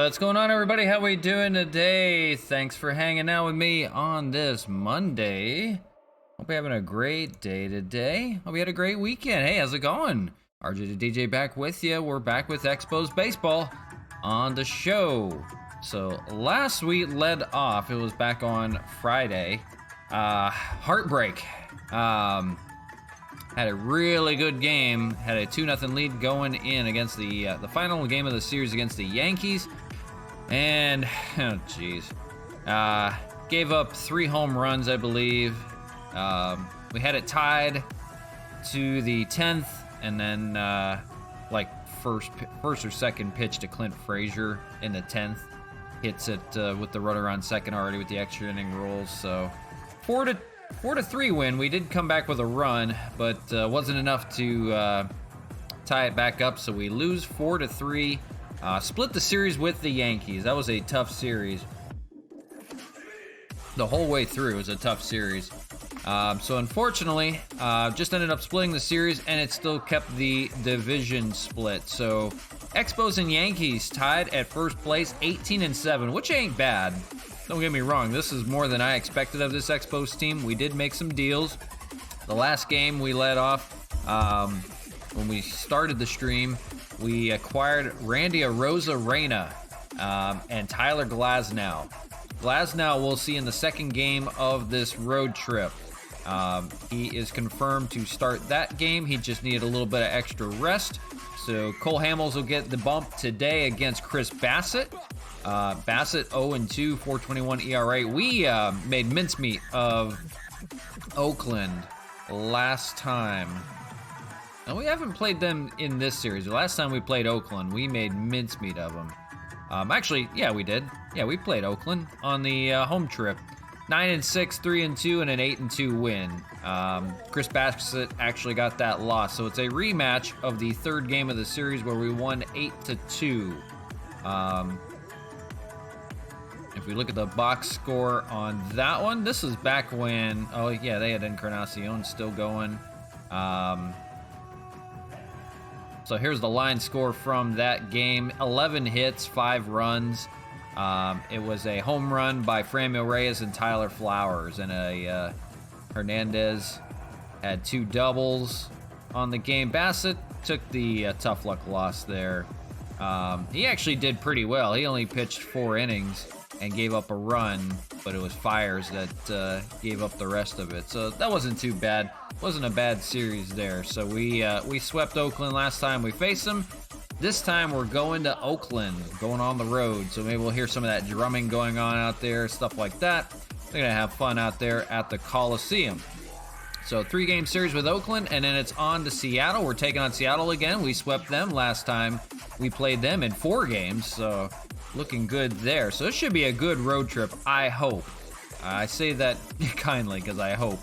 What's going on, everybody? How we doing today? Thanks for hanging out with me on this Monday. Hope you're having a great day today. Hope you had a great weekend. Hey, how's it going? RJtheDJ back with you. We're back with EXPOS Baseball on the show. So last we led off, it was back on Friday. Heartbreak. Had a really good game. Had a 2-0 lead going in against the final game of the series against the Yankees. And, oh jeez, gave up 3 home runs, I believe. We had it tied to the 10th, and then like first or second pitch to Clint Frazier in the 10th. Hits it with the runner on second already with the extra inning rules. So 4-3 win. We did come back with a run, but wasn't enough to tie it back up. So we lose 4-3. Split the series with the Yankees. That was a tough series. The whole way through was a tough series. So unfortunately, just ended up splitting the series, and it still kept the division split. So EXPOS and Yankees tied at first place, 18-7, which ain't bad. Don't get me wrong, this is more than I expected of this EXPOS team. We did make some deals. The last game we led off, when we started the stream, we acquired Randy Arozarena and Tyler Glasnow. Glasnow we'll see in the second game of this road trip. He is confirmed to start that game. He just needed a little bit of extra rest. So Cole Hamels will get the bump today against Chris Bassett. Bassett 0-2, 4.21 ERA. We made mincemeat of Oakland last time. Now, we haven't played them in this series. The last time we played Oakland, we made mincemeat of them. Actually, yeah, we did. Yeah, we played Oakland on the home trip. 9-6, 3-2, and an 8-2 win. Chris Bassett actually got that loss. So it's a rematch of the third game of the series where we won 8-2. If we look at the box score on that one, this is back when, oh yeah, they had Encarnacion still going. So here's the line score from that game. 11 hits, 5 runs. It was a home run by Franmil Reyes and Tyler Flowers, and a Hernandez had 2 doubles on the game. Bassett took the tough luck loss there. He actually did pretty well. He only pitched 4 innings and gave up a run, but it was Fires that gave up the rest of it. So that wasn't too bad. Wasn't a bad series there. So we swept Oakland last time we faced them. This time we're going to Oakland, going on the road. So maybe we'll hear some of that drumming going on out there, stuff like that. We're gonna have fun out there at the Coliseum. So 3-game series with Oakland, and then it's on to Seattle. We're taking on Seattle again. We swept them last time we played them in 4 games, so looking good there. So this should be a good road trip, I hope. I say that kindly because I hope.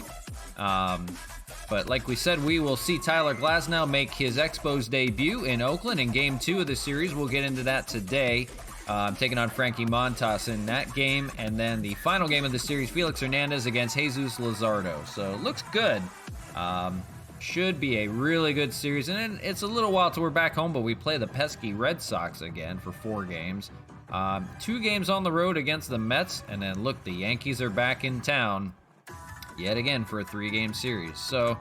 But like we said, we will see Tyler Glasnow make his EXPOS debut in Oakland in Game 2 of the series. We'll get into that today. Taking on Frankie Montas in that game. And then the final game of the series, Felix Hernandez against Jesus Luzardo. So it looks good. Should be a really good series. And it's a little while till we're back home, but we play the pesky Red Sox again for 4 games. 2 games on the road against the Mets. And then look, the Yankees are back in town yet again for a 3-game series. So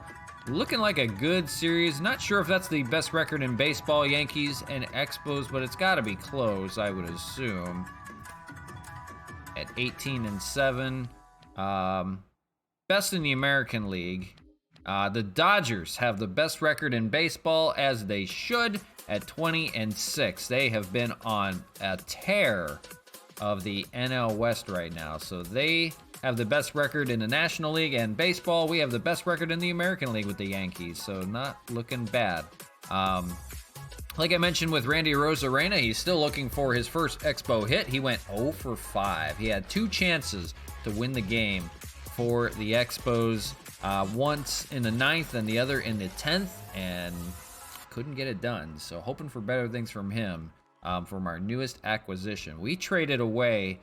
looking like a good series. Not sure if that's the best record in baseball, Yankees and EXPOS, but it's got to be close, I would assume. At 18-7. Best in the American League. The Dodgers have the best record in baseball, as they should, at 20-6. They have been on a tear of the NL West right now. So they have the best record in the National League, and baseball, we have the best record in the American League with the Yankees, so not looking bad. Like I mentioned with Randy Arozarena, he's still looking for his first Expo hit. He went 0 for 5. He had 2 chances to win the game for the Expos, once in the 9th and the other in the 10th, and couldn't get it done. So hoping for better things from him, from our newest acquisition. We traded away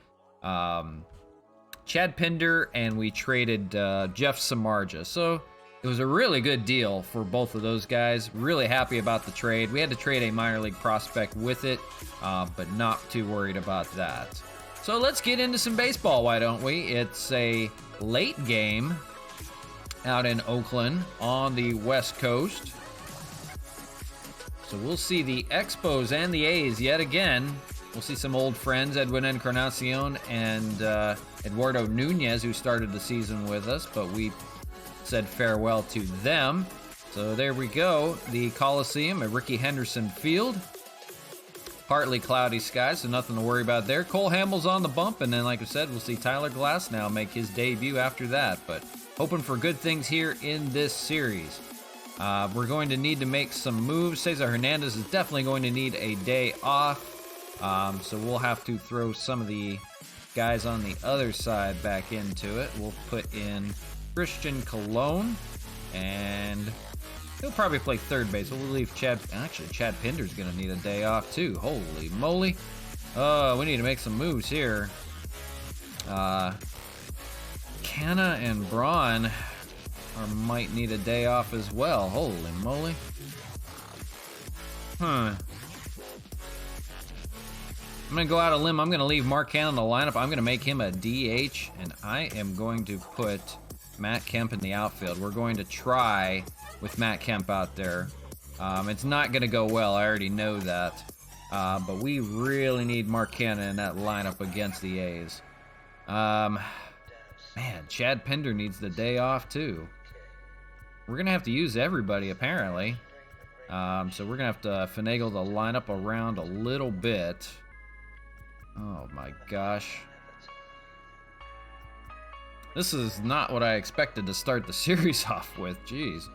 Chad Pinder, and we traded Jeff Samardzija. So It was a really good deal for both of those guys. Really happy about the trade. We had to trade a minor league prospect with it, but not too worried about that. So let's get into some baseball, why don't we? It's a late game out in Oakland on the West Coast. So we'll see the Expos and the A's yet again. We'll see some old friends, Edwin Encarnacion and Eduardo Nunez, who started the season with us, but we said farewell to them. So there we go, the Coliseum at Rickey Henderson Field. Partly cloudy skies, so nothing to worry about there. Cole Hamels on the bump, and then, like I said, we'll see Tyler Glasnow make his debut after that. But hoping for good things here in this series. We're going to need to make some moves. Cesar Hernandez is definitely going to need a day off. So we'll have to throw some of the guys on the other side back into it. We'll put in Christian Colon, and he'll probably play third base. We'll leave Chad. Actually, Chad Pinder's going to need a day off, too. Holy moly. We need to make some moves here. Canna and Braun might need a day off as well. Holy moly. I'm going to go out a limb. I'm going to leave Mark Canna in the lineup. I'm going to make him a DH, and I am going to put Matt Kemp in the outfield. We're going to try with Matt Kemp out there. It's not going to go well. I already know that. But we really need Mark Canna in that lineup against the A's. Man, Chad Pinder needs the day off too. We're going to have to use everybody apparently. So we're going to have to finagle the lineup around a little bit. Oh my gosh. This is not what I expected to start the series off with. Jeez.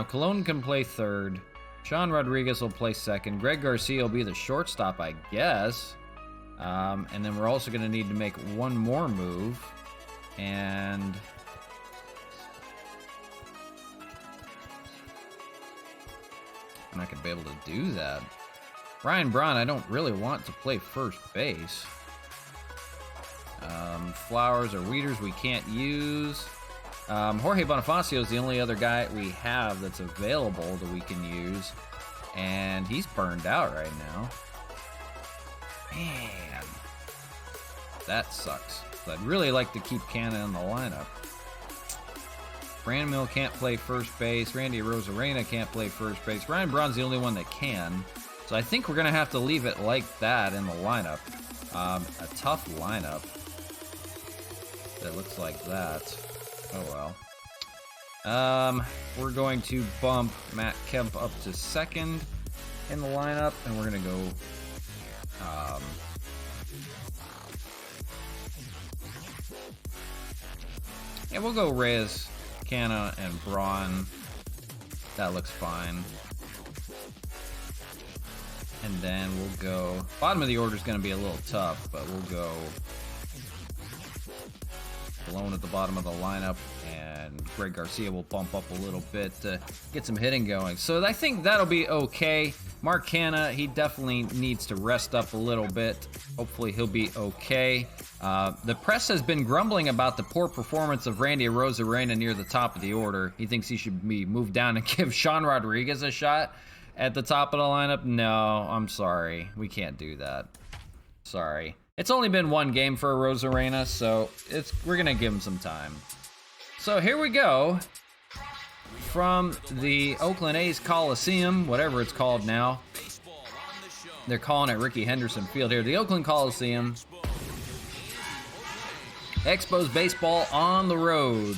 Colon can play third. Sean Rodriguez will play second. Greg Garcia will be the shortstop, I guess. And then we're also going to need to make one more move. And I'm not going to be able to do that. Ryan Braun, I don't really want to play first base. Flowers or Weeders we can't use. Jorge Bonifacio is the only other guy we have that's available that we can use. And he's burned out right now. Man. That sucks. I'd really like to keep Canna in the lineup. Brandon Mill can't play first base. Randy Arozarena can't play first base. Ryan Braun's the only one that can. So I think we're going to have to leave it like that in the lineup. A tough lineup. That looks like that. Oh well. We're going to bump Matt Kemp up to second in the lineup, and we're going to go yeah, we'll go Reyes, Canna, and Braun. That looks fine. And then we'll go... Bottom of the order is going to be a little tough, but we'll go... Colon at the bottom of the lineup, and Greg Garcia will bump up a little bit to get some hitting going. So I think that'll be okay. Mark Canna, he definitely needs to rest up a little bit. Hopefully he'll be okay. The press has been grumbling about the poor performance of Randy Arozarena near the top of the order. He thinks he should be moved down and give Sean Rodriguez a shot at the top of the lineup. No, I'm sorry. We can't do that. Sorry. It's only been one game for Arozarena, so we're going to give him some time. So here we go. From the Oakland A's Coliseum, whatever it's called now. They're calling it Rickey Henderson Field here. The Oakland Coliseum. Expos baseball on the road.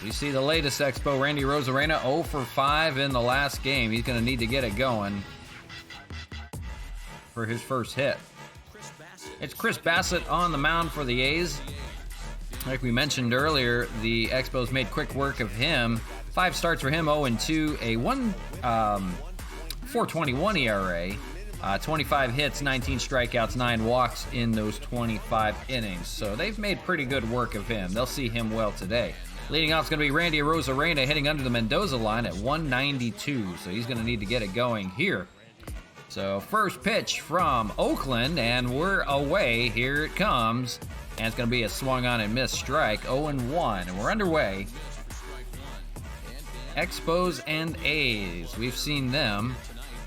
You see the latest Expo, Randy Arozarena, 0 for 5 in the last game. He's going to need to get it going for his first hit. It's Chris Bassett on the mound for the A's. Like we mentioned earlier, the Expos made quick work of him. 5 starts for him, 0-2, a 4.21 ERA, 25 hits, 19 strikeouts, 9 walks in those 25 innings. So they've made pretty good work of him. They'll see him well today. Leading off is going to be Randy Arozarena hitting under the Mendoza line at 192. So he's going to need to get it going here. So first pitch from Oakland, and we're away. Here it comes. And it's going to be a swung on and miss strike, 0-1, and we're underway. Expos and A's. We've seen them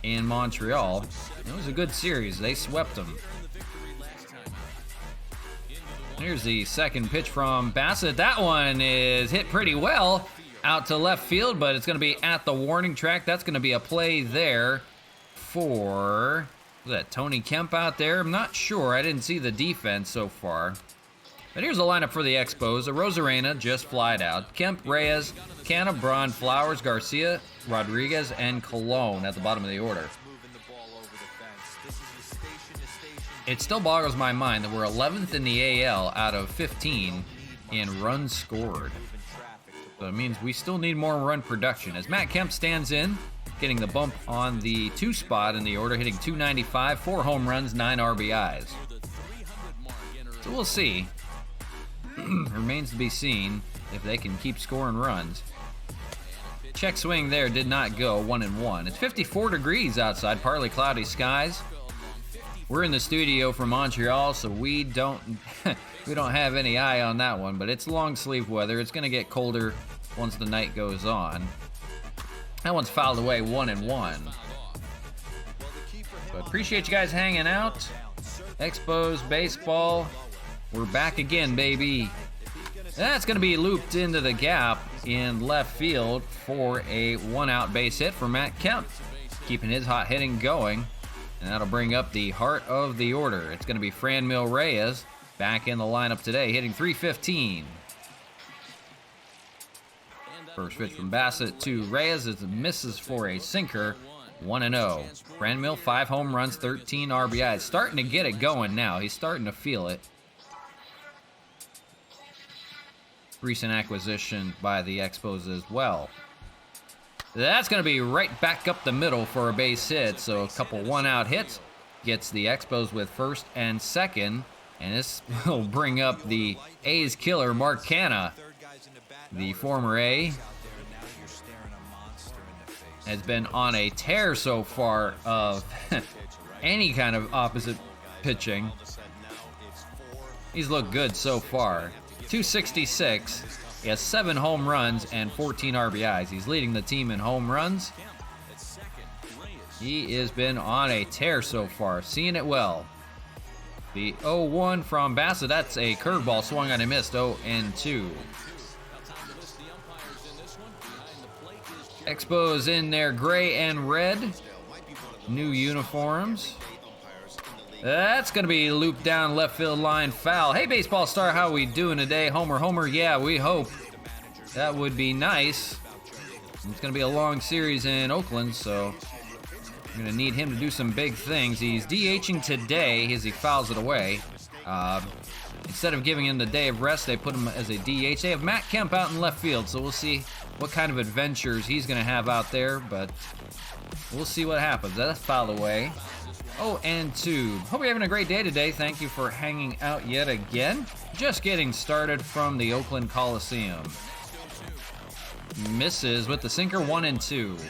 in Montreal. It was a good series. They swept them. Here's the second pitch from Bassett. That one is hit pretty well out to left field, but it's going to be at the warning track. That's going to be a play there for, was that Tony Kemp out there? I'm not sure. I didn't see the defense so far. But here's the lineup for the Expos. Rosarena just flied out. Kemp, Reyes, Canna, Braun, Flowers, Garcia, Rodriguez, and Colon at the bottom of the order. It still boggles my mind that we're 11th in the AL out of 15 in runs scored. So it means we still need more run production. As Matt Kemp stands in, getting the bump on the 2 spot in the order, hitting .295, 4 home runs, 9 RBIs. So we'll see. Remains to be seen if they can keep scoring runs. Check swing there did not go, 1-1. It's 54 degrees outside, partly cloudy skies. We're in the studio from Montreal, so we don't have any eye on that one, but it's long sleeve weather. It's going to get colder once the night goes on. That one's fouled away, 1-1. So I appreciate you guys hanging out. Expos baseball. We're back again, baby. That's going to be looped into the gap in left field for a 1-out base hit for Matt Kemp, keeping his hot hitting going. And that'll bring up the heart of the order. It's going to be Franmil Reyes back in the lineup today, hitting .315. First pitch from Bassett to Reyes as it misses for a sinker, 1-0. Franmil, 5 home runs, 13 RBIs. Starting to get it going now. He's starting to feel it. Recent acquisition by the Expos as well. That's going to be right back up the middle for a base hit. So a couple 1-out hits gets the Expos with first and second. And this will bring up the A's killer, Mark Canna. The former A has been on a tear so far of any kind of opposite pitching. He's looked good so far. .266. He has 7 home runs and 14 RBIs. He's leading the team in home runs. He has been on a tear so far, seeing it well. The 0-1 from Bassett. That's a curveball swung on and missed. 0-2. Expos in their gray and red. New uniforms. That's going to be looped down left field line, foul. Hey, baseball star, how we doing today? Homer, Homer, yeah, we hope. That would be nice. It's going to be a long series in Oakland, so we're going to need him to do some big things. He's DHing today as he fouls it away. Instead of giving him the day of rest, they put him as a DH. They have Matt Kemp out in left field, so we'll see what kind of adventures he's going to have out there, but we'll see what happens. That's fouled away. 0-2. Hope you're having a great day today. Thank you for hanging out yet again. Just getting started from the Oakland Coliseum. Misses with the sinker, 1-2.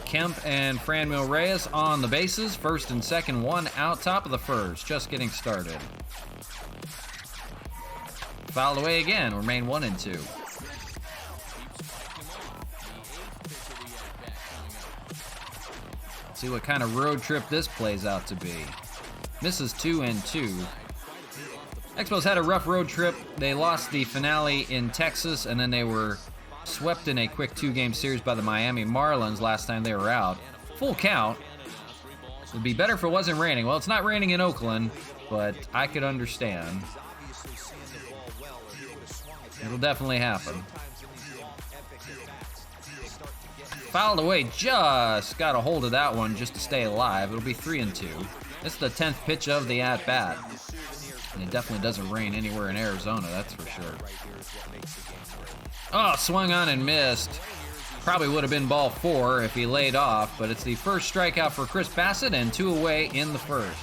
Kemp and Franmil Reyes on the bases. First and second, 1 out, top of the first. Just getting started. Fouled away again. Remain 1-2. See what kind of road trip this plays out to be. Misses 2-2. Expos had a rough road trip. They lost the finale in Texas, and then they were swept in a quick 2-game series by the Miami Marlins last time they were out. Full count. It would be better if it wasn't raining. Well, it's not raining in Oakland, but I could understand. It'll definitely happen. Fouled away, just got a hold of that one just to stay alive. It'll be 3-2. This is the 10th pitch of the at-bat. And it definitely doesn't rain anywhere in Arizona, that's for sure. Oh, swung on and missed. Probably would have been ball 4 if he laid off, but it's the first strikeout for Chris Bassett and 2 away in the first.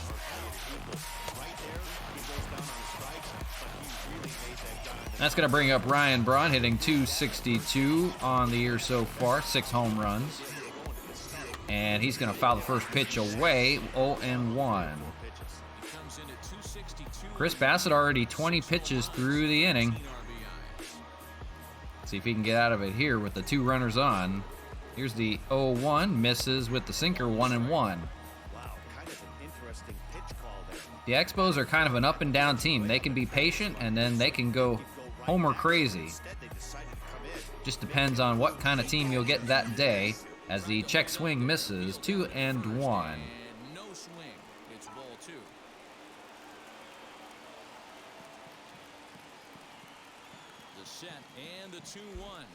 That's going to bring up Ryan Braun, hitting .262 on the year so far, 6 home runs. And he's going to foul the first pitch away, 0-1. Chris Bassett already 20 pitches through the inning. See if he can get out of it here with the 2 runners on. Here's the 0-1, misses with the sinker, 1-1. The Expos are kind of an up and down team. They can be patient and then they can go homer crazy. Just depends on what kind of team you'll get that day, as the check swing misses, 2-1.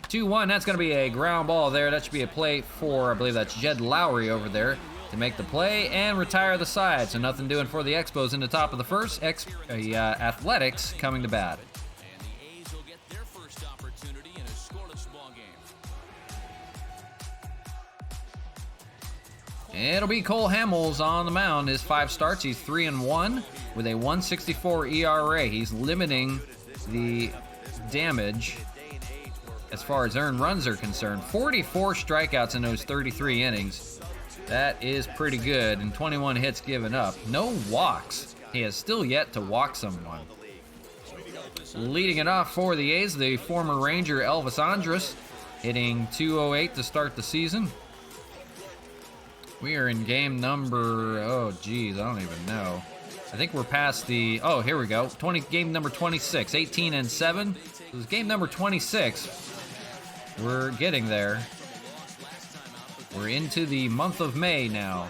2-1, that's going to be a ground ball there. That should be a play for, I believe that's Jed Lowry over there to make the play and retire the side. So nothing doing for the Expos in the top of the first. Athletics coming to bat. It'll be Cole Hamels on the mound. His 5 starts, he's 3-1 with a 1.64 ERA. He's limiting the damage as far as earned runs are concerned. 44 strikeouts in those 33 innings. That is pretty good, and 21 hits given up. No walks. He has still yet to walk someone. Leading it off for the A's, the former Ranger Elvis Andrus, hitting .208 to start the season. We are in game number, I don't even know. I think we're past the, here we go. Game number 26, 18-7. This is game number 26. We're getting there. We're into the month of May now.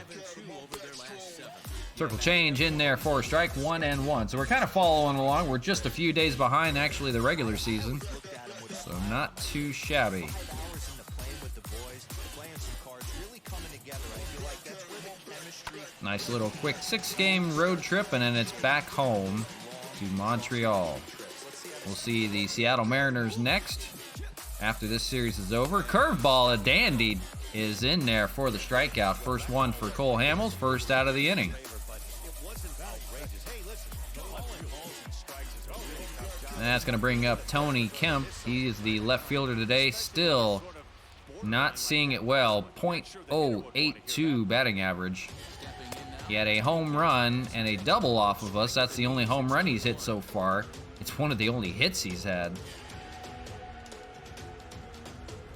Circle change in there for a strike, 1-1. So we're kind of following along. We're just a few days behind, actually, the regular season. So not too shabby. Nice little quick 6-game road trip, and then it's back home to Montreal. We'll see the Seattle Mariners next after this series is over. Curveball, a dandy, is in there for the strikeout. First one for Cole Hamels, first out of the inning. And that's going to bring up Tony Kemp. He is the left fielder today, still not seeing it well. .082 batting average. He had a home run and a double off of us. That's the only home run he's hit so far. It's one of the only hits he's had.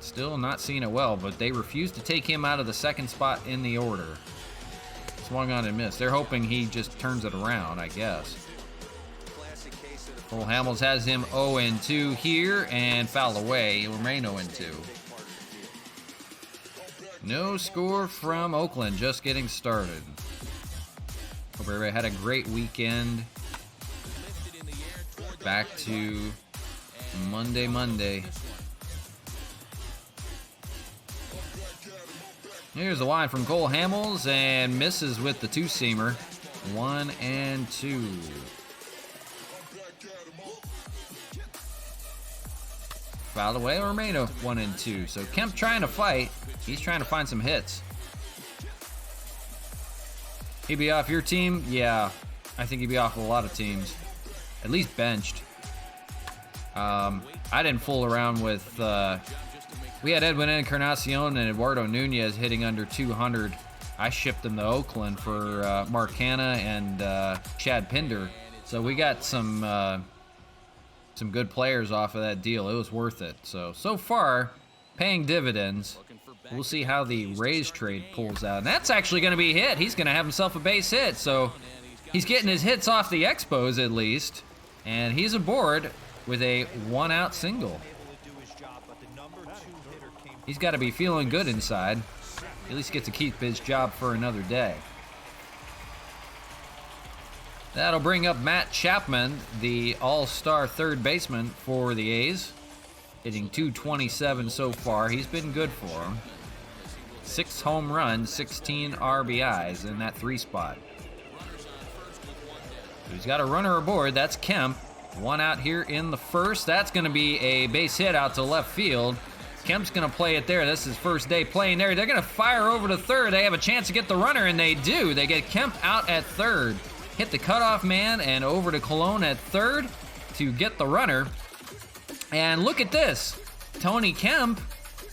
Still not seeing it well, but they refuse to take him out of the second spot in the order. Swung on and missed. They're hoping he just turns it around, I guess. Cole Hamels has him 0-2 here and fouled away. He'll remain 0-2. No score from Oakland, just getting started. Hope everybody had a great weekend. Back to Monday. Here's the line from Cole Hamels, and misses with the 2-seamer. 1-2. Fouled away, or remain 1-2. So Kemp trying to fight. He's trying to find some hits. He'd be off your team? Yeah, I think he'd be off a lot of teams. At least benched. I didn't fool around with... we had Edwin Encarnacion and Eduardo Nunez hitting under 200. I shipped them to Oakland for Mark Hanna and Chad Pinder. So we got some good players off of that deal. It was worth it. So far, paying dividends. We'll see how the Rays trade pulls out. And that's actually going to be hit. He's going to have himself a base hit. So he's getting his hits off the Expos at least. And he's aboard with a 1-out single. He's got to be feeling good inside. At least get to keep his job for another day. That'll bring up Matt Chapman, the all-star third baseman for the A's. Hitting .227 so far. He's been good for him. 6 home runs, 16 RBIs in that 3 spot. He's got a runner aboard. That's Kemp. 1 out here in the first. That's going to be a base hit out to left field. Kemp's going to play it there. This is his first day playing there. They're going to fire over to third. They have a chance to get the runner, and they do. They get Kemp out at third. Hit the cutoff man and over to Colon at third to get the runner. And look at this. Tony Kemp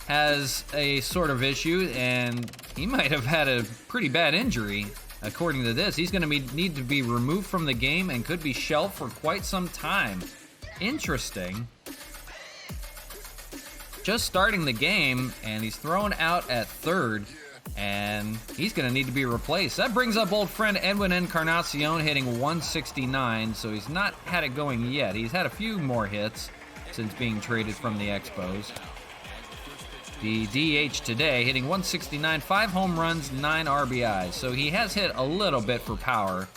has a sort of issue, and he might have had a pretty bad injury. according to this, he's going to need to be removed from the game and could be shelved for quite some time. Interesting. Just starting the game, and he's thrown out at third, and he's going to need to be replaced. That brings up old friend Edwin Encarnacion hitting 169, so he's not had it going yet. He's had a few more hits since being traded from the Expos. The DH today hitting 169, 5 home runs, 9 RBIs. So he has hit a little bit for power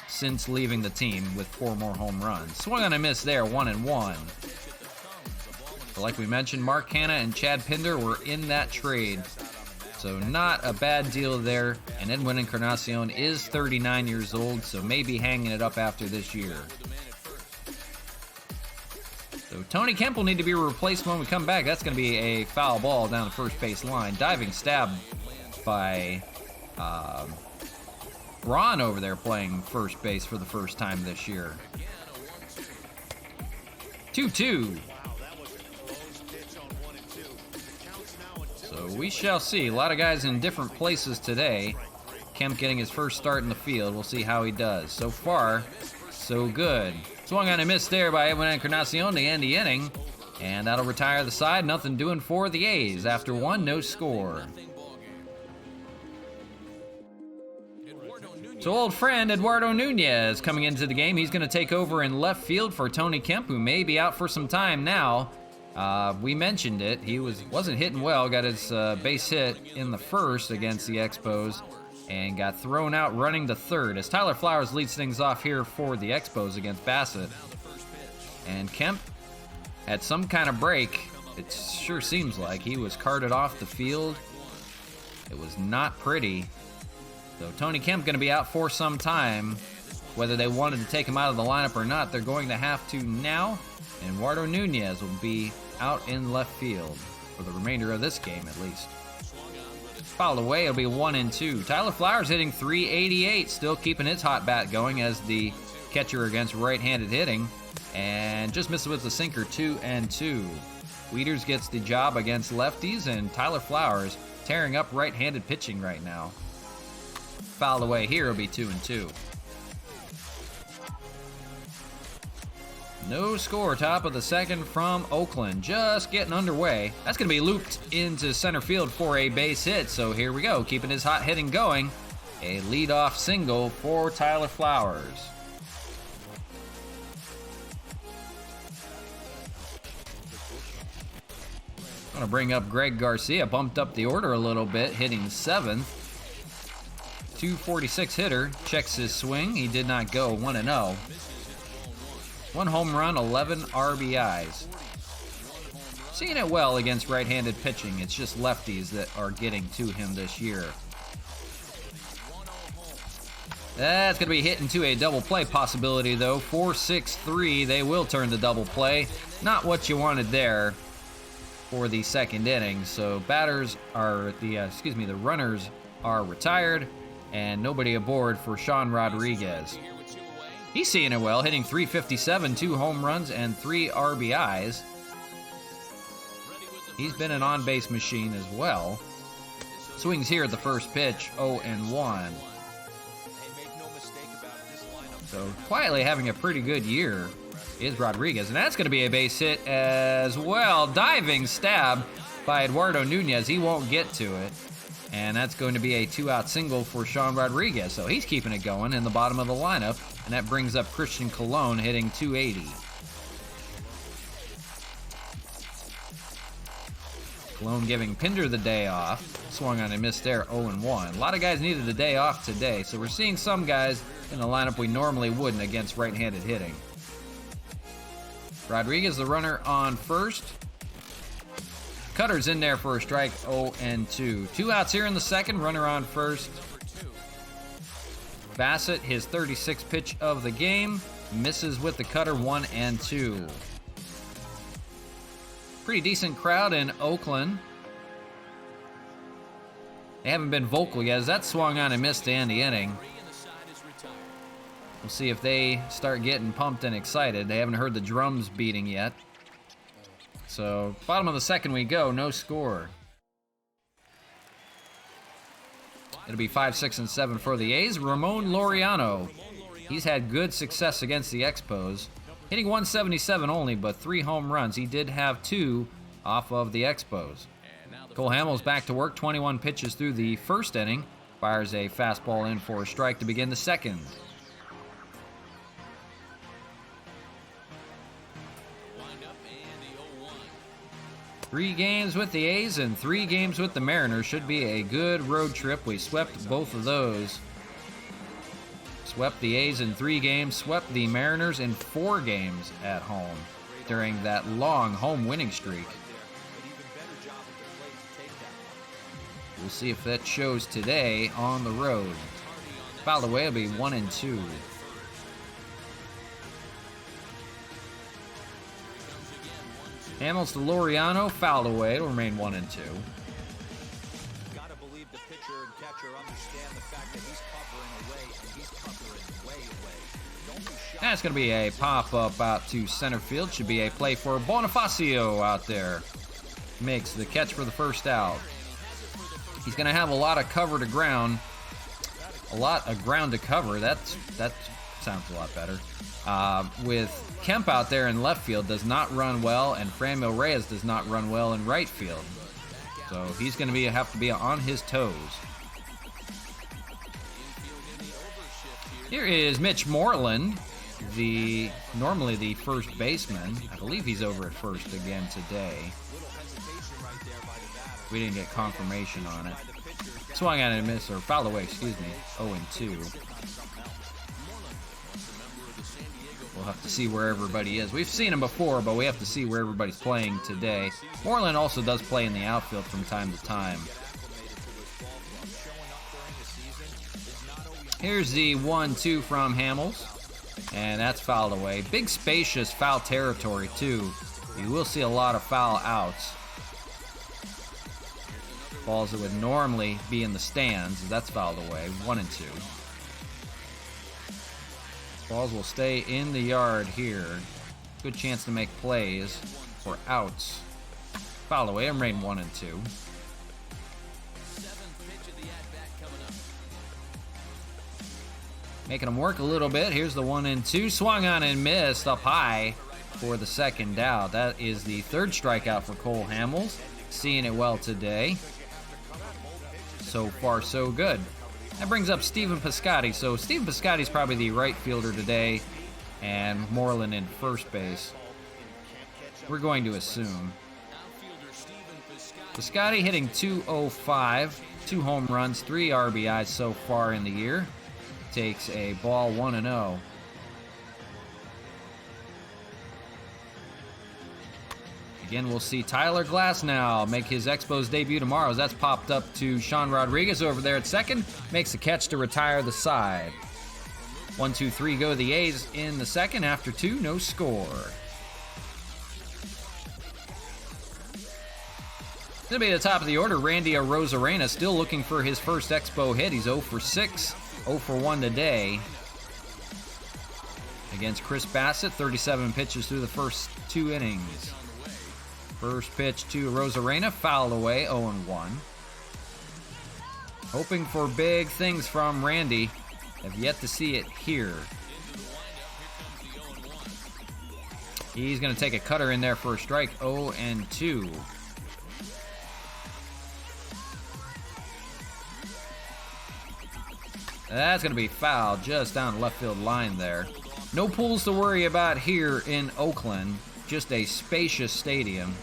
since leaving the team with 4 more home runs. Swung on a miss there, 1-1. But like we mentioned, Mark Hanna and Chad Pinder were in that trade. So not a bad deal there. And Edwin Encarnacion is 39 years old, so maybe hanging it up after this year. So Tony Kemp will need to be replaced when we come back. That's going to be a foul ball down the first base line. Diving stab by Ron over there playing first base for the first time this year. 2-2. So we shall see. A lot of guys in different places today. Kemp getting his first start in the field. We'll see how he does. So far, so good. Swung on a miss there by Edwin Encarnacion to end the inning. And that'll retire the side. Nothing doing for the A's. After 1, no score. So old friend Eduardo Nunez coming into the game. He's going to take over in left field for Tony Kemp, who may be out for some time now. We mentioned it. He wasn't hitting well. Got his base hit in the first against the Expos and got thrown out running to third as Tyler Flowers leads things off here for the Expos against Bassett. And Kemp had some kind of break. It sure seems like he was carted off the field. It was not pretty. So Tony Kemp going to be out for some time. Whether they wanted to take him out of the lineup or not, they're going to have to now. And Eduardo Nunez will be out in left field for the remainder of this game at least. Fouled away, it'll be 1-2. Tyler Flowers hitting 388, still keeping his hot bat going as the catcher against right-handed hitting. And just misses with the sinker, 2-2. Wieters gets the job against lefties, and Tyler Flowers tearing up right-handed pitching right now. Fouled away here, it'll be 2-2. No score, top of the second from Oakland. Just getting underway. That's going to be looped into center field for a base hit. So here we go, keeping his hot hitting going. A leadoff single for Tyler Flowers. I'm going to bring up Greg Garcia. Bumped up the order a little bit, hitting 7th. 246 hitter. Checks his swing. He did not go. 1-0. 1 home run, 11 RBIs. Seeing it well against right-handed pitching. It's just lefties that are getting to him this year. That's going to be hit into a double play possibility, though. 4-6-3. They will turn the double play. Not what you wanted there for the second inning. So batters are the runners are retired, and nobody aboard for Sean Rodriguez. He's seeing it well, hitting 357, 2 home runs, and 3 RBIs. He's been an on-base machine as well. Swings here at the first pitch, 0-1. So quietly having a pretty good year is Rodriguez, and that's going to be a base hit as well. Diving stab by Eduardo Nunez. He won't get to it. And that's going to be a 2-out single for Sean Rodriguez. So he's keeping it going in the bottom of the lineup. And that brings up Christian Colon hitting 280. Colon giving Pinder the day off. Swung on a miss there, 0-1. A lot of guys needed a day off today. So we're seeing some guys in the lineup we normally wouldn't against right-handed hitting. Rodriguez, the runner on first. Cutter's in there for a strike, 0-2. 2 outs here in the second, runner on first. Bassett, his 36th pitch of the game, misses with the cutter, 1-2. Pretty decent crowd in Oakland. They haven't been vocal yet as that swung on and missed to end the inning. We'll see if they start getting pumped and excited. They haven't heard the drums beating yet. So, bottom of the second we go, no score. It'll be 5, 6, and 7 for the A's. Ramon Laureano. He's had good success against the Expos. Hitting 177 only, but 3 home runs. He did have 2 off of the Expos. Cole Hamels back to work. 21 pitches through the first inning. Fires a fastball in for a strike to begin the second. Three games with the A's and 3 games with the Mariners. Should be a good road trip. We swept both of those. Swept the A's in 3 games, swept the Mariners in 4 games at home during that long home winning streak. We'll see if that shows today on the road. Fouled away, it'll be 1 and 2. Hamels to Laureano, fouled away. It'll remain 1 and 2. Gotta believe the pitcher and catcher understand the fact that he's covering away and he's covering way away. Don't be shocked. That's going to be a pop-up out to center field. Should be a play for Bonifacio out there. Makes the catch for the first out. He's going to have a lot of cover to ground. A lot of ground to cover. That sounds a lot better. With Kemp out there in left field, does not run well, and Franmil Reyes does not run well in right field. So he's going to have to be on his toes. Here is Mitch Moreland, normally the first baseman. I believe he's over at first again today. We didn't get confirmation on it. Swung at a miss, or fouled away, excuse me. 0 and 2. We'll have to see where everybody is. We've seen him before, but we have to see where everybody's playing today. Moreland also does play in the outfield from time to time. Here's the 1-2 from Hamels, and that's fouled away. Big, spacious foul territory, too. You will see a lot of foul outs. Balls that would normally be in the stands, that's fouled away. 1 and 2. Balls will stay in the yard here. Good chance to make plays for outs. Fouled away, and remain 1 and 2. Making them work a little bit. Here's the 1 and 2. Swung on and missed up high for the second out. That is the 3rd strikeout for Cole Hamels. Seeing it well today. So far, so good. That brings up Stephen Piscotty. So Stephen Piscotty's probably the right fielder today, and Moreland in first base. We're going to assume. Piscotty hitting .205, 2 home runs, 3 RBIs so far in the year. Takes a ball 1 and 0. Again, we'll see Tyler Glasnow make his Expos debut tomorrow. As that's popped up to Sean Rodriguez over there at second. Makes a catch to retire the side. 1, 2, 3 go the A's in the second. After 2, no score. Going to be at the top of the order, Randy Arozarena, still looking for his first Expo hit. He's 0 for 6, 0 for 1 today. Against Chris Bassett, 37 pitches through the first 2 innings. First pitch to Arozarena, fouled away, 0 and 1. Hoping for big things from Randy. Have yet to see it here. He's going to take a cutter in there for a strike, 0 and 2. That's going to be fouled just down the left field line there. No pools to worry about here in Oakland. Just a spacious stadium.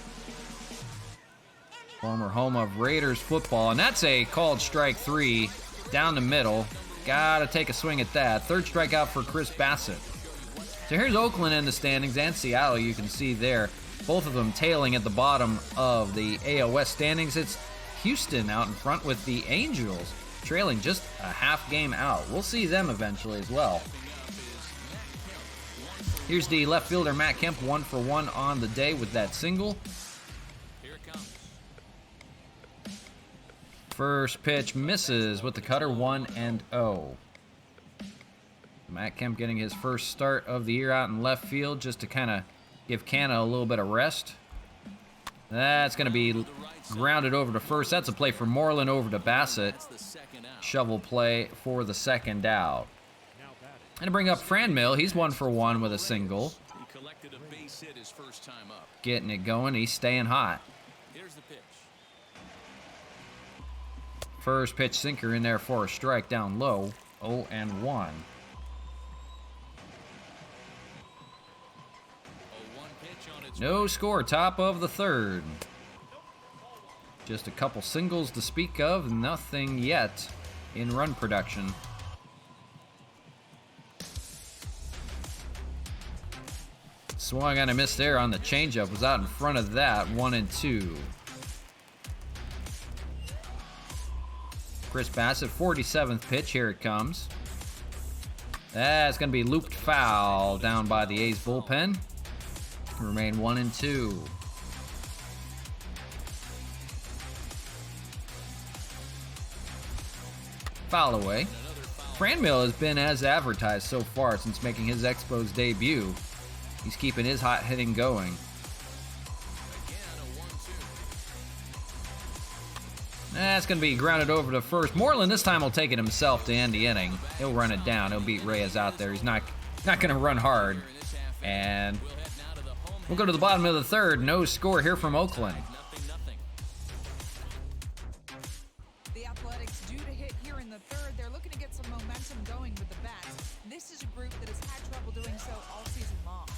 Former home of Raiders football. And that's a called strike 3 down the middle. Gotta take a swing at that. 3rd strikeout for Chris Bassett. So here's Oakland in the standings, and Seattle you can see there. Both of them tailing at the bottom of the AL West standings. It's Houston out in front with the Angels trailing just a half game out. We'll see them eventually as well. Here's the left fielder, Matt Kemp, 1 for 1 on the day with that single. First pitch misses with the cutter, 1 and 0. Matt Kemp getting his first start of the year out in left field just to kind of give Canna a little bit of rest. That's going to be grounded over to first. That's a play for Moreland over to Bassett. shovel play for the second out. And to bring up Franmil, he's 1 for 1 with a single. He collected a base hit his first time up. Getting it going, he's staying hot. Here's the pitch. First pitch sinker in there for a strike down low. 0-1. 0-1 pitch on its No score, top of the third. Just a couple singles to speak of, nothing yet in run production. Swung on a miss there on the changeup, was out in front of that, 1-2. Chris Bassett, 47th pitch, here it comes. That's going to be looped foul down by the A's bullpen. Remain 1-2. Foul away. Franmil has been as advertised so far since making his EXPOS debut. He's keeping his hot hitting going. That's going to be grounded over to first. Moreland this time will take it himself to end the inning. He'll run it down. He'll beat Reyes out there. He's not going to run hard. And we'll go to the bottom of the third. No score here from Oakland. The Athletics due to hit here in the third. They're looking to get some momentum going with the bats. This is a group that has had trouble doing so all season long.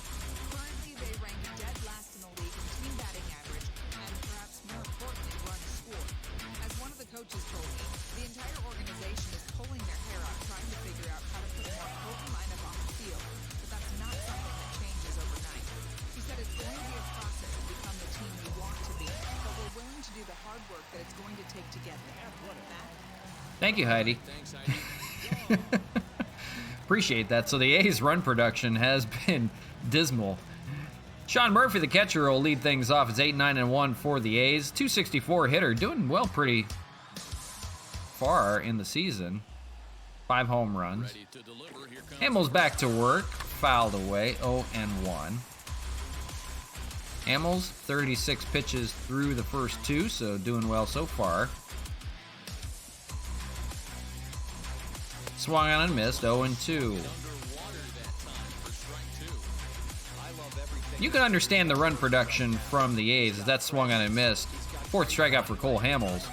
Currently, they rank dead last in the league in team batting average and perhaps more importantly, runs scored. As one of the coaches told me, the entire organization is pulling their hair out trying to figure out how to put a more potent lineup on the field, but that's not something that changes overnight. He said it's going to be a process to become the team we want to be, but we're willing to do the hard work that it's going to take to get there. Thank you, Heidi. Appreciate that. So the A's run production has been dismal. Sean Murphy, the catcher, will lead things off. It's 8-9-1 for the A's. 264 hitter, doing well pretty far in the season. 5 home runs. Hamels back to work. Fouled away. 0-1. Hamels, 36 pitches through the first 2, so doing well so far. Swung on and missed, 0-2. You can understand the run production from the A's as that swung on and missed. 4th strikeout for Cole Hamels.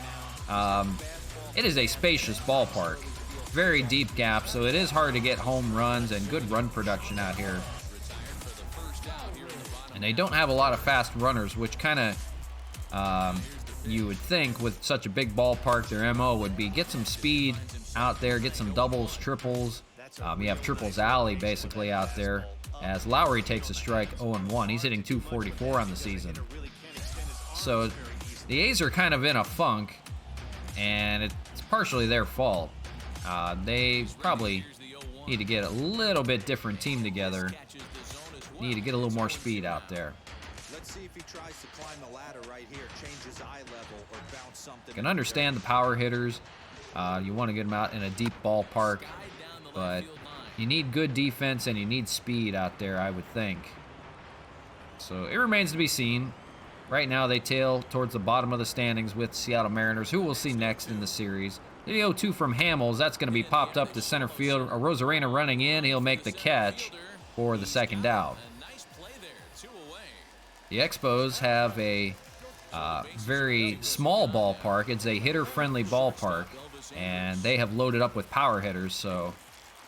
It is a spacious ballpark. Very deep gap, so it is hard to get home runs and good run production out here. And they don't have a lot of fast runners, which kind of, you would think with such a big ballpark, their MO would be get some speed out there, get some doubles, triples. You have triples alley basically out there as Lowry takes a strike 0-1. He's hitting 244 on the season. So the A's are kind of in a funk, and it's partially their fault. They probably need to get a little bit different team together. Need to get a little more speed out there. Let's see if he tries to climb the ladder right here, change his eye level, or bounce something. Can understand the power hitters. You want to get them out in a deep ballpark, but you need good defense and you need speed out there, I would think. So it remains to be seen. Right now they tail towards the bottom of the standings with Seattle Mariners, who we'll see next in the series. The 0-2 from Hamels, that's going to be popped up to center field. Rosarena running in, he'll make the catch for the second out. The Expos have a very small ballpark. It's a hitter-friendly ballpark, and they have loaded up with power hitters, so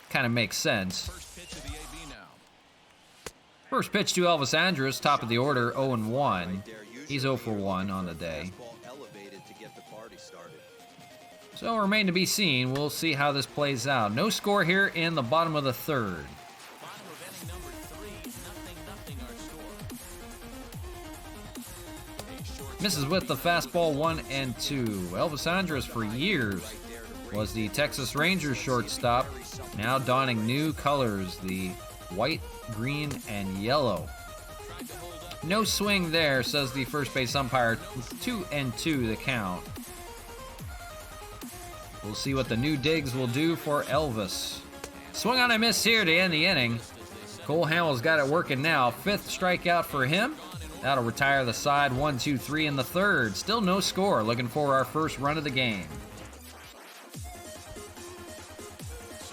kind of makes sense. First pitch to Elvis Andrus, top of the order, 0-1. He's 0 for 1 on the day. So remain to be seen. We'll see how this plays out. No score here in the bottom of the third. Misses with the fastball 1-2. Elvis Andrus for years was the Texas Rangers shortstop, now donning new colors, the white, green, and yellow. No swing there, says the first base umpire. 2-2 the count. We'll see what the new digs will do for Elvis. Swung on a miss here to end the inning. Cole Hamels got it working now. 5th strikeout for him. That'll retire the side. 1-2-3 in the third. Still no score. Looking for our first run of the game.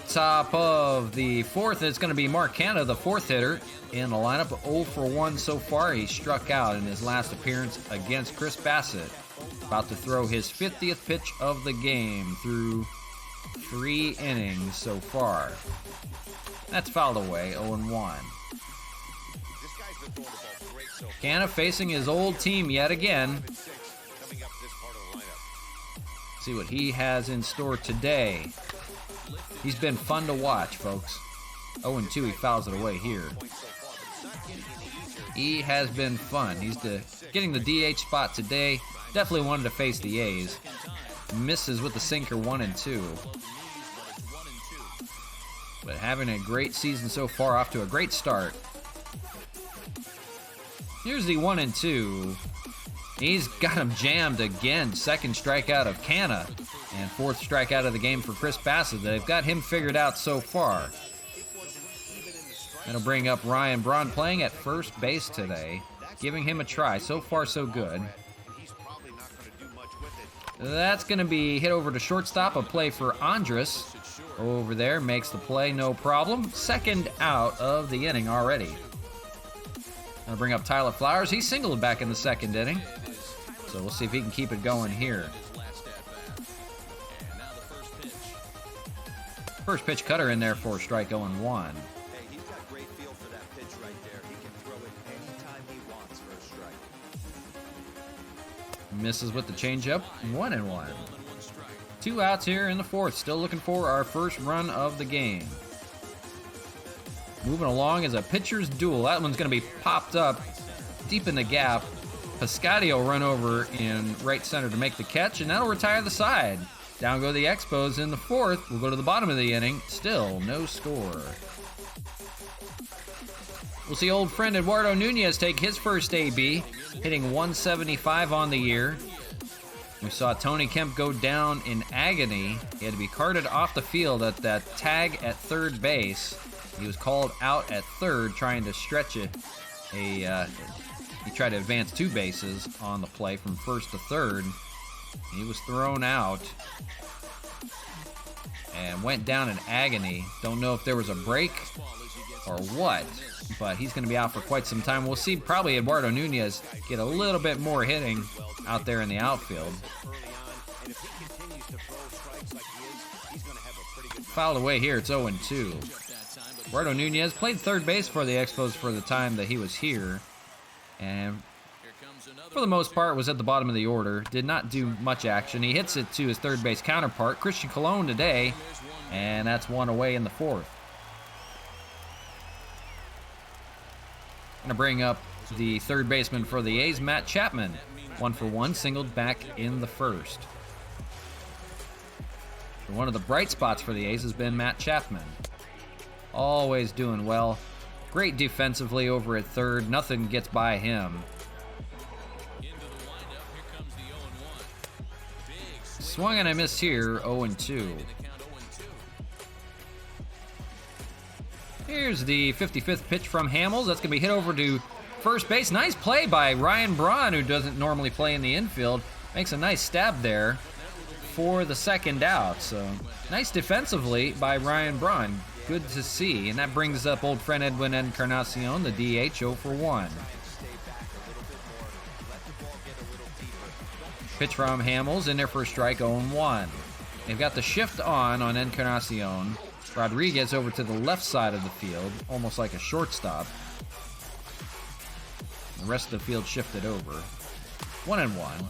Top of the fourth, it's going to be Mark Canha, the fourth hitter in the lineup. 0 for 1 so far. He struck out in his last appearance against Chris Bassett. About to throw his 50th pitch of the game through 3 innings so far. That's fouled away, 0-1. Canha facing his old team yet again. See what he has in store today. He's been fun to watch, folks. 0-2, he fouls it away here. He has been fun. He's getting the DH spot today. Definitely wanted to face the A's. Misses with the sinker 1-2. But having a great season so far, off to a great start. Here's the 1-2. He's got him jammed again. Second strikeout of Canha. And fourth strikeout of the game for Chris Bassett. They've got him figured out so far. That'll bring up Ryan Braun playing at first base today. Giving him a try. So far, so good. That's going to be hit over to shortstop. A play for Andres. Over there. Makes the play. No problem. Second out of the inning already. Gonna bring up Tyler Flowers. He singled back in the second inning. So we'll see if he can keep it going here. First pitch cutter in there for strike 0-1. Hey, he's got great feel for that pitch right there. He can throw it anytime he wants for a strike. Misses with the changeup. 1-1. 2 outs here in the fourth. Still looking for our first run of the game. Moving along is a pitcher's duel. That one's going to be popped up deep in the gap. Piscotty will run over in right center to make the catch, and that'll retire the side. Down go the Expos in the fourth. We'll go to the bottom of the inning. Still no score. We'll see old friend Eduardo Nunez take his first AB, hitting 175 on the year. We saw Tony Kemp go down in agony. He had to be carted off the field at that tag at third base. He was called out at third, trying to stretch it. He tried to advance 2 bases on the play from first to third. He was thrown out and went down in agony. Don't know if there was a break or what, but he's going to be out for quite some time. We'll see probably Eduardo Nunez get a little bit more hitting out there in the outfield. Fouled away here. It's 0-2. Eduardo Nunez played third base for the Expos for the time that he was here, and for the most part was at the bottom of the order. Did not do much action. He hits it to his third base counterpart, Christian Colon, today, and that's 1 away in the fourth. Going to bring up the third baseman for the A's, Matt Chapman. 1 for 1, singled back in the first. One of the bright spots for the A's has been Matt Chapman. Always doing well. Great defensively over at third. Nothing gets by him. Swung and I missed here. 0-2. Here's the 55th pitch from Hamels. That's going to be hit over to first base. Nice play by Ryan Braun, who doesn't normally play in the infield. Makes a nice stab there for the second out. So nice defensively by Ryan Braun. Good to see. And that brings up old friend Edwin Encarnacion, the DH, 0 for 1. Pitch from Hamels in there for a strike, 0-1. They've got the shift on Encarnacion. Rodriguez over to the left side of the field, almost like a shortstop. The rest of the field shifted over. 1-1.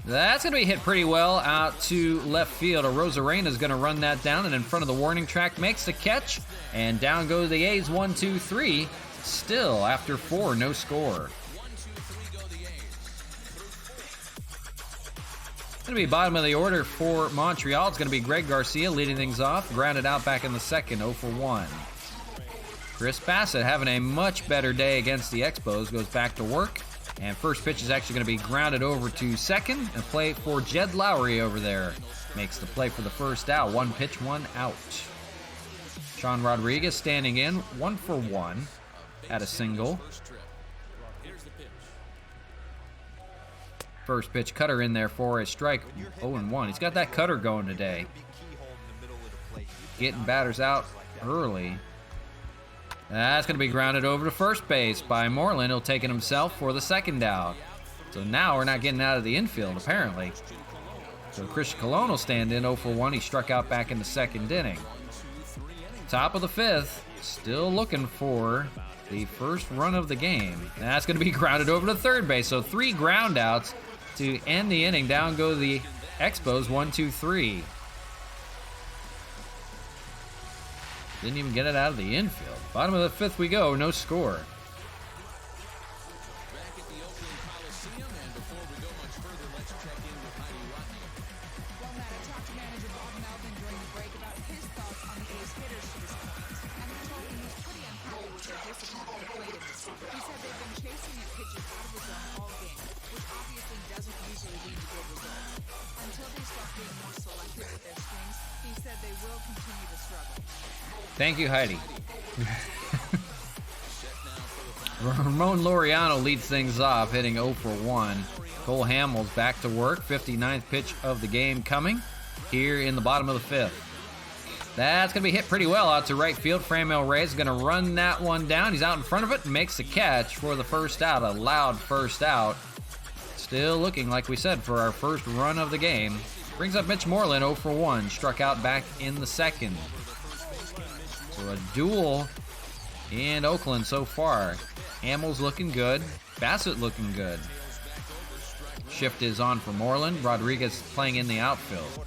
That's going to be hit pretty well out to left field. Rosarena is going to run that down and in front of the warning track, makes the catch, and down go the A's. 1, 2, 3. Still after 4, no score. Going to be bottom of the order for Montreal. It's going to be Greg Garcia leading things off. Grounded out back in the second, 0 for 1. Chris Bassett having a much better day against the Expos. Goes back to work. And first pitch is actually going to be grounded over to second. And play for Jed Lowry over there. Makes the play for the first out. 1 pitch, 1 out. Sean Rodriguez standing in, 1 for 1. Had a single. First pitch cutter in there for a strike. 0-1. He's got that cutter going today. Getting batters out early. That's going to be grounded over to first base by Moreland. He'll take it himself for the second out. So now we're not getting out of the infield, apparently. So Christian Colon will stand in 0-1. He struck out back in the second inning. Top of the fifth, still looking for the first run of the game. That's going to be grounded over to third base. So 3 ground outs to end the inning. Down go the Expos, 1, 2, 3. Didn't even get it out of the infield. Bottom of the fifth we go, no score. Back at the Oakland Coliseum, and before we go much further, let's check in with Heidi Rodney. Well, Matt, I talked to manager Bob Melvin during the break about his thoughts on the A's hitters to this point. And he told me he's pretty unhappy with their discipline at the plate in this one. He said they've been chasing at pitches out of the zone all game, which obviously doesn't usually lead to good results. Until they start being more selective with their swings, he said they will continue to struggle. Thank you, Heidi. Ramon Laureano leads things off, hitting 0-1. Cole Hamels back to work. 59th pitch of the game coming here in the bottom of the fifth. That's going to be hit pretty well out to right field. Franmil Reyes is going to run that one down. He's out in front of it and makes the catch for the first out. A loud first out. Still looking, like we said, for our first run of the game. Brings up Mitch Moreland, 0-1. Struck out back in the second. So a duel in Oakland so far. Hamels looking good. Bassett looking good. Shift is on for Moreland. Rodriguez playing in the outfield.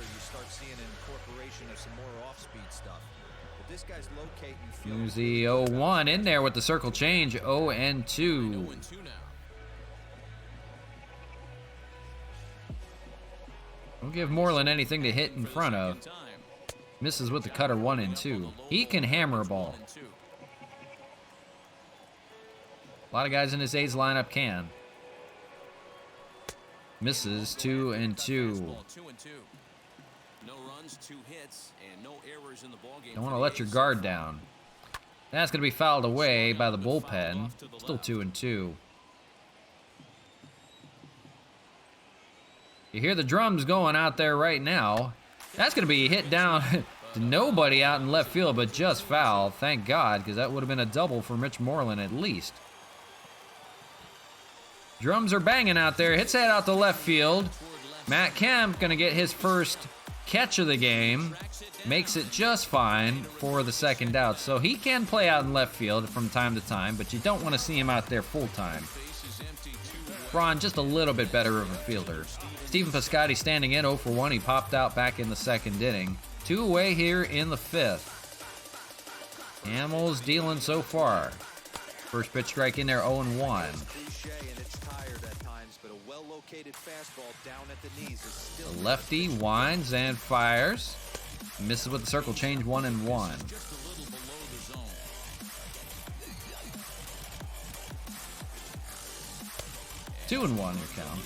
Here's the 0-1 in there with the circle change. 0-2. Don't give Moreland anything to hit in front of. Misses with the cutter, 1-2. He can hammer a ball. A lot of guys in his A's lineup can. Misses, 2-2. Don't want to let your guard down. That's going to be fouled away by the bullpen. Still 2-2. You hear the drums going out there right now. That's going to be hit down to nobody out in left field, but just foul. Thank God, because that would have been a double for Mitch Moreland at least. Drums are banging out there. Hits that out to left field. Matt Kemp going to get his first catch of the game. Makes it just fine for the second out. So he can play out in left field from time to time, but you don't want to see him out there full time. Braun just a little bit better of a fielder. Stephen Piscotty standing in 0-1. He popped out back in the second inning. 2 away here in the fifth. Hamels dealing so far. First pitch strike in there, 0-1. The lefty winds and fires. Misses with the circle change, 1-1. Two and one, your count.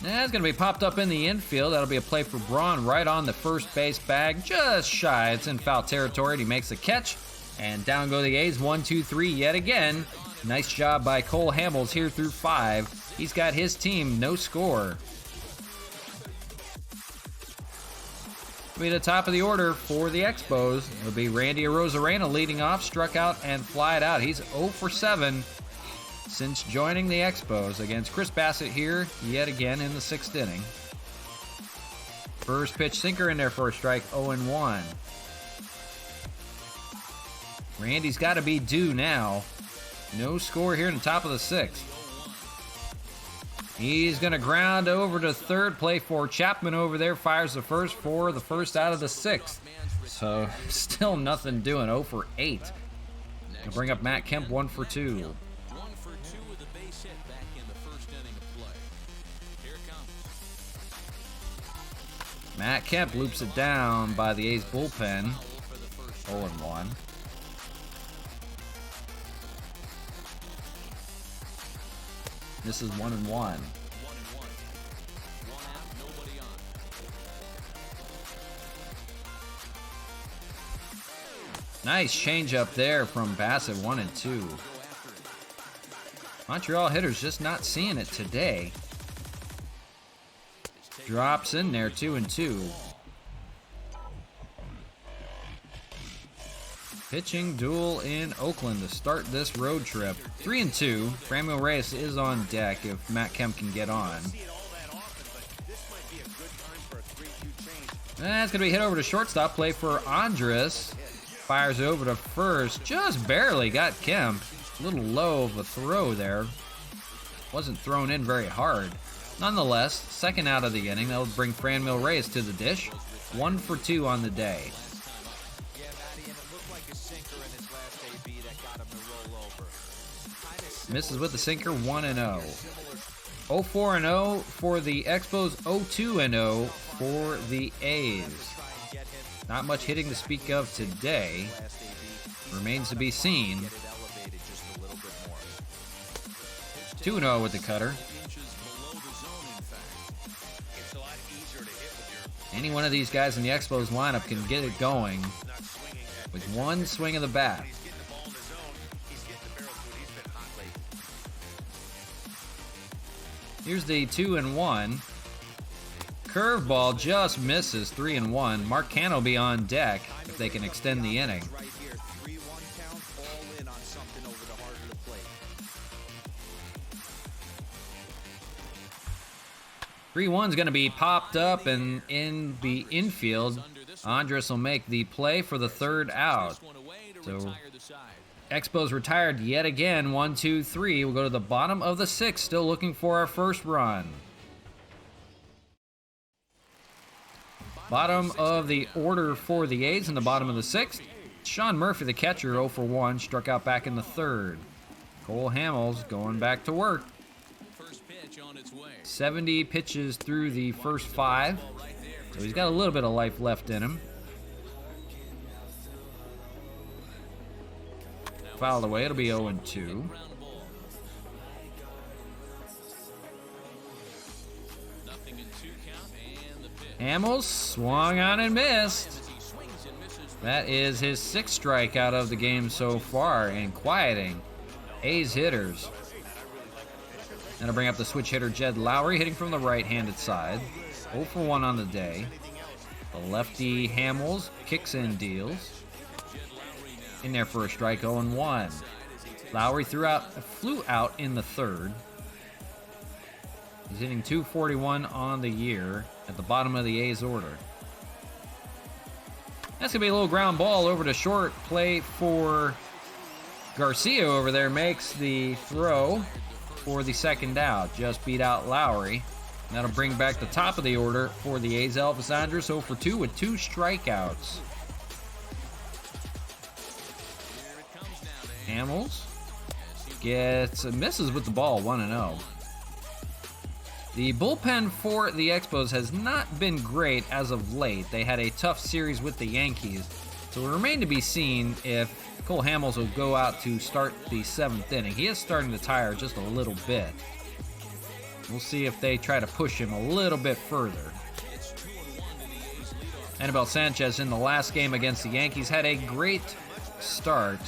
That's going to be popped up in the infield. That'll be a play for Braun right on the first base bag. Just shy. It's in foul territory. And he makes the catch. And down go the A's. 1, 2, 3 yet again. Nice job by Cole Hamels here through 5. He's got his team no score. It'll be the top of the order for the Expos. It'll be Randy Arozarena leading off. Struck out and flied out. He's 0 for 7. Since joining the Expos against Chris Bassett here yet again in the 6th inning. First pitch sinker in there for a strike, 0-1. Randy's got to be due now. No score here in the top of the 6th. He's going to ground over to third, play for Chapman over there. Fires the first for the first out of the 6th. So still nothing doing, 0 for 8. Gonna bring up Matt Kemp, 1 for 2. Matt Kemp loops it down by the A's bullpen. 0-1. This is 1-1. Nice changeup there from Bassett, 1 and 2. Montreal hitters just not seeing it today. Drops in there, 2 and 2. Pitching duel in Oakland to start this road trip. 3 and 2. Franmil Reyes is on deck if Matt Kemp can get on. That's going to be hit over to shortstop. Play for Andres. Fires over to first. Just barely got Kemp. A little low of a throw there. Wasn't thrown in very hard. Nonetheless, second out of the inning. That'll bring Franmil Reyes to the dish. 1 for 2 on the day. Misses with the sinker, 1 and 0. 0-4 and 0 for the Expos, 0-2 and 0 for the A's. Not much hitting to speak of today. Remains to be seen. 2-0 with the cutter. Any one of these guys in the Expos lineup can get it going with one swing of the bat. Here's the 2-1. Curveball just misses, 3-1. Mark Canha will be on deck if they can extend the inning. 3-1's going to be popped up, and in the infield, Andres will make the play for the third out. So Expos retired yet again, 1, 2, 3. We'll go to the bottom of the 6th, still looking for our first run. Bottom of the order for the A's in the bottom of the 6th. Sean Murphy, the catcher, 0 for 1, struck out back in the 3rd. Cole Hamels going back to work. 70 pitches through the first 5. So he's got a little bit of life left in him. Fouled away, it'll be 0 and 2. Hamels swung on and missed. That is his 6th strikeout of the game so far, and quieting A's hitters. That'll bring up the switch hitter Jed Lowry, hitting from the right-handed side. 0 for 1 on the day. The lefty Hamels kicks in deals. In there for a strike, 0 and 1. Lowry flew out in the 3rd. He's hitting .241 on the year at the bottom of the A's order. That's going to be a little ground ball over to short. Play for Garcia over there. Makes the throw for the second out. Just beat out Lowry. That'll bring back the top of the order for the A's. Elvis Andrus 0 for 2 with 2 strikeouts. Hamels misses with the ball, 1 and 0. The bullpen for the Expos has not been great as of late. They had a tough series with the Yankees, so it remains to be seen if Cole Hamels will go out to start the 7th inning. He is starting to tire just a little bit. We'll see if they try to push him a little bit further. Anibal Sanchez in the last game against the Yankees had a great start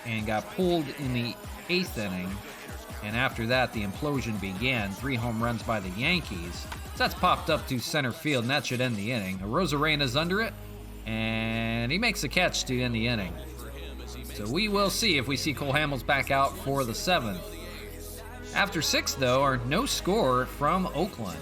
and got pulled in the 8th inning. And after that, the implosion began. 3 home runs by the Yankees. So that's popped up to center field, and that should end the inning. Rosarena's under it, and he makes the catch to end the inning. So we will see if we see Cole Hamels back out for the 7th. After 6, though, are no score from Oakland.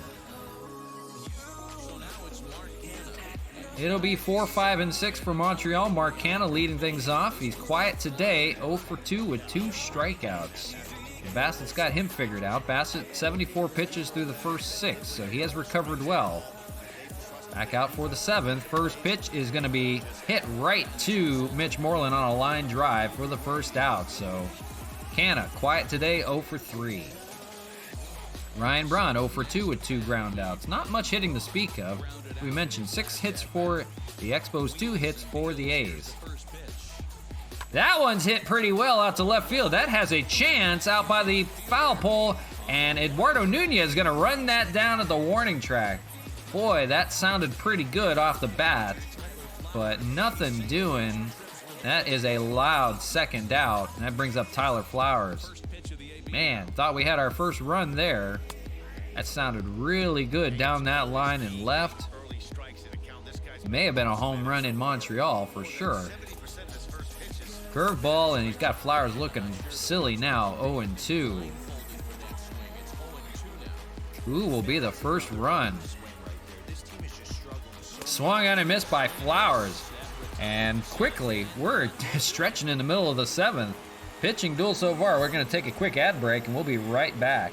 It'll be 4, 5, and 6 for Montreal. Mark Canha leading things off. He's quiet today, 0 for 2 with 2 strikeouts. Bassett's got him figured out. Bassett, 74 pitches through the first 6, so he has recovered well. Back out for the 7th. First pitch is going to be hit right to Mitch Moreland on a line drive for the first out. So Canha, quiet today, 0 for 3. Ryan Braun, 0 for 2 with 2 ground outs. Not much hitting to speak of. We mentioned 6 hits for the Expos, 2 hits for the A's. That one's hit pretty well out to left field. That has a chance out by the foul pole, and Eduardo Nunez is going to run that down at the warning track. Boy, that sounded pretty good off the bat, but nothing doing That is a loud second out, and that brings up Tyler Flowers. Man, thought we had our first run there. That sounded really good down that line and left. May have been a home run in Montreal for sure. Curveball, and he's got Flowers looking silly now, 0-2. Who will be the first run? Swung on and missed by Flowers. And quickly, we're stretching in the middle of the 7th. Pitching duel so far. We're going to take a quick ad break, and we'll be right back.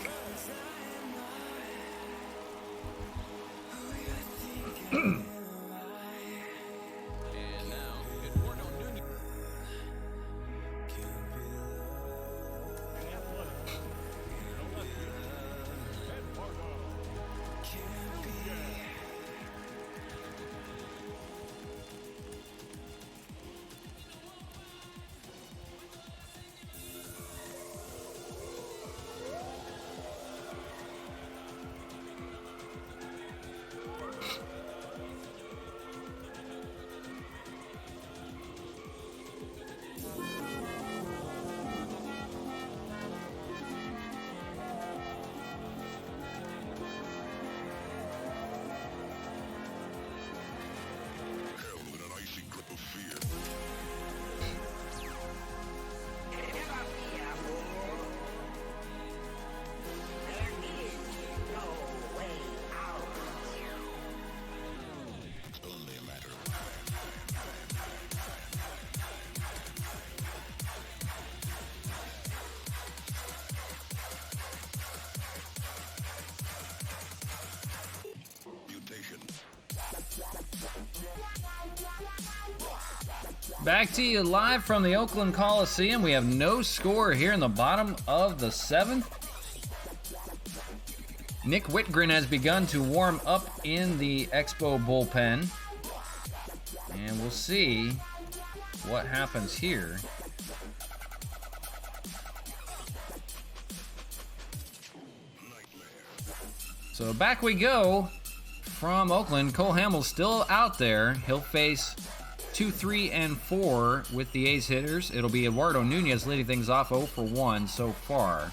Back to you live from the Oakland Coliseum. We have no score here in the bottom of the 7th. Nick Whitgren has begun to warm up in the Expo bullpen. And we'll see what happens here. So back we go from Oakland. Cole Hamels still out there. He'll face 2, 3, and 4 with the A's hitters. It'll be Eduardo Nunez leading things off 0 for 1 so far.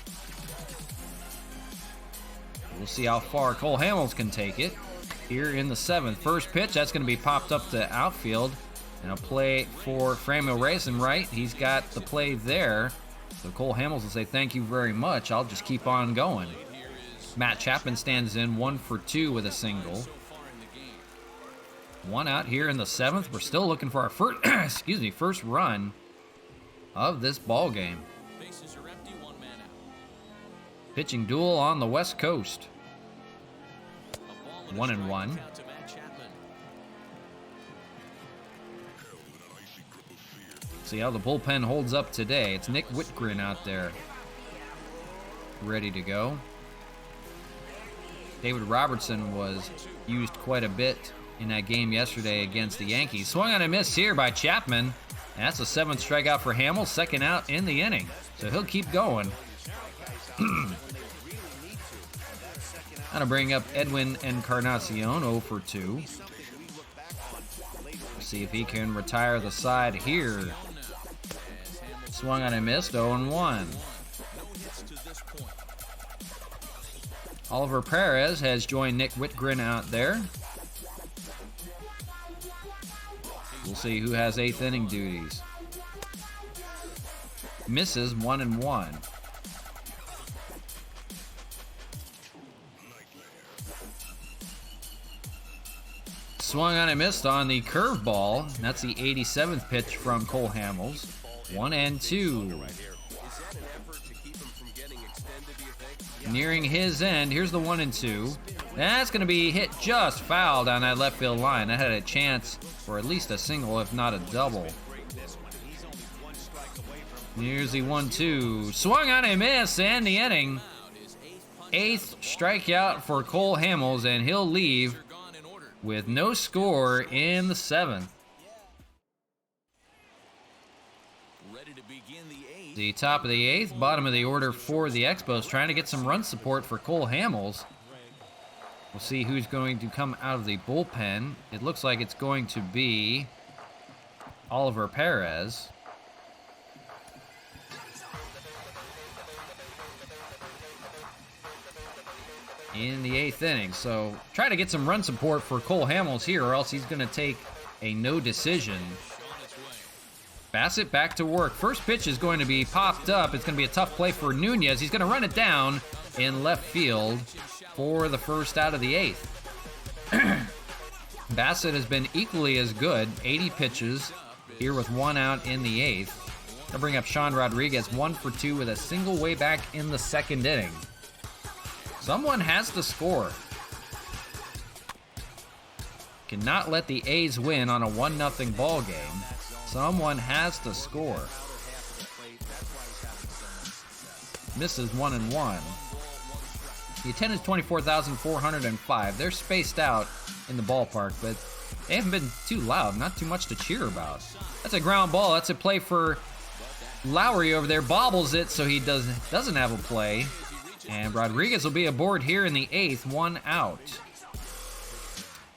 We'll see how far Cole Hamels can take it here in the 7th. First pitch, that's going to be popped up to outfield. And a play for Franmil Reyes and right. He's got the play there. So Cole Hamels will say, thank you very much. I'll just keep on going. Matt Chapman stands in 1 for 2 with a single. 1 out here in the 7th. We're still looking for our first, first run of this ball game. Pitching duel on the West Coast. 1-1. See how the bullpen holds up today. It's Nick Whitgren out there, ready to go. David Robertson was used quite a bit in that game yesterday against the Yankees. Swung on a miss here by Chapman. And that's a 7th strikeout for Hamels, second out in the inning. So he'll keep going. Gonna bring up Edwin Encarnacion, 0 for 2. See if he can retire the side here. Swung on and missed, 0-1. Oliver Perez has joined Nick Whitgren out there. We'll see who has 8th inning duties. Misses, 1-1. Swung on and missed on the curveball. That's the 87th pitch from Cole Hamels. 1-2. Nearing his end. Here's the 1-2. That's going to be hit just foul down that left field line. That had a chance for at least a single, if not a double. Here's the 1-2. Swung on a miss, and the inning. 8th strikeout for Cole Hamels, and he'll leave with no score in the 7th. The top of the 8th, bottom of the order for the Expos, trying to get some run support for Cole Hamels. We'll see who's going to come out of the bullpen. It looks like it's going to be Oliver Perez. In the 8th inning. So try to get some run support for Cole Hamels here, or else he's going to take a no decision. Bassett back to work. First pitch is going to be popped up. It's going to be a tough play for Nunez. He's going to run it down in left field for the first out of the 8th. Bassett has been equally as good. 80 pitches here with 1 out in the 8th. They'll bring up Sean Rodriguez, 1 for 2 with a single way back in the 2nd inning. Someone has to score. Cannot let the A's win on a 1-0 ball game. Someone has to score. Misses 1-1. The attendance 24,405. They're spaced out in the ballpark, but they haven't been too loud. Not too much to cheer about. That's a ground ball. That's a play for Lowry over there. Bobbles it, so he doesn't have a play. And Rodriguez will be aboard here in the 8th, 1 out.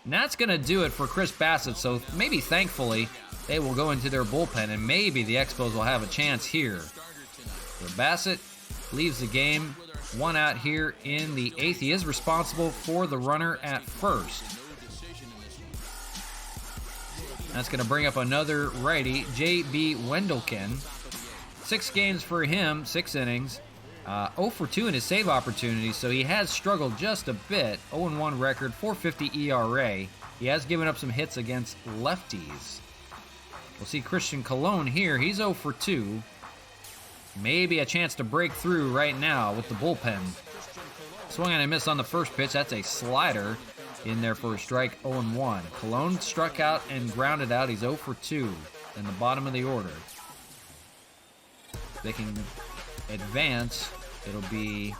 And that's going to do it for Chris Bassett, so maybe thankfully they will go into their bullpen, and maybe the Expos will have a chance here. So Bassett leaves the game, 1 out here in the 8th. He is responsible for the runner at first. That's going to bring up another righty, J.B. Wendelken. 6 games for him, 6 innings. 0 for 2 in his save opportunities, so he has struggled just a bit. 0-1 record, 4.50 ERA. He has given up some hits against lefties. We'll see Christian Colon here. He's 0 for 2. Maybe a chance to break through right now with the bullpen. Swung and a miss on the first pitch. That's a slider in there for a strike, 0-1. Colon struck out and grounded out. He's 0 for 2 in the bottom of the order. They can advance. It'll be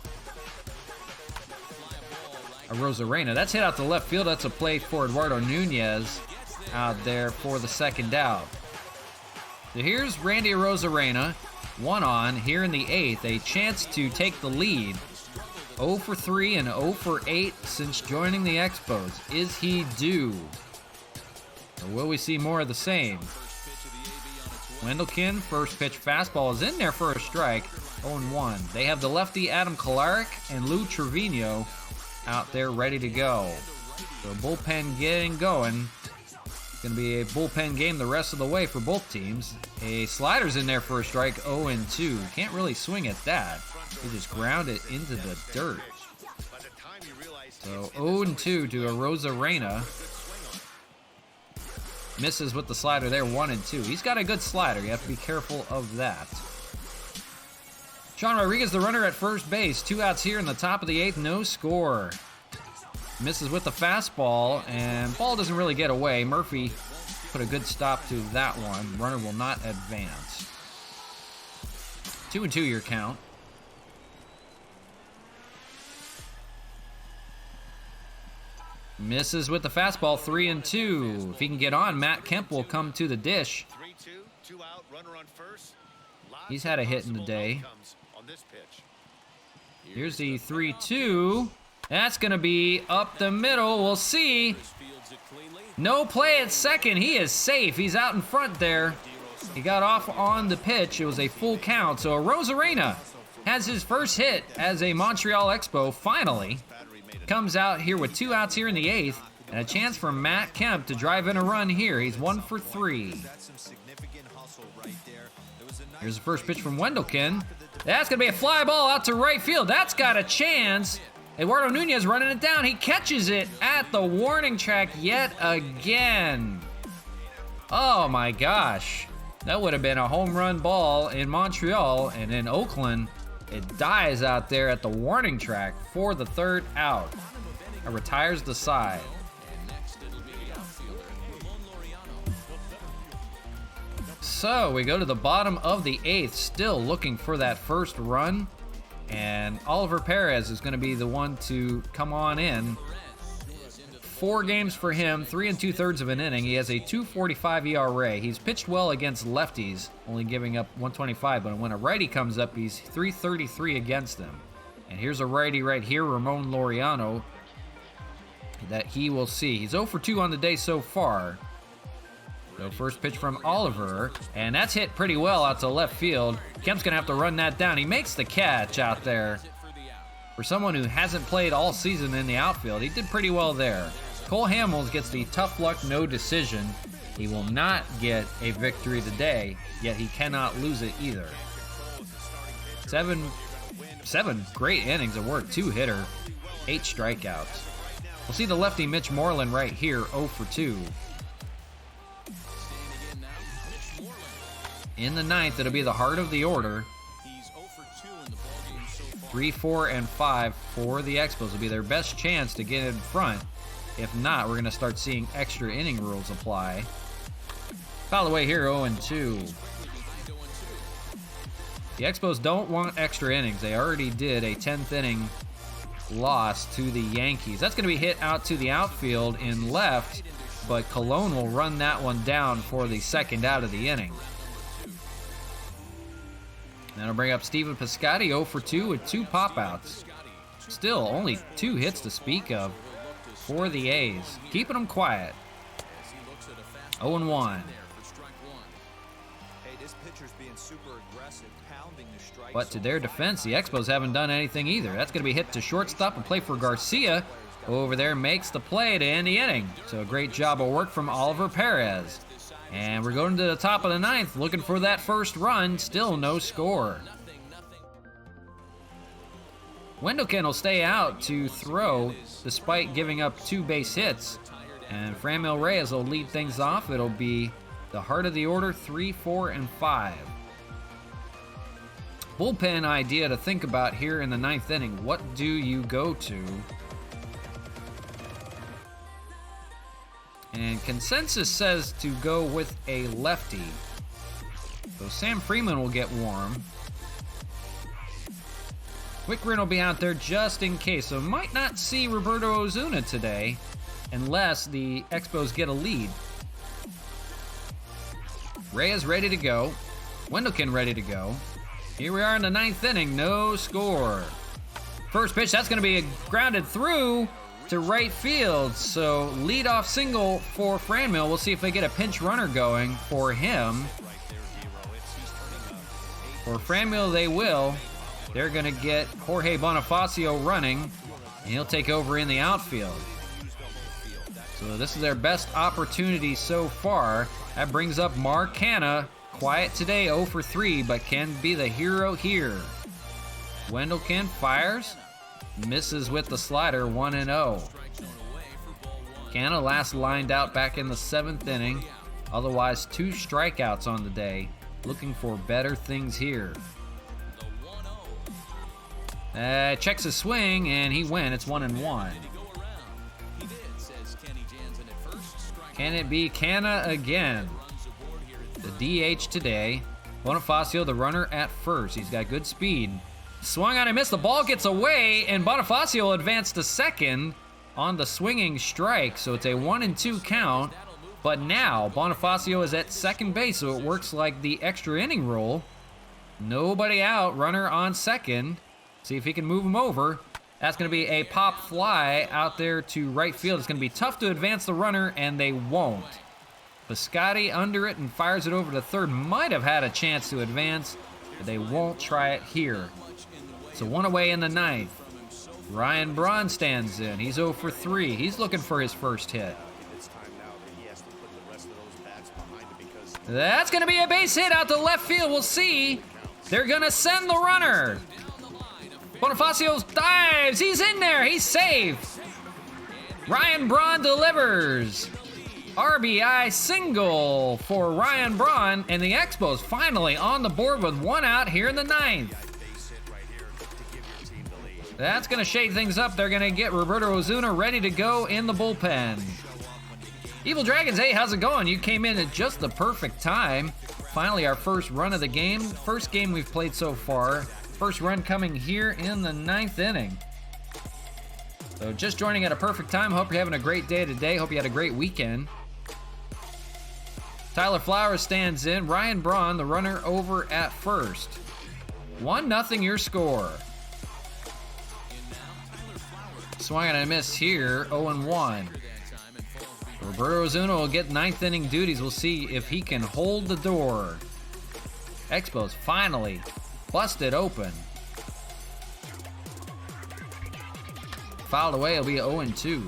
a Rosarena. That's hit out to left field. That's a play for Eduardo Nunez out there for the 2nd out. So here's Randy Rosarena, 1 on here in the 8th. A chance to take the lead. 0 for 3 and 0 for 8 since joining the Expos. Is he due? Or will we see more of the same? Wendelken, first pitch fastball is in there for a strike. 0-1. They have the lefty Adam Kolarek and Lou Trevino out there ready to go. So bullpen getting going. It's going to be a bullpen game the rest of the way for both teams. A slider's in there for a strike, 0-2. Can't really swing at that. He just ground it into the dirt. So 0-2 to a Rosarena. Misses with the slider there, 1-2. He's got a good slider. You have to be careful of that. Sean Rodriguez, the runner at first base. 2 outs here in the top of the 8th. No score. Misses with the fastball, and ball doesn't really get away. Murphy put a good stop to that one. Runner will not advance. 2-2 your count. Misses with the fastball, 3-2. If he can get on, Matt Kemp will come to the dish. He's had a hit in the day. Here's the 3-2. That's going to be up the middle. We'll see. No play at second. He is safe. He's out in front there. He got off on the pitch. It was a full count. So Rosarena has his first hit as a Montreal Expo finally. Comes out here with 2 outs here in the 8th, and a chance for Matt Kemp to drive in a run here. He's 1 for 3. Here's the first pitch from Wendelken. That's going to be a fly ball out to right field. That's got a chance. Eduardo Nunez running it down. He catches it at the warning track yet again. Oh my gosh. That would have been a home run ball in Montreal, and in Oakland, it dies out there at the warning track for the 3rd out. It retires the side. So we go to the bottom of the 8th, still looking for that first run. And Oliver Perez is going to be the one to come on in. 4 games for him, 3 2/3 of an inning. He has a 2.45 ERA. He's pitched well against lefties, only giving up 125. But when a righty comes up, he's 3.33 against them. And here's a righty right here, Ramon Laureano, that he will see. He's 0 for 2 on the day so far. So first pitch from Oliver, and that's hit pretty well out to left field. Kemp's gonna have to run that down. He makes the catch out there. For someone who hasn't played all season in the outfield, he did pretty well there. Cole Hamels gets the tough luck no decision. He will not get a victory today, yet he cannot lose it either. Seven great innings of work, 2-hitter, 8 strikeouts. We'll see the lefty Mitch Moreland right here, 0 for 2. In the ninth, it'll be the heart of the order. 3, 4, and 5 for the Expos will be their best chance to get in front. If not, we're going to start seeing extra inning rules apply. Foul away here, 0-2. The Expos don't want extra innings. They already did a 10th inning loss to the Yankees. That's going to be hit out to the outfield in left, but Colon will run that one down for the second out of the inning. That'll bring up Steven Piscotty, 0 for 2 with 2 pop-outs. Still, only 2 hits to speak of for the A's. Keeping them quiet. 0-1. But to their defense, the Expos haven't done anything either. That's going to be hit to shortstop and play for Garcia. Over there makes the play to end the inning. So a great job of work from Oliver Perez. And we're going to the top of the ninth, looking for that first run. Still no score. Wendelken will stay out to throw despite giving up 2 base hits. And Franmil Reyes will lead things off. It'll be the heart of the order, 3, 4, and 5. Bullpen idea to think about here in the ninth inning. What do you go to? And consensus says to go with a lefty. So Sam Freeman will get warm. Wickren will be out there just in case. So might not see Roberto Ozuna today unless the Expos get a lead. Reyes ready to go. Wendelken ready to go. Here we are in the ninth inning, no score. First pitch, that's going to be grounded through to right field. So leadoff single for Franmil. We'll see if they get a pinch runner going for him. For Franmil, they will. They're going to get Jorge Bonifacio running, and he'll take over in the outfield. So this is their best opportunity so far. That brings up Mark Canha. Quiet today, 0 for 3, but can be the hero here. Wendelken fires, misses with the slider, 1-0. Canha last lined out back in the 7th inning. Otherwise, 2 strikeouts on the day. Looking for better things here. Checks his swing, and he went. It's 1-1. Can it be Canha again? The DH today. Bonifacio, the runner at first. He's got good speed. Swung on and missed. The ball gets away, and Bonifacio advanced to second on the swinging strike. So it's a 1-2 count. But now Bonifacio is at second base, so it works like the extra inning rule. Nobody out. Runner on second. See if he can move him over. That's going to be a pop fly out there to right field. It's going to be tough to advance the runner, and they won't. Piscotty under it and fires it over to third. Might have had a chance to advance, but they won't try it here. So 1 away in the ninth. Ryan Braun stands in. He's 0 for 3. He's looking for his first hit. That's going to be a base hit out to left field. We'll see. They're going to send the runner. Bonifacio dives. He's in there. He's safe. Ryan Braun delivers. RBI single for Ryan Braun, and the Expos finally on the board with 1 out here in the ninth. That's going to shake things up. They're going to get Roberto Ozuna ready to go in the bullpen. Evil Dragons, hey, how's it going? You came in at just the perfect time. Finally, our first run of the game. First game we've played so far. First run coming here in the ninth inning. So just joining at a perfect time. Hope you're having a great day today. Hope you had a great weekend. Tyler Flowers stands in. Ryan Braun, the runner, over at first. 1-0 your score. Swung and a miss here, 0-1. Roberto Ozuna will get ninth inning duties. We'll see if he can hold the door. Expos finally busted open. Fouled away, it'll be 0-2.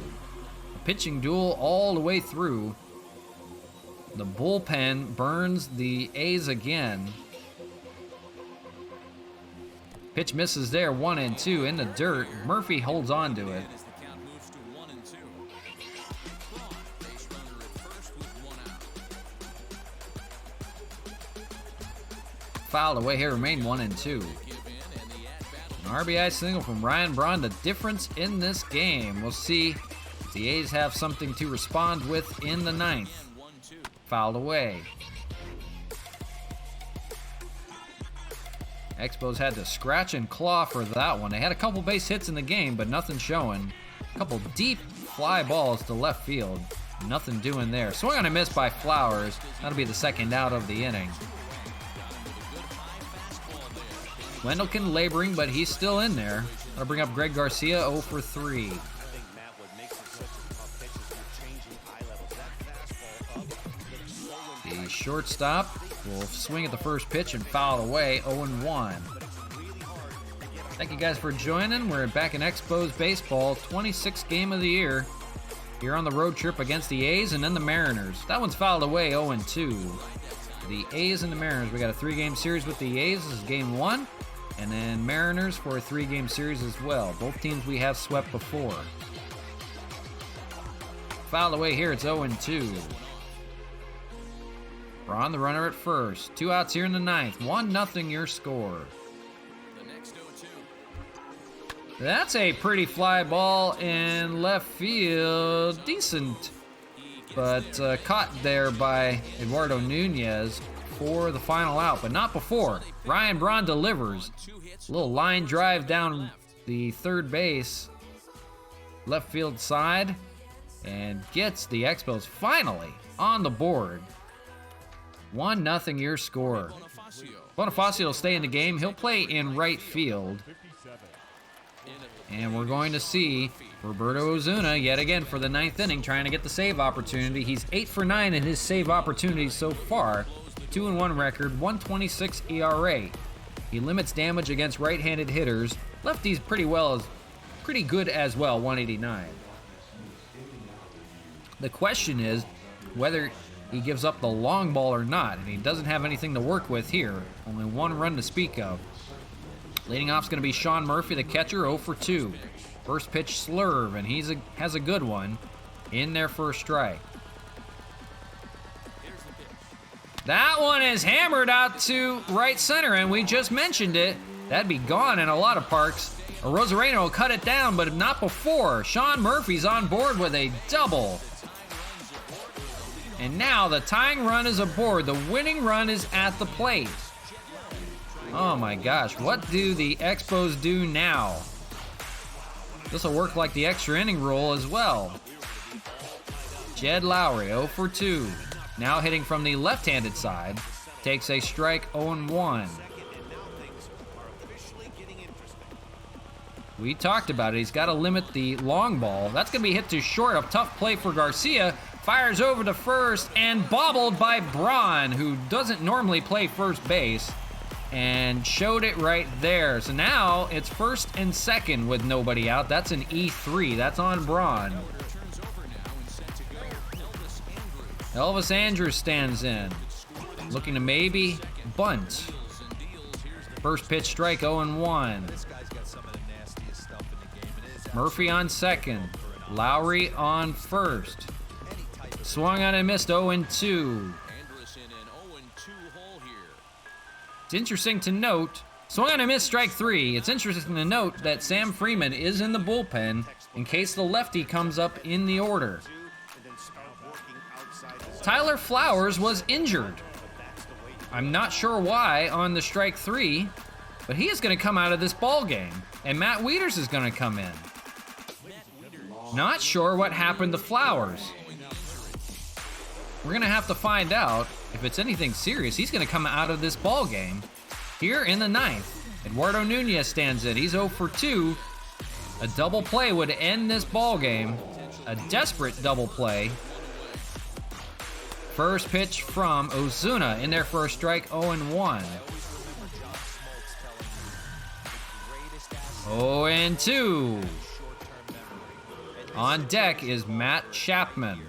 A pitching duel all the way through. The bullpen burns the A's again. Pitch misses there, 1-2 in the dirt. Murphy holds on to it. Fouled away here, remain 1-2. An RBI single from Ryan Braun, the difference in this game. We'll see if the A's have something to respond with in the ninth. Fouled away. Expos had to scratch and claw for that one. They had a couple base hits in the game, but nothing showing. A couple deep fly balls to left field. Nothing doing there. Swing on a miss by Flowers. That'll be the second out of the inning. Wendelken laboring, but he's still in there. That'll bring up Greg Garcia, 0 for 3. The shortstop will swing at the first pitch and foul away, 0-1. Thank you guys for joining. We're back in Expos Baseball, 26th game of the year. Here on the road trip against the A's and then the Mariners. That one's fouled away, 0-2. The A's and the Mariners. We got a 3-game series with the A's. This is game 1. And then Mariners for a 3-game series as well. Both teams we have swept before. Fouled away here, it's 0-2. We're on the runner at first. 2 outs here in the ninth. 1-0 your score. That's a pretty fly ball in left field. Decent. But caught there by Eduardo Nunez for the final out, but not before. Ryan Braun delivers. A little line drive down the third base, left field side, and gets the Expos finally on the board. 1-0 your score. Bonifacio will stay in the game. He'll play in right field. And we're going to see Roberto Ozuna yet again for the ninth inning, trying to get the save opportunity. He's 8 for 9 in his save opportunities so far. 2-1 record, 1.26 ERA. He limits damage against right-handed hitters. Lefties pretty good as well, 189. The question is whether he gives up the long ball or not, and he doesn't have anything to work with here. Only 1 run to speak of. Leading off is going to be Sean Murphy, the catcher, 0 for 2. First pitch slurve, and he has a good one in there for a strike. That one is hammered out to right center, and we just mentioned it. That'd be gone in a lot of parks. Rosareno will cut it down, but not before. Sean Murphy's on board with a double. And now the tying run is aboard. The winning run is at the plate. Oh my gosh, what do the Expos do now? This will work like the extra inning rule as well. Jed Lowry, 0 for 2. Now hitting from the left-handed side. Takes a strike, 0-1. We talked about it. He's got to limit the long ball. That's going to be hit to short. A tough play for Garcia. Fires over to first and bobbled by Braun, who doesn't normally play first base, and showed it right there. So now it's first and second with nobody out. That's an E3. That's on Braun. Elvis Andrus stands in, looking to maybe bunt. First pitch strike, 0-1. Murphy on second. Lowry on first. Swung on and missed, 0-2. It's interesting to note, swung on and missed, strike 3. It's interesting to note that Sam Freeman is in the bullpen in case the lefty comes up in the order. Tyler Flowers was injured. I'm not sure why on the strike 3, but he is going to come out of this ball game, and Matt Wieters is going to come in. Not sure what happened to Flowers. We're going to have to find out if it's anything serious. He's going to come out of this ball game here in the ninth. Eduardo Nunez stands in. He's 0 for 2. A double play would end this ball game. A desperate double play. First pitch from Ozuna in there for a strike, 0-1. 0-2. On deck is Matt Chapman.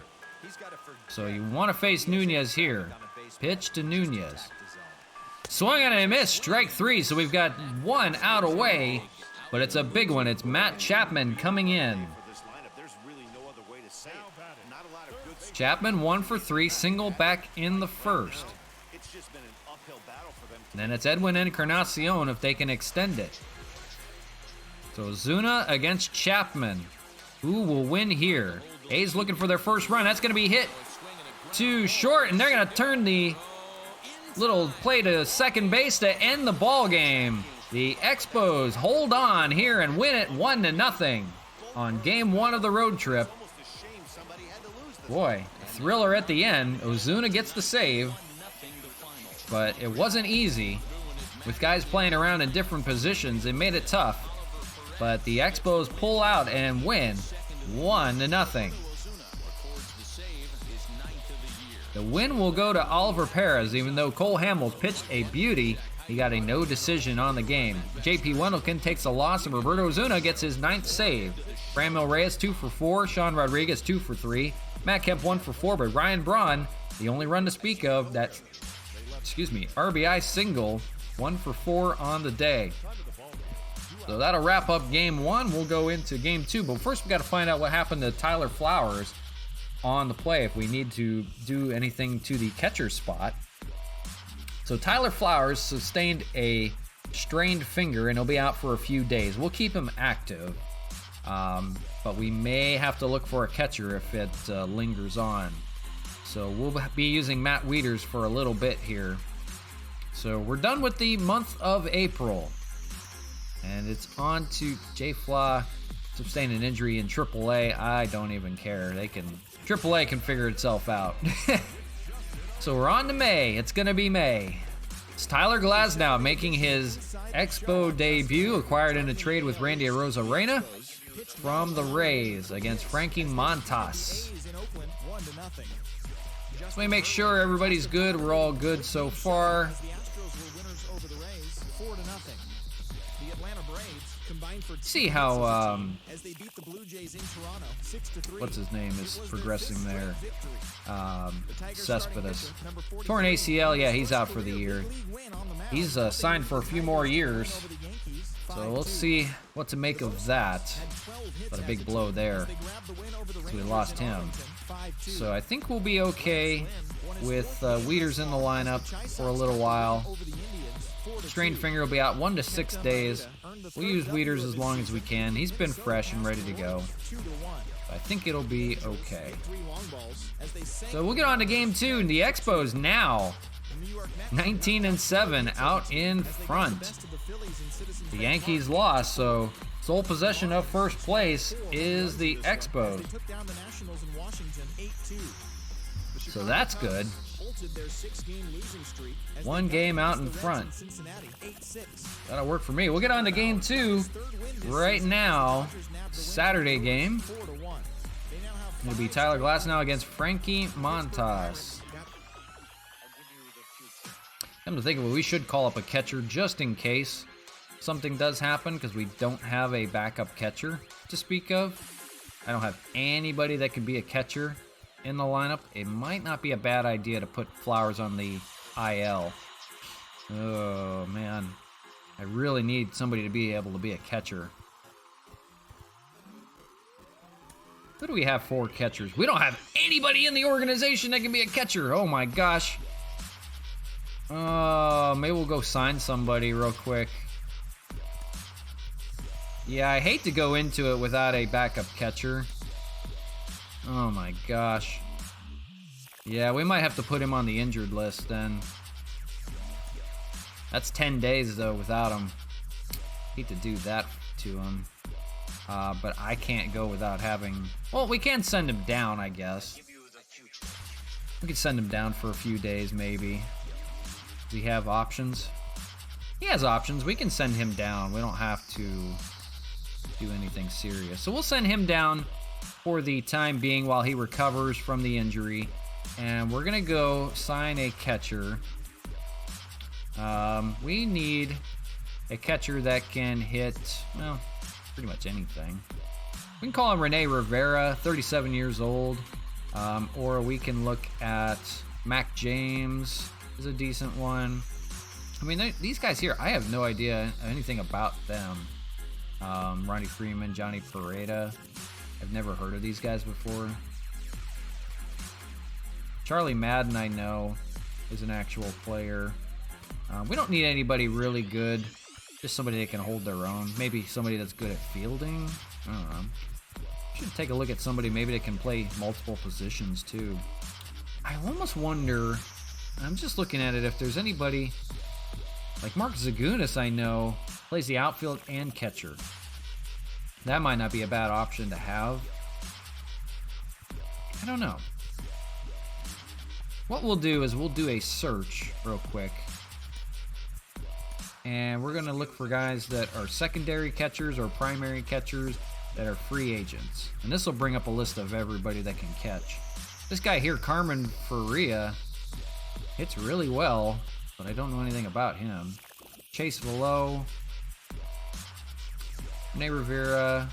So you want to face Nunez here. Pitch to Nunez. Swung and a miss, strike 3. So we've got one out away, but it's a big one. It's Matt Chapman coming in. Chapman 1 for 3, single back in the first. And then it's Edwin Encarnacion if they can extend it. So Ozuna against Chapman. Who will win here? A's looking for their first run. That's going to be hit too short, and they're going to turn the little play to second base to end the ball game. The Expos hold on here and win it 1-0 on game 1 of the road trip. Boy, thriller at the end. Ozuna gets the save, but it wasn't easy. With guys playing around in different positions, it made it tough. But the Expos pull out and win 1-0. The win will go to Oliver Perez, even though Cole Hamels pitched a beauty. He got a no decision on the game. J.P. Wendelken takes a loss, and Roberto Ozuna gets his 9th save. Franmil Reyes 2 for 4, Sean Rodriguez 2 for 3, Matt Kemp 1 for 4, but Ryan Braun, the only run to speak of, that, RBI single, 1 for 4 on the day. So that'll wrap up game 1. We'll go into game 2, but first we got to find out what happened to Tyler Flowers on the play if we need to do anything to the catcher spot. So Tyler Flowers sustained a strained finger and he'll be out for a few days. We'll keep him active, but we may have to look for a catcher if it lingers on. So we'll be using Matt Wieters for a little bit here. So we're done with the month of April. And it's on to Jay Flaw, sustained an injury in AAA. I don't even care. AAA can figure itself out. So we're on to May. It's going to be May. It's Tyler Glasnow making his Expo debut, acquired in a trade with Randy Arozarena from the Rays against Frankie Montas. So we make sure everybody's good. We're all good so far. See how what's his name is progressing there. Cespedes. Torn ACL, yeah, he's out for the year. He's signed for a few more years. So we'll see what to make of that. But a big blow there. So we lost him. So I think we'll be okay with Wieters in the lineup for a little while. Strained finger will be out 1 to 6 days. We'll use Wieters as long as we can. He's been fresh and ready to go. I think it'll be okay. So we'll get on to game 2. The Expos now 19-7 out in front. The Yankees lost, so sole possession of first place is the Expos. So that's good. 1 game out in front. That'll work for me. We'll get on to game 2 right now. Saturday game. It'll be Tyler Glasnow against Frankie Montas. Come to think of it, we should call up a catcher just in case something does happen, because we don't have a backup catcher to speak of. I don't have anybody that can be a catcher in the lineup. It might not be a bad idea to put Flowers on the IL. Oh, man. I really need somebody to be able to be a catcher. Who do we have for catchers? We don't have anybody in the organization that can be a catcher. Oh, my gosh. Maybe we'll go sign somebody real quick. Yeah, I hate to go into it without a backup catcher. Oh my gosh. Yeah, we might have to put him on the injured list then. That's 10 days though without him. Hate to do that to him. But I can't go without having... Well, we can send him down, I guess. We could send him down for a few days maybe. Does he have options? He has options. We can send him down. We don't have to do anything serious. So we'll send him down for the time being while he recovers from the injury. And we're going to go sign a catcher. We need a catcher that can hit, well, pretty much anything. We can call him Rene Rivera, 37 years old. Or we can look at Mac James is a decent one. I mean, these guys here, I have no idea anything about them. Ronnie Freeman, Johnny Pereda. I've never heard of these guys before. Charlie Madden, I know, is an actual player. We don't need anybody really good. Just somebody that can hold their own. Maybe somebody that's good at fielding. I don't know. Should take a look at somebody maybe that can play multiple positions too. I almost wonder, I'm just looking at it, if there's anybody like Mark Zagunis, I know, plays the outfield and catcher. That might not be a bad option to have. I don't know. What we'll do is we'll do a search real quick. And we're going to look for guys that are secondary catchers or primary catchers that are free agents. And this will bring up a list of everybody that can catch. This guy here, Carmen Faria, hits really well, but I don't know anything about him. Chase Velo, Rene Rivera.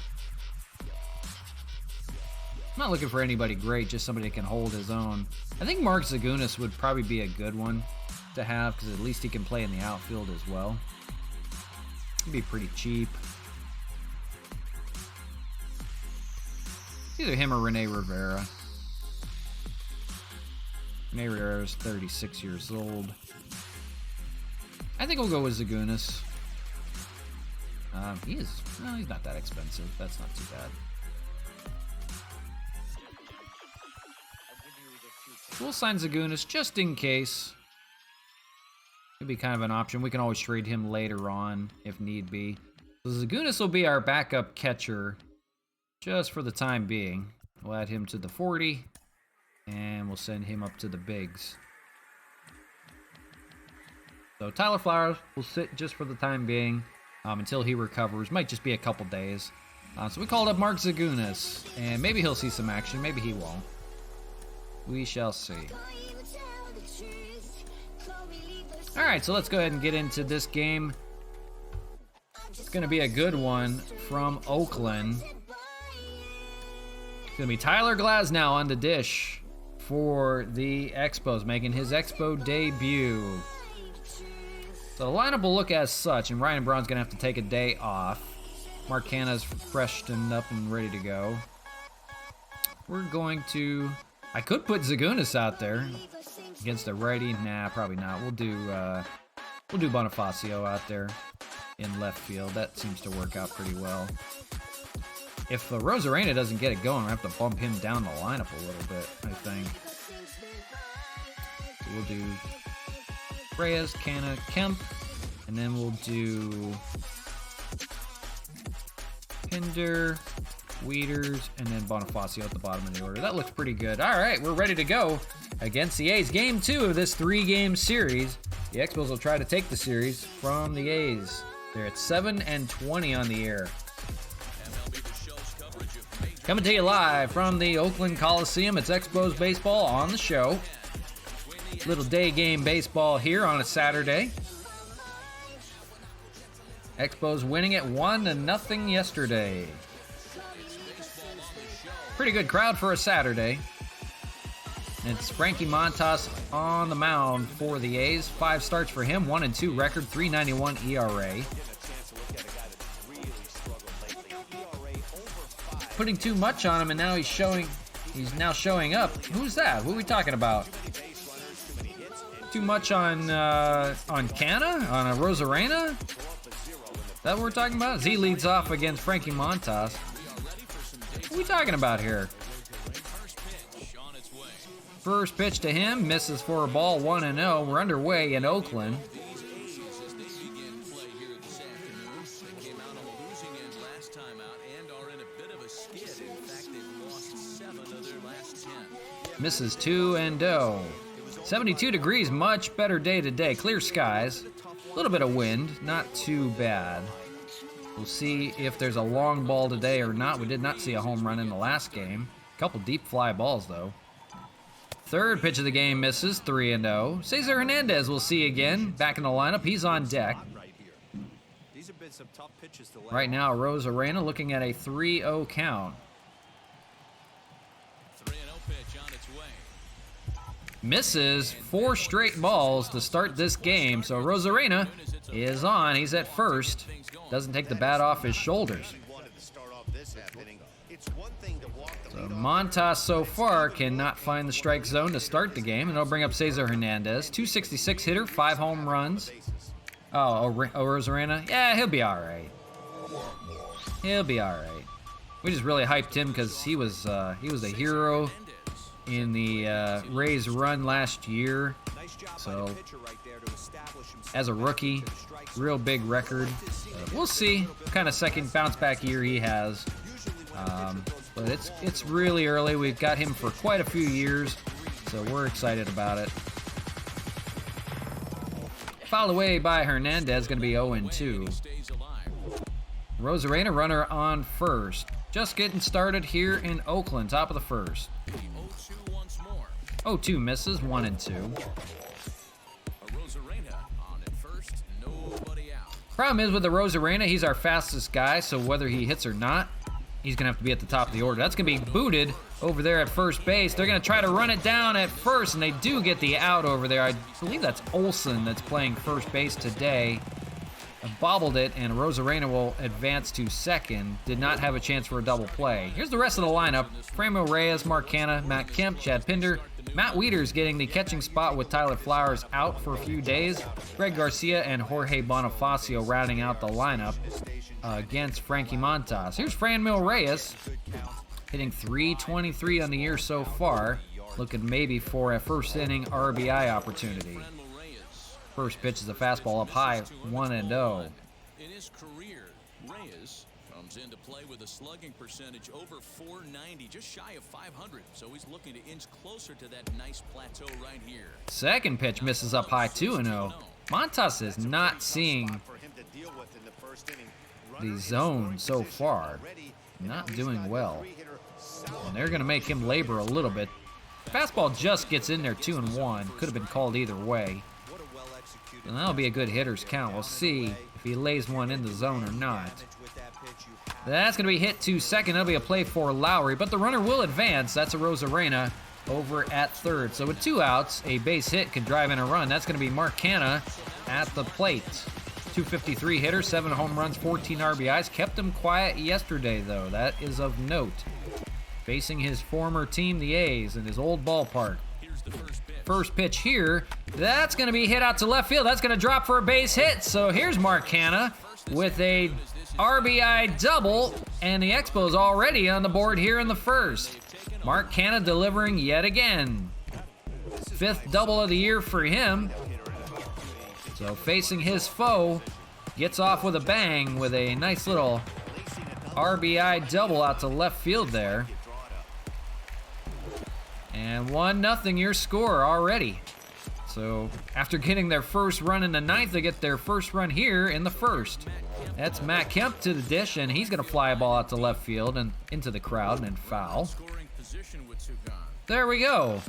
I'm not looking for anybody great, just somebody that can hold his own. I think Mark Zagunis would probably be a good one to have, because at least he can play in the outfield as well. It'd be pretty cheap. Either him or Rene Rivera. Rene Rivera is 36 years old. I think we'll go with Zagunis. He's not that expensive. That's not too bad. We'll sign Zagunis just in case. It'd be kind of an option. We can always trade him later on if need be. So Zagunis will be our backup catcher just for the time being. We'll add him to the 40 and we'll send him up to the bigs. So Tyler Flowers will sit just for the time being until he recovers. Might just be a couple days. So we called up Mark Zagunis, and maybe he'll see some action. Maybe he won't. We shall see. All right, so let's go ahead and get into this game. It's going to be a good one from Oakland. It's going to be Tyler Glasnow on the dish for the Expos, making his Expo debut. So the lineup will look as such, and Ryan Braun's going to have to take a day off. Mark Canna's freshened up and ready to go. We're going to... I could put Zagunis out there against a righty. Nah, probably not. We'll do Bonifacio out there in left field. That seems to work out pretty well. If Rosarena doesn't get it going, I have to bump him down the lineup a little bit, I think. So we'll do Reyes, Canna, Kemp, and then we'll do Pinder, Wieters, and then Bonifacio at the bottom of the order. That looks pretty good. All right, we're ready to go against the A's. Game 2 of this 3-game series. The Expos will try to take the series from the A's. They're at 7-20 on the year. Coming to you live from the Oakland Coliseum. It's Expos Baseball on the show. Little day game baseball here on a Saturday. Expos winning it 1-0 yesterday. Pretty good crowd for a Saturday. It's Frankie Montas on the mound for the A's. 5 starts for him, 1-2 record, 3.91 ERA. Putting too much on him, and now he's now showing up. Who's that? Who are we talking about? Too much on Canna? On a Rosarena? Is that what we're talking about? Z leads off against Frankie Montas. What are we talking about here? First pitch to him, misses for a ball, 1-0. We're underway in Oakland. Misses 2-0. 72 degrees, much better day today. Clear skies. A little bit of wind, not too bad. We'll see if there's a long ball today or not. We did not see a home run in the last game. A couple deep fly balls, though. Third pitch of the game misses, 3-0. Cesar Hernandez we'll see again. Back in the lineup, he's on deck. Right now, Rosarena looking at a 3-0 count. 3-0 pitch on its way. Misses 4 straight balls to start this game, so Rosarena is on. He's at first. Doesn't take the bat off his shoulders. So Montas so far cannot find the strike zone to start the game, and it'll bring up Cesar Hernandez. 266 hitter, 5 home runs. Rosarena? Yeah, he'll be all right. He'll be all right. We just really hyped him because he was a hero in the Rays run last year. So as a rookie, real big record. We'll see what kind of second bounce back year he has. But it's really early. We've got him for quite a few years, so we're excited about it. Fouled away by Hernandez, going to be 0-2. Rosarena runner on first. Just getting started here in Oakland, top of the first. 0-2 misses, 1-2. Problem is with the Rosarena, he's our fastest guy, so whether he hits or not, he's going to have to be at the top of the order. That's going to be booted over there at first base. They're going to try to run it down at first, and they do get the out over there. I believe that's Olsen that's playing first base today. Bobbled it, and Rosarena will advance to second. Did not have a chance for a double play. Here's the rest of the lineup. Franmil Reyes, Mark Canha, Matt Kemp, Chad Pinder. Matt Wieters getting the catching spot with Tyler Flowers out for a few days. Greg Garcia and Jorge Bonifacio rounding out the lineup against Frankie Montas. Here's Franmil Reyes hitting .323 on the year so far. Looking maybe for a first inning RBI opportunity. First pitch is a fastball up high, 1-0. In his career, Reyes comes into play with a slugging percentage over .490, just shy of .500. So he's looking to inch closer to that nice plateau right here. Second pitch misses up high, 2-0. Montas is not seeing the zone so far. Not doing well. And they're going to make him labor a little bit. Fastball just gets in there, 2-1. Could have been called either way. And that'll be a good hitter's count. We'll see if he lays one in the zone or not. That's going to be hit to second. That'll be a play for Lowry, but the runner will advance. That's a Rosarena over at third. So with 2 outs, a base hit can drive in a run. That's going to be Mark Canha at the plate. 253 hitter, 7 home runs, 14 RBIs. Kept him quiet yesterday, though. That is of note. Facing his former team, the A's, in his old ballpark. First pitch here, that's going to be hit out to left field. That's going to drop for a base hit. So here's Mark Canha with a RBI double, and the Expos already on the board here in the first. Mark Canha delivering yet again. 5th double of the year for him. So facing his foe, gets off with a bang with a nice little RBI double out to left field there. And 1-0 your score already. So after getting their first run in the 9th, they get their first run here in the first. That's Matt Kemp to the dish, and he's going to fly a ball out to left field and into the crowd and foul. There we go.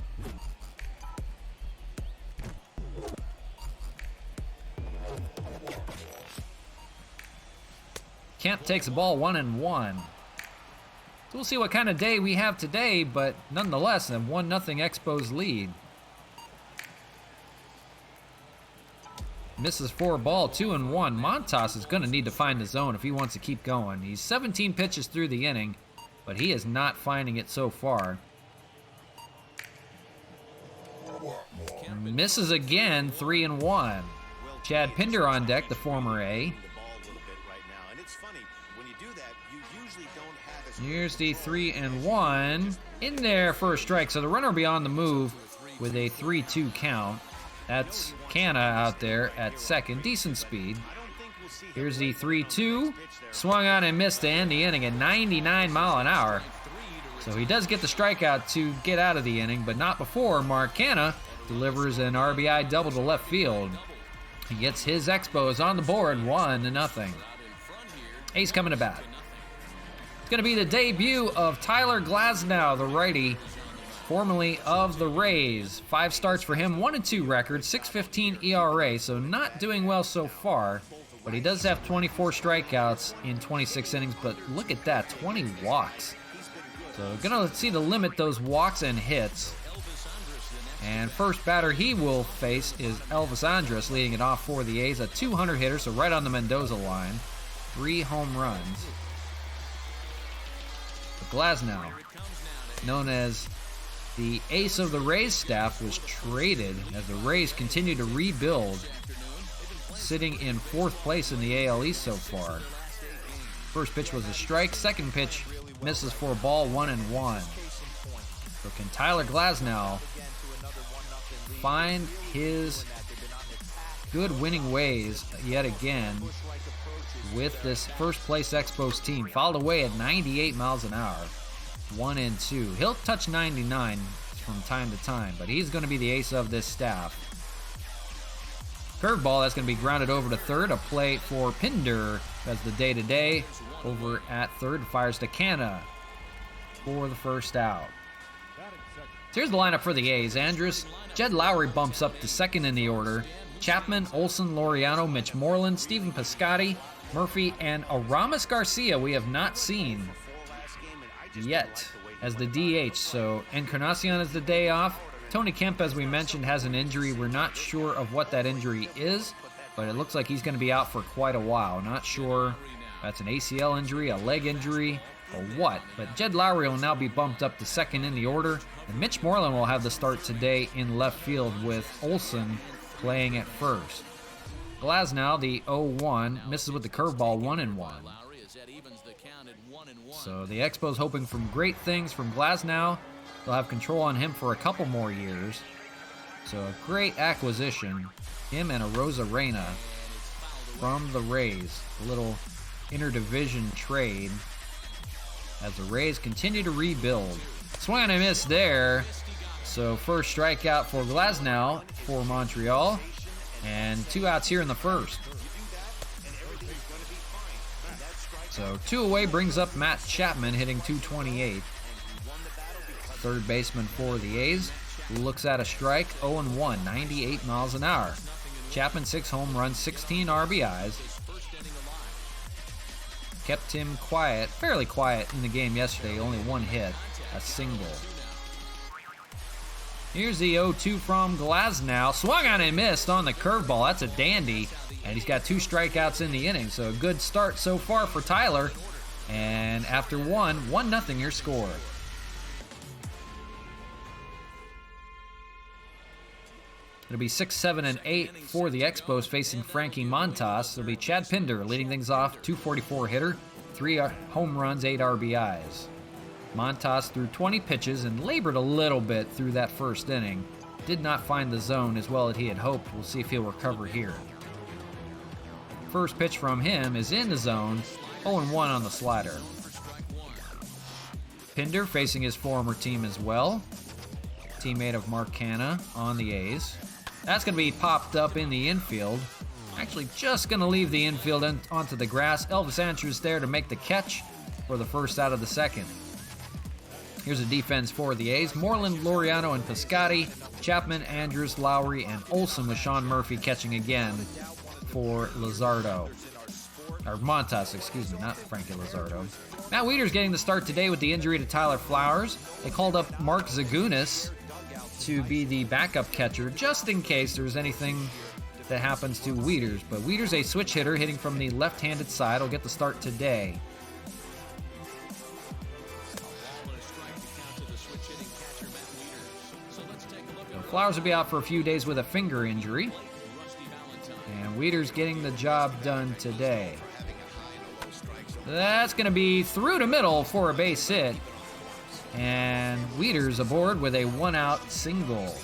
Kemp takes the ball 1-1. So we'll see what kind of day we have today, but nonetheless, a 1-0 Expos lead. Misses 4 ball, 2-1. Montas is going to need to find the zone if he wants to keep going. He's 17 pitches through the inning, but he is not finding it so far. Misses again, 3-1. Chad Pinder on deck, the former A. Here's the 3-1 in there for a strike. So the runner will be on the move with a 3-2 count. That's Canha out there at second. Decent speed. Here's the 3-2. Swung on and missed to end the inning at 99 mile an hour. So he does get the strikeout to get out of the inning, but not before Mark Canha delivers an RBI double to left field. He gets his Expos on the board, 1-0. Ace coming to bat. It's going to be the debut of Tyler Glasnow, the righty, formerly of the Rays. 5 starts for him, 1-2 record, 6.15 ERA, so not doing well so far. But he does have 24 strikeouts in 26 innings, but look at that, 20 walks. So gonna see to limit those walks and hits. And first batter he will face is Elvis Andrus, leading it off for the A's, a 200 hitter, so right on the Mendoza line. 3 home runs. But Glasnow, known as the ace of the Rays staff, was traded as the Rays continue to rebuild, sitting in 4th place in the AL East so far. First pitch was a strike, second pitch misses for a ball, 1-1. So can Tyler Glasnow find his good winning ways yet again with this first place Expos team? Fouled away at 98 miles an hour, 1-2. He'll touch 99 from time to time, but he's going to be the ace of this staff. Curveball, that's going to be grounded over to third. A play for Pinder as the day-to-day over at third. Fires to Canna for the first out. So here's the lineup for the A's. Andrus, Jed Lowry bumps up to second in the order. Chapman, Olson, Laureano, Mitch Moreland, Stephen Piscotty, Murphy, and Aramis Garcia we have not seen yet as the DH. So Encarnacion is the day off. Tony Kemp, as we mentioned, has an injury. We're not sure of what that injury is, but it looks like he's going to be out for quite a while. Not sure if that's an ACL injury, a leg injury, or what. But Jed Lowry will now be bumped up to second in the order, and Mitch Moreland will have the start today in left field with Olson playing at first. Glasnow, the 0-1, misses with the curveball, 1-1. So the Expos hoping from great things from Glasnow. They'll have control on him for a couple more years. So a great acquisition. Him and a Rosarena from the Rays. A little interdivision trade as the Rays continue to rebuild. Swing and a miss there. So first strikeout for Glasnow for Montreal. And 2 outs here in the first. So 2 away brings up Matt Chapman, hitting .228. Third baseman for the A's, looks at a strike, 0-1, 98 miles an hour. Chapman, 6 home runs, 16 RBIs. Kept him quiet, fairly quiet in the game yesterday, only 1 hit, a single. Here's the 0-2 from Glasnow. Swung on and missed on the curveball. That's a dandy. And he's got 2 strikeouts in the inning, so a good start so far for Tyler. And after 1-0 your score. It'll be 6, 7, and 8 for the Expos facing Frankie Montas. It'll be Chad Pinder leading things off, 244 hitter, 3 home runs, 8 RBIs. Montas threw 20 pitches and labored a little bit through that first inning. Did not find the zone as well as he had hoped. We'll see if he'll recover here. First pitch from him is in the zone, 0-1 on the slider. Pinder facing his former team as well. Teammate of Mark Canna on the A's. That's going to be popped up in the infield. Actually just going to leave the infield onto the grass. Elvis Andrus there to make the catch for the first out of the second. Here's a defense for the A's. Moreland, Laureano, and Piscotty. Chapman, Andrus, Lowry, and Olson with Sean Murphy catching again for Luzardo. Or Montas, excuse me, not Frankie Luzardo. Matt Wieters getting the start today with the injury to Tyler Flowers. They called up Mark Zagunis to be the backup catcher just in case there's anything that happens to Wieters. But Wieters, a switch hitter hitting from the left-handed side, will get the start today. So Flowers will be out for a few days with a finger injury. And Wieters getting the job done today. That's going to be through to middle for a base hit. And Wieters aboard with a 1-out single.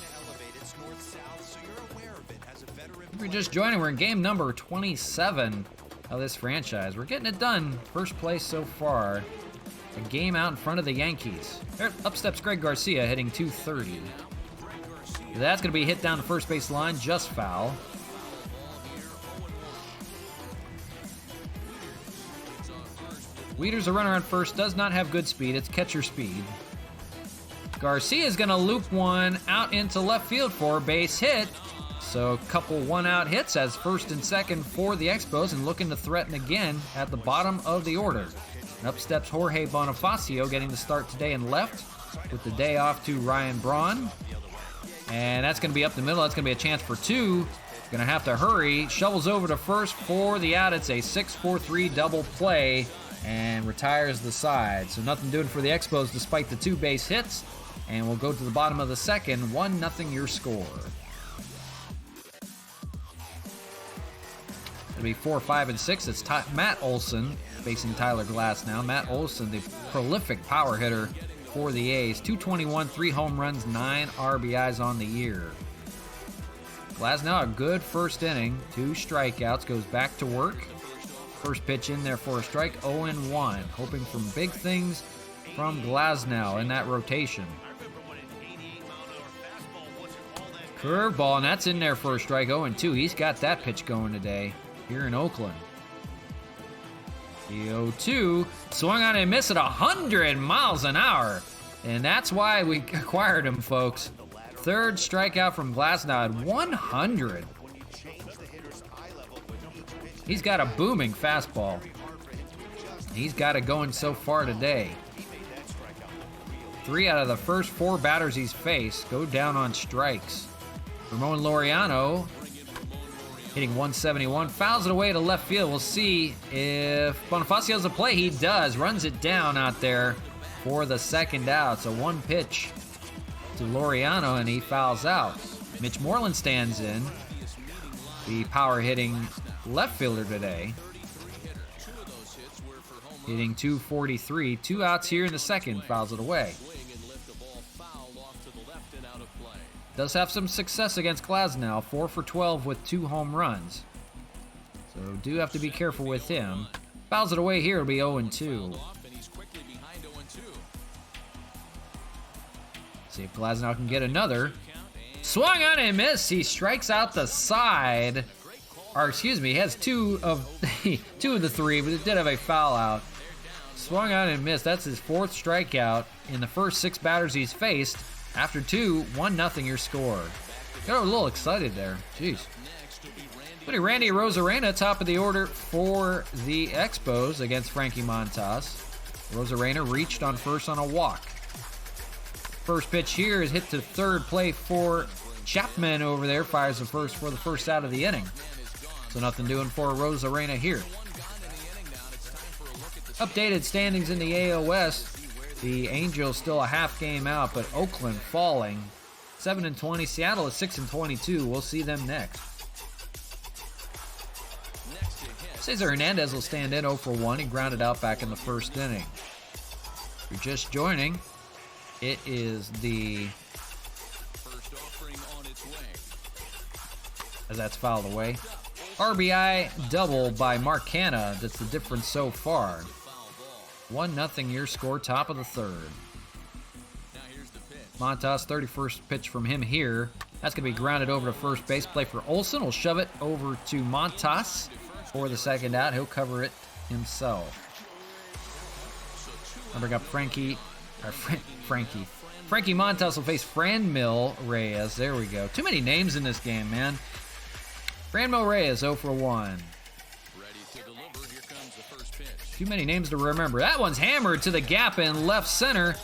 If you're just joining, we're in game number 27 of this franchise. We're getting it done. First place so far. A game out in front of the Yankees. There, up steps Greg Garcia hitting .230. That's going to be hit down the first base line, just foul. Wieters, a runner on first, does not have good speed. It's catcher speed. Garcia's going to loop one out into left field for a base hit. So a couple one-out hits as first and second for the Expos, and looking to threaten again at the bottom of the order. And up steps Jorge Bonifacio, getting the start today in left, with the day off to Ryan Braun. And that's going to be up the middle. That's going to be a chance for two. Going to have to hurry. Shovels over to first for the out. It's a 6-4-3 double play and retires the side. So nothing doing for the Expos despite the two base hits. And we'll go to the bottom of the second. 1-0 your score. It'll be 4, 5, and 6. It's Matt Olson facing Tyler Glasnow. Matt Olson, the prolific power hitter for the A's. 221, 3 home runs, 9 RBIs on the year. Glasnow, a good first inning. 2 strikeouts, goes back to work. First pitch in there for a strike, 0-1. Hoping for big things from Glasnow in that rotation. Curveball, and that's in there for a strike, 0-2. He's got that pitch going today here in Oakland. The 0-2 swung on and missed at 100 miles an hour. And that's why we acquired him, folks. Third strikeout from Glasnow at 100. He's got a booming fastball. He's got it going so far today. 3 out of the first 4 batters he's faced go down on strikes. Ramon Laureano hitting 171, fouls it away to left field. We'll see if Bonifacio's a play. He does, runs it down out there for the second out. So 1 pitch to Laureano, and he fouls out. Mitch Moreland stands in, the power hitting left fielder today, hitting 243. 2 outs here in the second, fouls it away. Does have some success against Glasnow, 4 for 12 with 2 home runs. So do have to be careful with him. Fouls it away here, it'll be 0-2. See if Glasnow can get another. Swung on and missed. He strikes out the side. Or excuse me, he has 2 of the 3, but it did have a foul out. Swung on and missed. That's his 4th strikeout in the first 6 batters he's faced. After 2, 1-0 your score. Got a little excited there. Jeez. But Randy Rosarena, top of the order for the Expos against Frankie Montas. Rosarena reached on first on a walk. First pitch here is hit to third, play for Chapman over there. Fires the first for the first out of the inning. So nothing doing for Rosarena here. Updated standings in the AL West. The Angels still a half game out, but Oakland falling. 7-20. Seattle is 6-22. We'll see them next. Cesar Hernandez will stand in 0 for 1. He grounded out back in the first inning. If you're just joining, it is the... as that's fouled away. RBI double by Mark Canha. That's the difference so far. 1-0 your score, top of the third. Montas, 31st pitch from him here. That's going to be grounded over to first base. Play for Olson. Will shove it over to Montas for the second out. He'll cover it himself. I'll bring up Frankie Montas will face Franmil Reyes. There we go. Too many names in this game, man. Franmil Reyes, 0 for 1. Too many names to remember. That one's hammered to the gap in left center.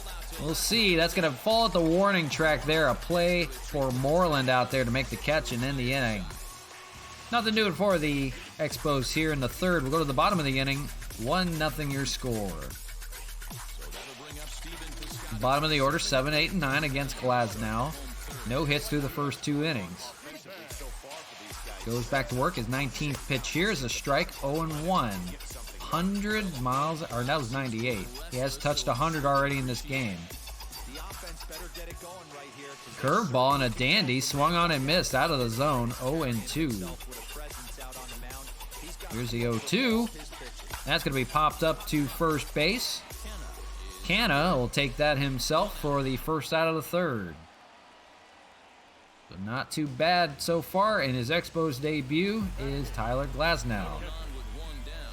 We'll see. That's going to fall at the warning track there. A play for Moreland out there to make the catch and end the inning. Nothing doing for the Expos here in the third. We'll go to the bottom of the inning. 1-0 your score. Bottom of the order, 7, 8, and 9 against Glasnow. No hits through the first 2 innings. Goes back to work. His 19th pitch here is a strike, 0-1. 100 miles, or that was 98. He has touched 100 already in this game. Curveball and a dandy, swung on and missed out of the zone, 0-2. Here's the 0-2. That's going to be popped up to first base. Canha will take that himself for the first out of the third. So not too bad so far, and his Expos debut is Tyler Glasnow.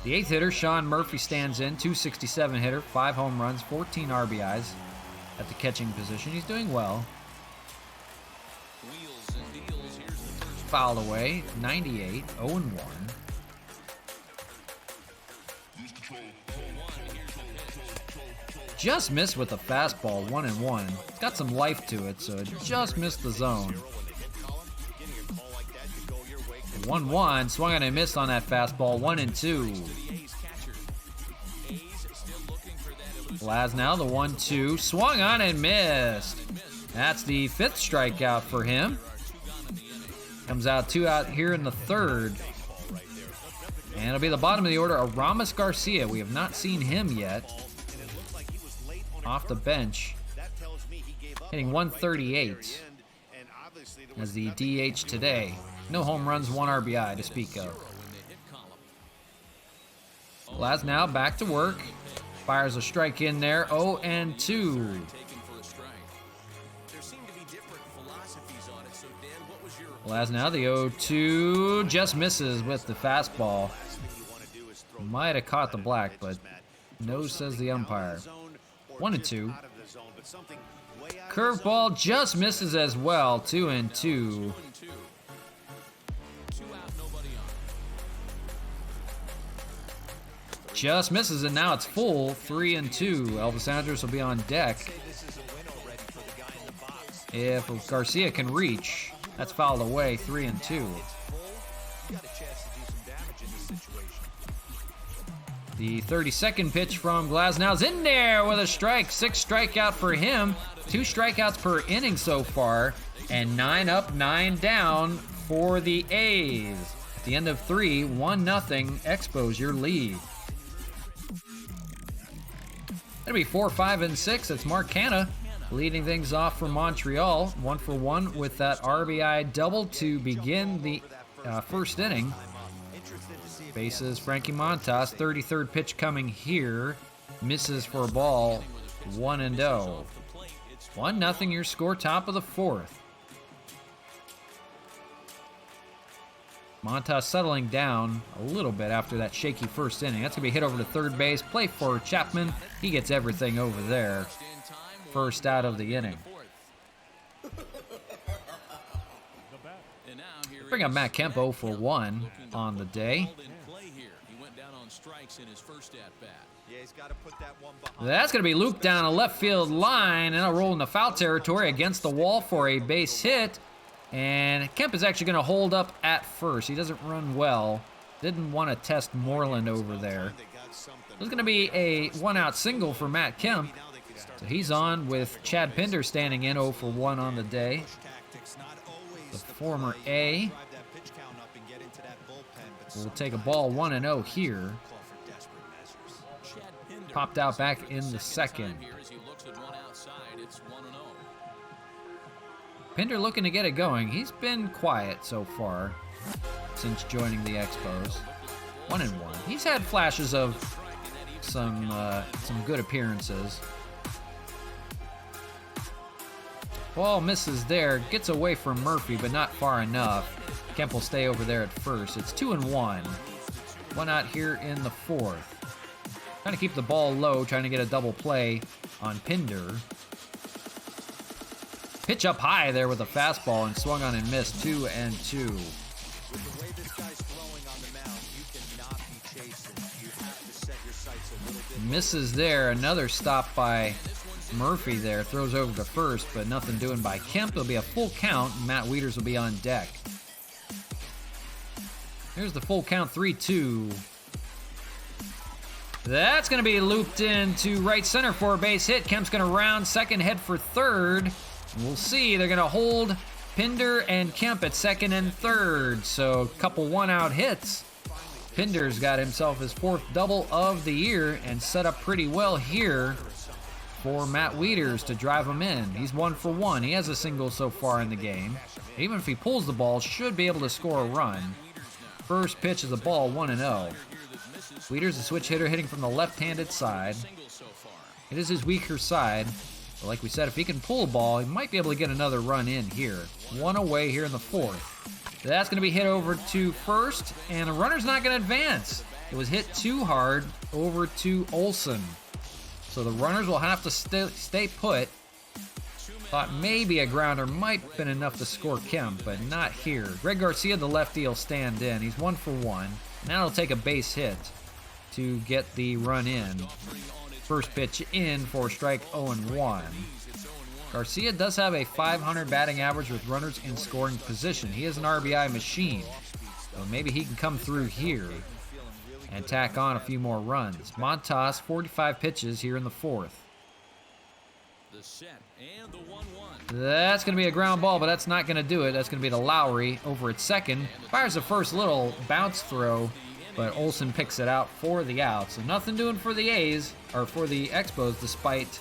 The 8th hitter, Sean Murphy, stands in, 267 hitter, 5 home runs, 14 RBIs. at the catching position. He's doing well. Wheels and deals. Here's the first. Fouled away, 98, 0-1. Just missed with the fastball, 1-1. It's got some life to it, so it just missed the zone. 1-1, swung on and missed on that fastball, 1-2. Glasnow, the 1-2, swung on and missed. That's the 5th strikeout for him. Comes out 2 out here in the 3rd. And it'll be the bottom of the order, Aramis Garcia. We have not seen him yet. Off the bench, hitting 138 as the DH today. No home runs, 1 RBI to speak of. Glasnow back to work. Fires a strike in there, 0-2. Glasnow, the 0-2, just misses with the fastball. Might have caught the black, but no, says the umpire. 1-2. Curveball just misses as well, 2-2. Just misses, and now it's full, 3-2. Elvis Andrus will be on deck. If Garcia can reach, that's fouled away, 3-2. The 32nd pitch from Glasnow's in there with a strike. 6 strikeout for him. 2 strikeouts per inning so far. And 9 up, 9 down for the A's. At the end of 3, 1-0. Expos your lead. It'll be 4, 5, and 6. It's Mark Canha leading things off for Montreal. 1-for-1 with that RBI double to begin the first inning. Bases Frankie Montas. 33rd pitch coming here. Misses for a ball. 1-0. 1-0 your score, top of the 4th. Montas settling down a little bit after that shaky first inning. That's going to be hit over to third base. Play for Chapman. He gets everything over there. First out of the inning. Bring up Matt Kemp 0-for-1 on the day. That's going to be looped down a left field line, and a roll into foul territory against the wall for a base hit. And Kemp is actually going to hold up at first. He doesn't run well. Didn't want to test Moreland over there. There's going to be a 1-out single for Matt Kemp. So he's on with Chad Pinder standing in 0-for-1 on the day. The former A will take a ball 1-0 here. Popped out back in the 2nd. Pinder looking to get it going. He's been quiet so far since joining the Expos. 1-1. He's had flashes of some good appearances. Ball misses there. Gets away from Murphy, but not far enough. Kemp will stay over there at first. It's 2-1. 1 out here in the 4th. Trying to keep the ball low, trying to get a double play on Pinder. Pitch up high there with a fastball and swung on and missed. 2-2. Misses there. Another stop by Murphy there. Throws over to first, but nothing doing by Kemp. It'll be a full count. Matt Wieters will be on deck. Here's the full count, 3-2. That's going to be looped into right center for a base hit. Kemp's going to round second, head for third. We'll see. They're going to hold Pinder and Kemp at second and third. So a couple 1-out hits. Pinder's got himself his 4th double of the year and set up pretty well here for Matt Wieters to drive him in. He's 1-for-1. He has a single so far in the game. Even if he pulls the ball, should be able to score a run. First pitch is a ball, 1-0. Wieters, a switch hitter, hitting from the left-handed side. It is his weaker side. But like we said, if he can pull a ball, he might be able to get another run in here. 1 away here in the 4th. That's going to be hit over to first, and the runner's not going to advance. It was hit too hard over to Olsen. So the runners will have to stay put. Thought maybe a grounder might have been enough to score Kemp, but not here. Greg Garcia, the lefty, will stand in. He's 1 for 1. Now he'll take a base hit to get the run in. First pitch in for strike 0-1. Garcia does have a .500 batting average with runners in scoring position. He is an RBI machine, so maybe he can come through here and tack on a few more runs. Montas, 45 pitches here in the 4th. The set and the 1-1. That's going to be a ground ball, but that's not going to do it. That's going to be to Lowry over at second. Fires the first little bounce throw, but Olsen picks it out for the out. So nothing doing for the A's, or for the Expos, despite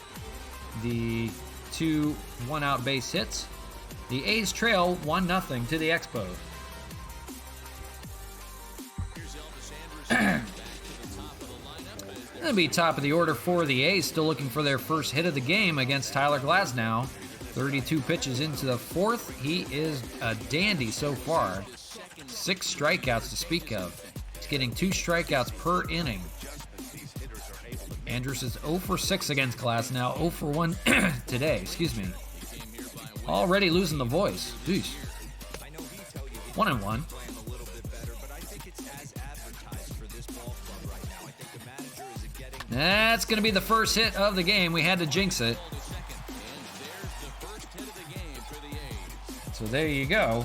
the 2 one-out base hits. The A's trail 1-0 to the Expos. Going to be top of the order for the A's, still looking for their first hit of the game against Tyler Glasnow. 32 pitches into the 4th. He is a dandy so far. 6 strikeouts to speak of. He's getting 2 strikeouts per inning. Andrus is 0 for 6 against Glasnow, 0 for 1 today, excuse me. Already losing the voice. Jeez. 1-1. That's going to be the first hit of the game. We had to jinx it. So there you go.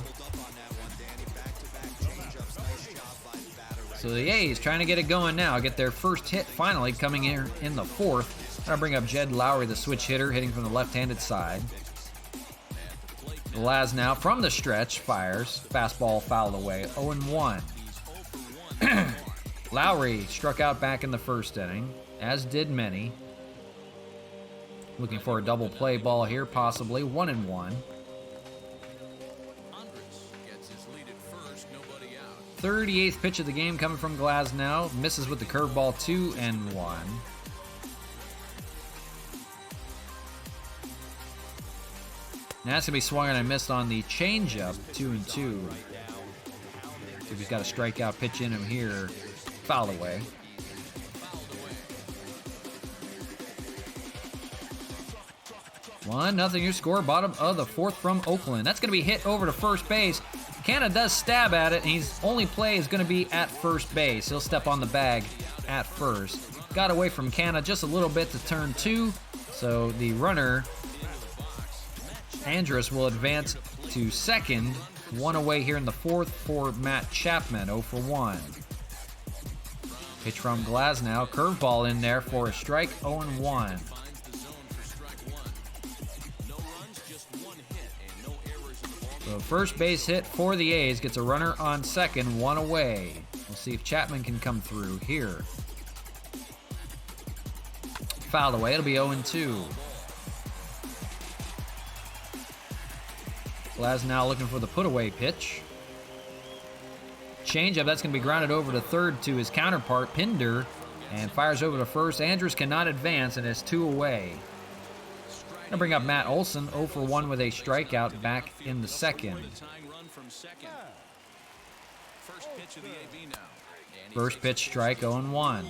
So the A's trying to get it going now. Get their first hit finally coming here in the 4th. I'll bring up Jed Lowry, the switch hitter, hitting from the left-handed side. Glasnow from the stretch fires. Fastball fouled away. 0-1. Lowry struck out back in the 1st inning, as did many. Looking for a double play ball here, possibly. 1-1. 38th pitch of the game coming from Glasnow. Misses with the curveball. 2-1. Now that's going to be swung and missed on the changeup. 2-2. If he's got a strikeout pitch in him here. Foul away. One nothing your score, bottom of the 4th from Oakland. That's going to be hit over to first base. Canna does stab at it, and his only play is going to be at first base. He'll step on the bag at first. Got away from Canna just a little bit to turn 2, so the runner, Andrus, will advance to second. 1 away here in the 4th for Matt Chapman, 0 for 1. Pitch from Glasnow, curveball in there for a strike, 0-1. So first base hit for the A's, gets a runner on second, 1 away. We'll see if Chapman can come through here. Fouled away, it'll be 0-2. Glasnow looking for the put-away pitch. Changeup, that's going to be grounded over to third to his counterpart, Pinder, and fires over to first. Andrus cannot advance and is 2 away. Going to bring up Matt Olson, 0 for 1 with a strikeout back in the 2nd. First pitch strike, 0-1.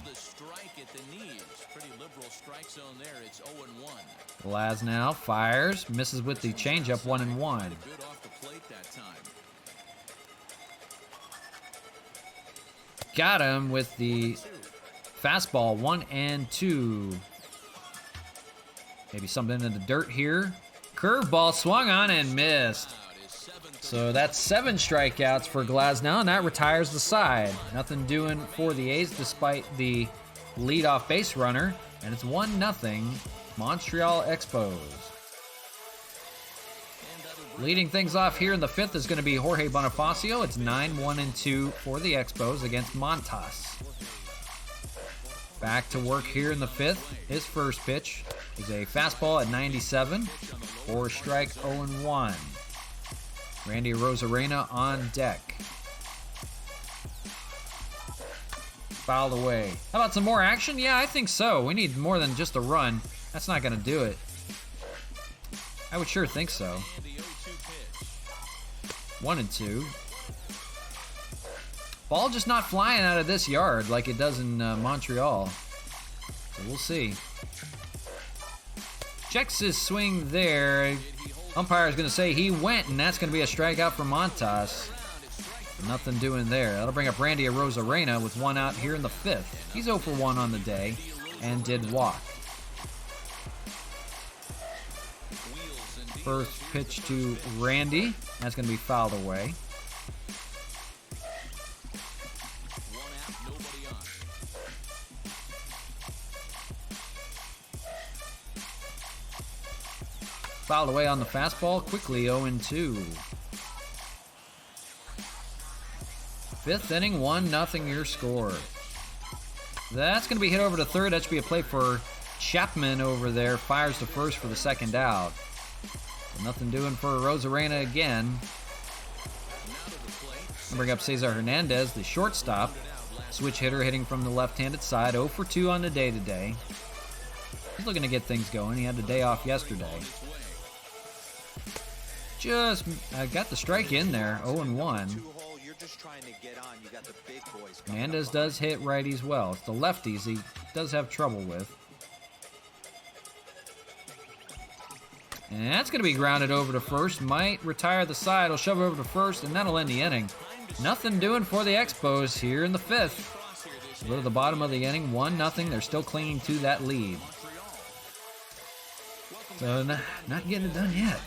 Glasnow fires, misses with the changeup, 1-1. Got him with the fastball, 1-2. Maybe something in the dirt here. Curveball swung on and missed. So that's 7 strikeouts for Glasnow, and that retires the side. Nothing doing for the A's despite the leadoff base runner, and it's 1-0 Montreal Expos. Leading things off here in the 5th is going to be Jorge Bonifacio. It's 9-1-2 for the Expos against Montas. Back to work here in the 5th. His first pitch is a fastball at 97 for strike, 0-1. Randy Rosarena on deck. Fouled away. How about some more action? Yeah, I think so. We need more than just a run. That's not going to do it. I would sure think so. 1-2. Ball just not flying out of this yard like it does in Montreal. So we'll see. Checks his swing there. Umpire is going to say he went, and that's going to be a strikeout for Montas. Nothing doing there. That'll bring up Randy Arozarena with one out here in the 5th. He's 0 for 1 on the day and did walk. First pitch to Randy. That's going to be fouled away. Fouled away on the fastball. Quickly 0-2. 5th inning, 1-0 your score. That's going to be hit over to third. That should be a play for Chapman over there. Fires to first for the second out. Nothing doing for Arozarena again. Bring up Cesar Hernandez, the shortstop. Switch hitter hitting from the left-handed side. 0 for 2 on the day today. He's looking to get things going. He had the day off yesterday. Just got the strike in there. 0-1. Hernandez does hit righties well. It's the lefties he does have trouble with. And that's going to be grounded over to first. Might retire the side. He'll shove it over to first, and that'll end the inning. Nothing doing for the Expos here in the 5th. Go to the bottom of the inning, 1-0. They're still clinging to that lead. So not getting it done yet.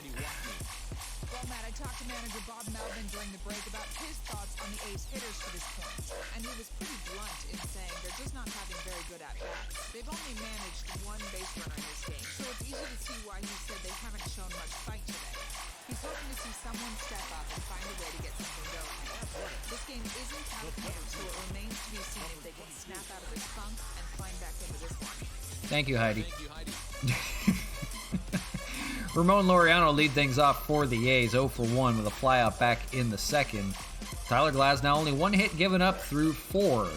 During the break about his thoughts on the A's hitters to this point, and he was pretty blunt in saying they're just not having very good at-bats. They've only managed one base runner in this game, so it's easy to see why he said they haven't shown much fight today. He's hoping to see someone step up and find a way to get something going. This game isn't out of hand, so it remains to be seen if they can snap out of this funk and climb back into this one. Thank you, Heidi. Ramon Laureano lead things off for the A's, 0 for 1 with a flyout back in the 2nd. Tyler Glasnow only 1 hit given up through 4.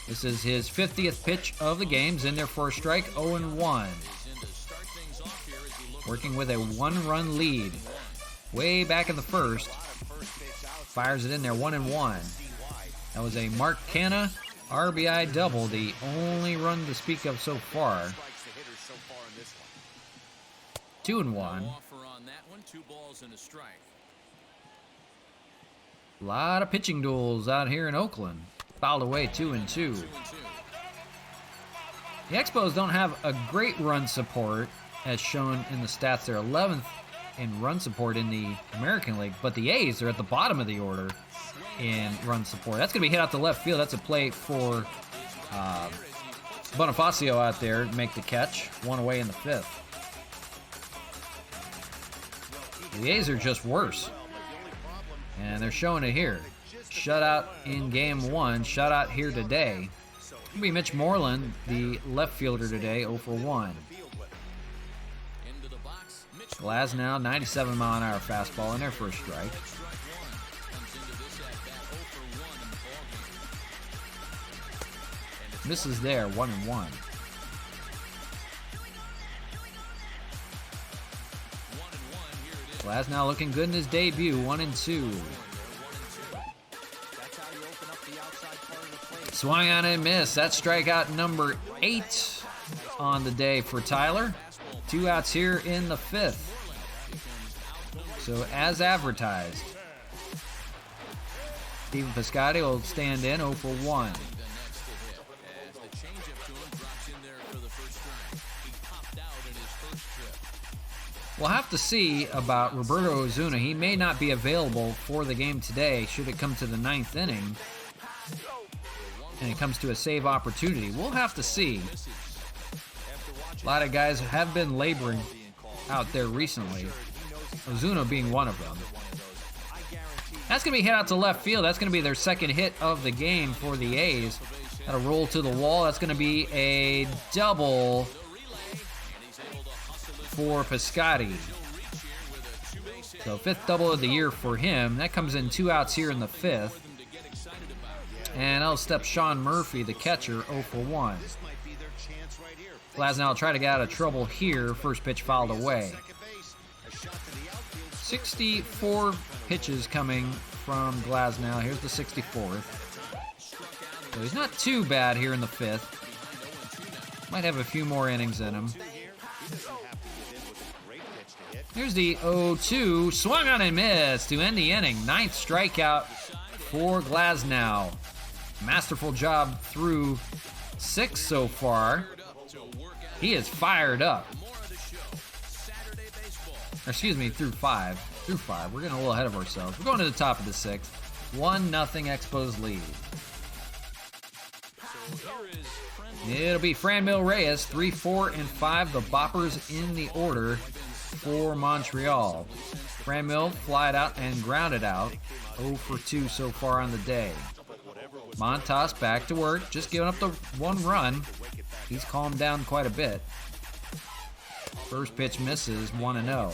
This is his 50th pitch of the game. In there for a strike, 0-1. Working with a 1-run lead. Way back in the 1st. Fires it in there, 1-1. That was a Mark Canha RBI double, the only run to speak of so far. 2-1. A lot of pitching duels out here in Oakland. Fouled away, 2-2. The Expos don't have a great run support, as shown in the stats. They're 11th in run support in the American League, but the A's are at the bottom of the order in run support. That's going to be hit out to left field. That's a play for Bonifacio out there to make the catch. 1 away in the 5th. The A's are just worse. And they're showing it here. Shutout in game 1. Shutout here today. It'll be Mitch Moreland, the left fielder today, 0 for 1. Glasnow, 97-mile-an-hour fastball in there for a strike. Misses there, 1-1. Glasnow looking good in his debut, 1-2. Swung on and missed. That's strikeout number 8 on the day for Tyler. 2 outs here in the 5th. So as advertised, Stephen Piscotty will stand in, 0 for 1. We'll have to see about Roberto Ozuna. He may not be available for the game today should it come to the 9th inning and it comes to a save opportunity. We'll have to see. A lot of guys have been laboring out there recently, Ozuna being one of them. That's going to be hit out to left field. That's going to be their second hit of the game for the A's. That'll roll to the wall. That's going to be a double for Piscotty. So 5th double of the year for him. That comes in 2 outs here in the 5th. And that'll step Sean Murphy, the catcher, 0 for 1. Glasnow will try to get out of trouble here. First pitch fouled away. 64 pitches coming from Glasnow. Here's the 64th. So he's not too bad here in the 5th. Might have a few more innings in him. Here's the 0-2. Swung on and missed to end the inning. 9th strikeout for Glasnow. Masterful job through 6 so far. He is fired up. Or excuse me, through 5. Through 5. We're getting a little ahead of ourselves. We're going to the top of the 6th. 1-0 Expos lead. It'll be Franmil Reyes, 3, 4, and 5. The boppers in the order for Montreal. Franmil flied out and grounded out. 0 for 2 so far on the day. Montas back to work, just giving up the 1 run. He's calmed down quite a bit. First pitch misses, 1-0.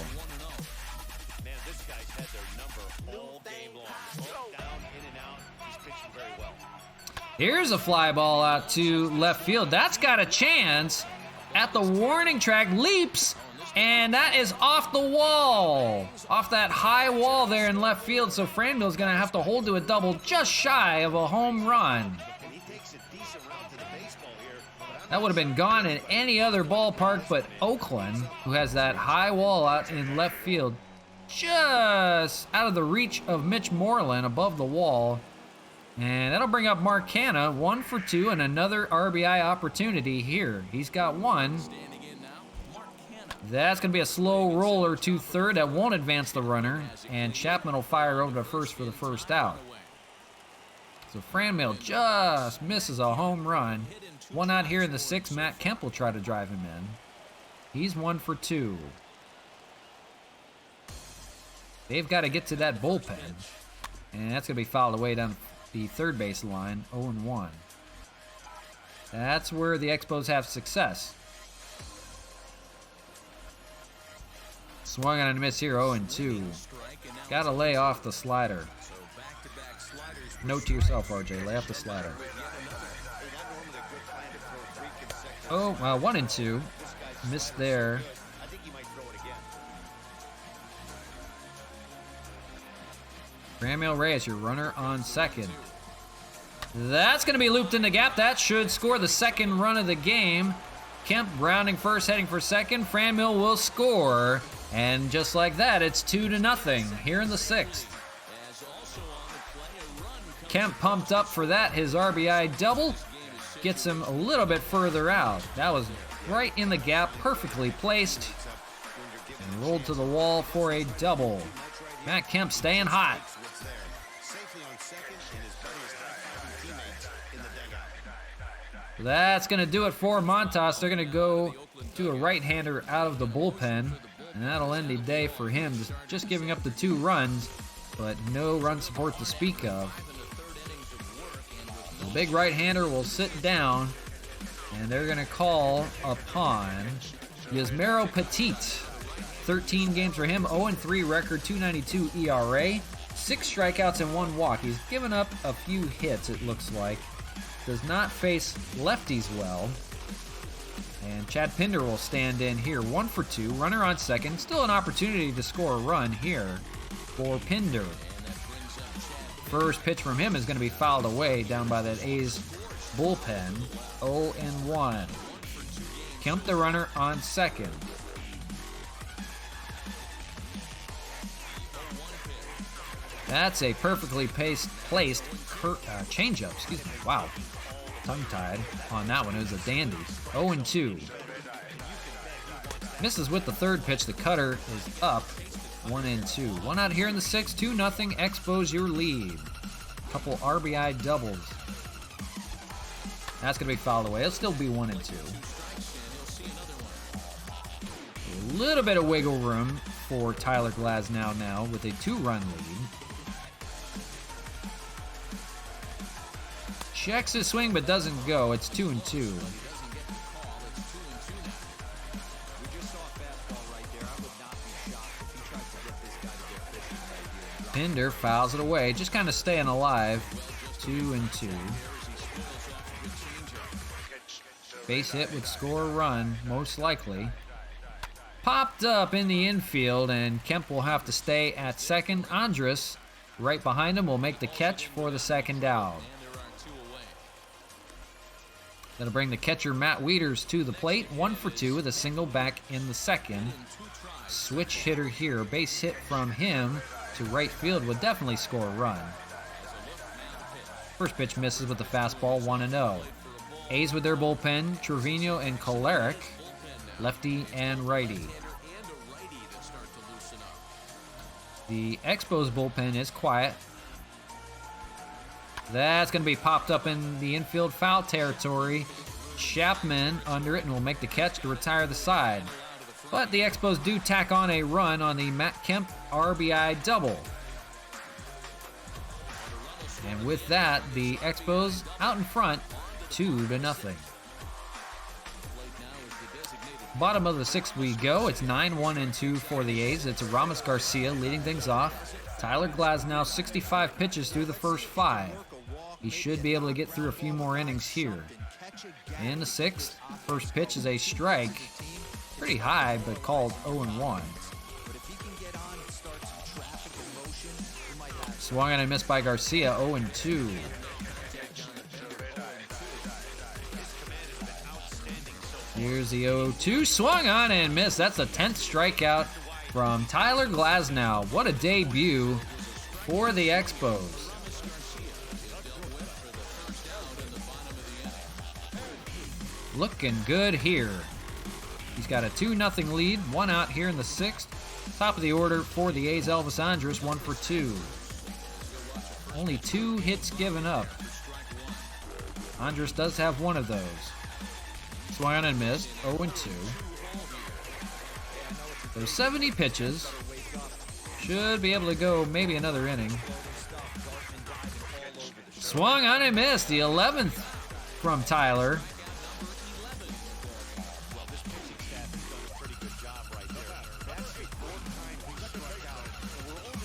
Here's a fly ball out to left field. That's got a chance at the warning track. Leaps, and that is off the wall. Off that high wall there in left field. So Franmil's going to have to hold to a double just shy of a home run. That would have been gone in any other ballpark but Oakland, who has that high wall out in left field. Just out of the reach of Mitch Moreland above the wall. And that'll bring up Mark Canha, 1 for 2, and another RBI opportunity here. He's got 1. That's going to be a slow roller to third. That won't advance the runner. And Chapman will fire over to first for the first out. So Franmil just misses a home run. 1 out here in the 6th. Matt Kemp will try to drive him in. He's 1 for 2. They've got to get to that bullpen. And that's going to be fouled away down the third base line, 0-1. That's where the Expos have success. Swung on a miss here, 0-2. Got to lay off the slider. Note to yourself, RJ, lay off the slider. Oh, 1-2. Missed there. Franmil Reyes, your runner on second. That's going to be looped in the gap. That should score the second run of the game. Kemp rounding first, heading for second. Franmil will score. And just like that, it's 2-0 here in the 6th. Kemp pumped up for that. His RBI double gets him a little bit further out. That was right in the gap, perfectly placed. And rolled to the wall for a double. Matt Kemp staying hot. That's going to do it for Montas. They're going to go to a right-hander out of the bullpen, and that'll end the day for him. Just giving up the 2 runs, but no run support to speak of. The big right-hander will sit down, and they're going to call upon Yasmero Petit. 13 games for him, 0-3 record, 2.92 ERA, 6 strikeouts and 1 walk. He's given up a few hits, it looks like. Does not face lefties well. And Chad Pinder will stand in here, 1 for 2. Runner on second. Still an opportunity to score a run here for Pinder. First pitch from him is going to be fouled away down by that A's bullpen. 0-1. Kemp the runner on second. That's a perfectly placed changeup. Excuse me. Wow. Tongue-tied on that one. It was a dandy. 0-2. Misses with the third pitch. The cutter is up. 1-2. 1 out here in the 6th. 2-0. Expos your lead. Couple RBI doubles. That's going to be fouled away. It'll still be 1-2. A little bit of wiggle room for Tyler Glasnow now with a 2-run lead. Checks his swing but doesn't go. It's 2-2. Pinder fouls it away, just kind of staying alive. 2-2. Base hit would score a run, most likely. Popped up in the infield, and Kemp will have to stay at second. Andrus, right behind him, will make the catch for the second out. That'll bring the catcher Matt Wieters to the plate. 1 for 2 with a single back in the second. Switch hitter here. Base hit from him to right field would definitely score a run. First pitch misses with the fastball, 1-0. A's with their bullpen, Trevino and Kolarek, lefty and righty. The Expos bullpen is quiet. That's going to be popped up in the infield foul territory. Chapman under it and will make the catch to retire the side. But the Expos do tack on a run on the Matt Kemp RBI double. And with that, the Expos out in front, 2-0. Bottom of the sixth we go. It's 9-1-2 for the A's. It's Ramos Garcia leading things off. Tyler Glasnow, 65 pitches through the first 5. He should be able to get through a few more innings here. In the sixth, first pitch is a strike. Pretty high, but called 0-1. Swung on and missed by Garcia, 0-2. Here's the 0-2, swung on and missed. That's the 10th strikeout from Tyler Glasnow. What a debut for the Expos. Looking good here. He's got a 2-0 lead, 1 out here in the sixth. Top of the order for the A's, Elvis Andrus, 1 for 2. Only 2 hits given up. Andrus does have one of those. Swung on and missed, 0-2. So 70 pitches. Should be able to go maybe another inning. Swung on and missed, the 11th from Tyler.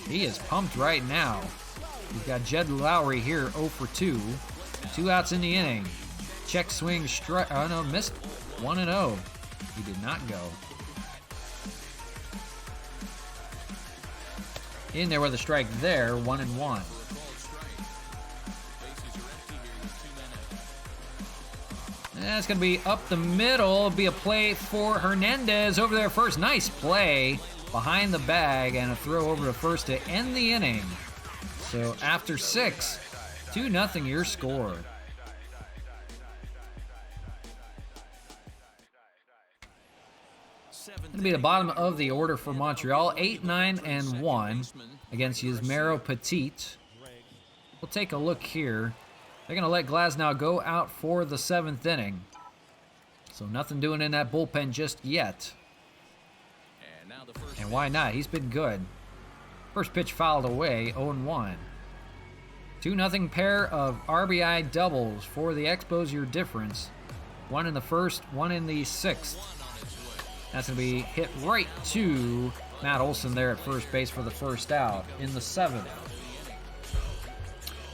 He is pumped right now. We've got Jed Lowry here, 0 for 2. 2 outs in the inning. Check swing, strike. Oh no, missed. 1-0. He did not go. In there with a strike there, 1-1. That's going to be up the middle. It'll be a play for Hernandez over there first. Nice play behind the bag and a throw over to first to end the inning. So after 6, 2-0 your score. Going to be the bottom of the order for Montreal, 8-9-1 against Yusmeiro Petit. We'll take a look here. They're going to let Glasnow go out for the 7th inning. So nothing doing in that bullpen just yet. And why not? He's been good. First pitch fouled away, 0-1. 2-0 pair of RBI doubles for the Expos, your difference. 1 in the first, 1 in the 6th. That's going to be hit right to Matt Olson there at first base for the first out in the 7th.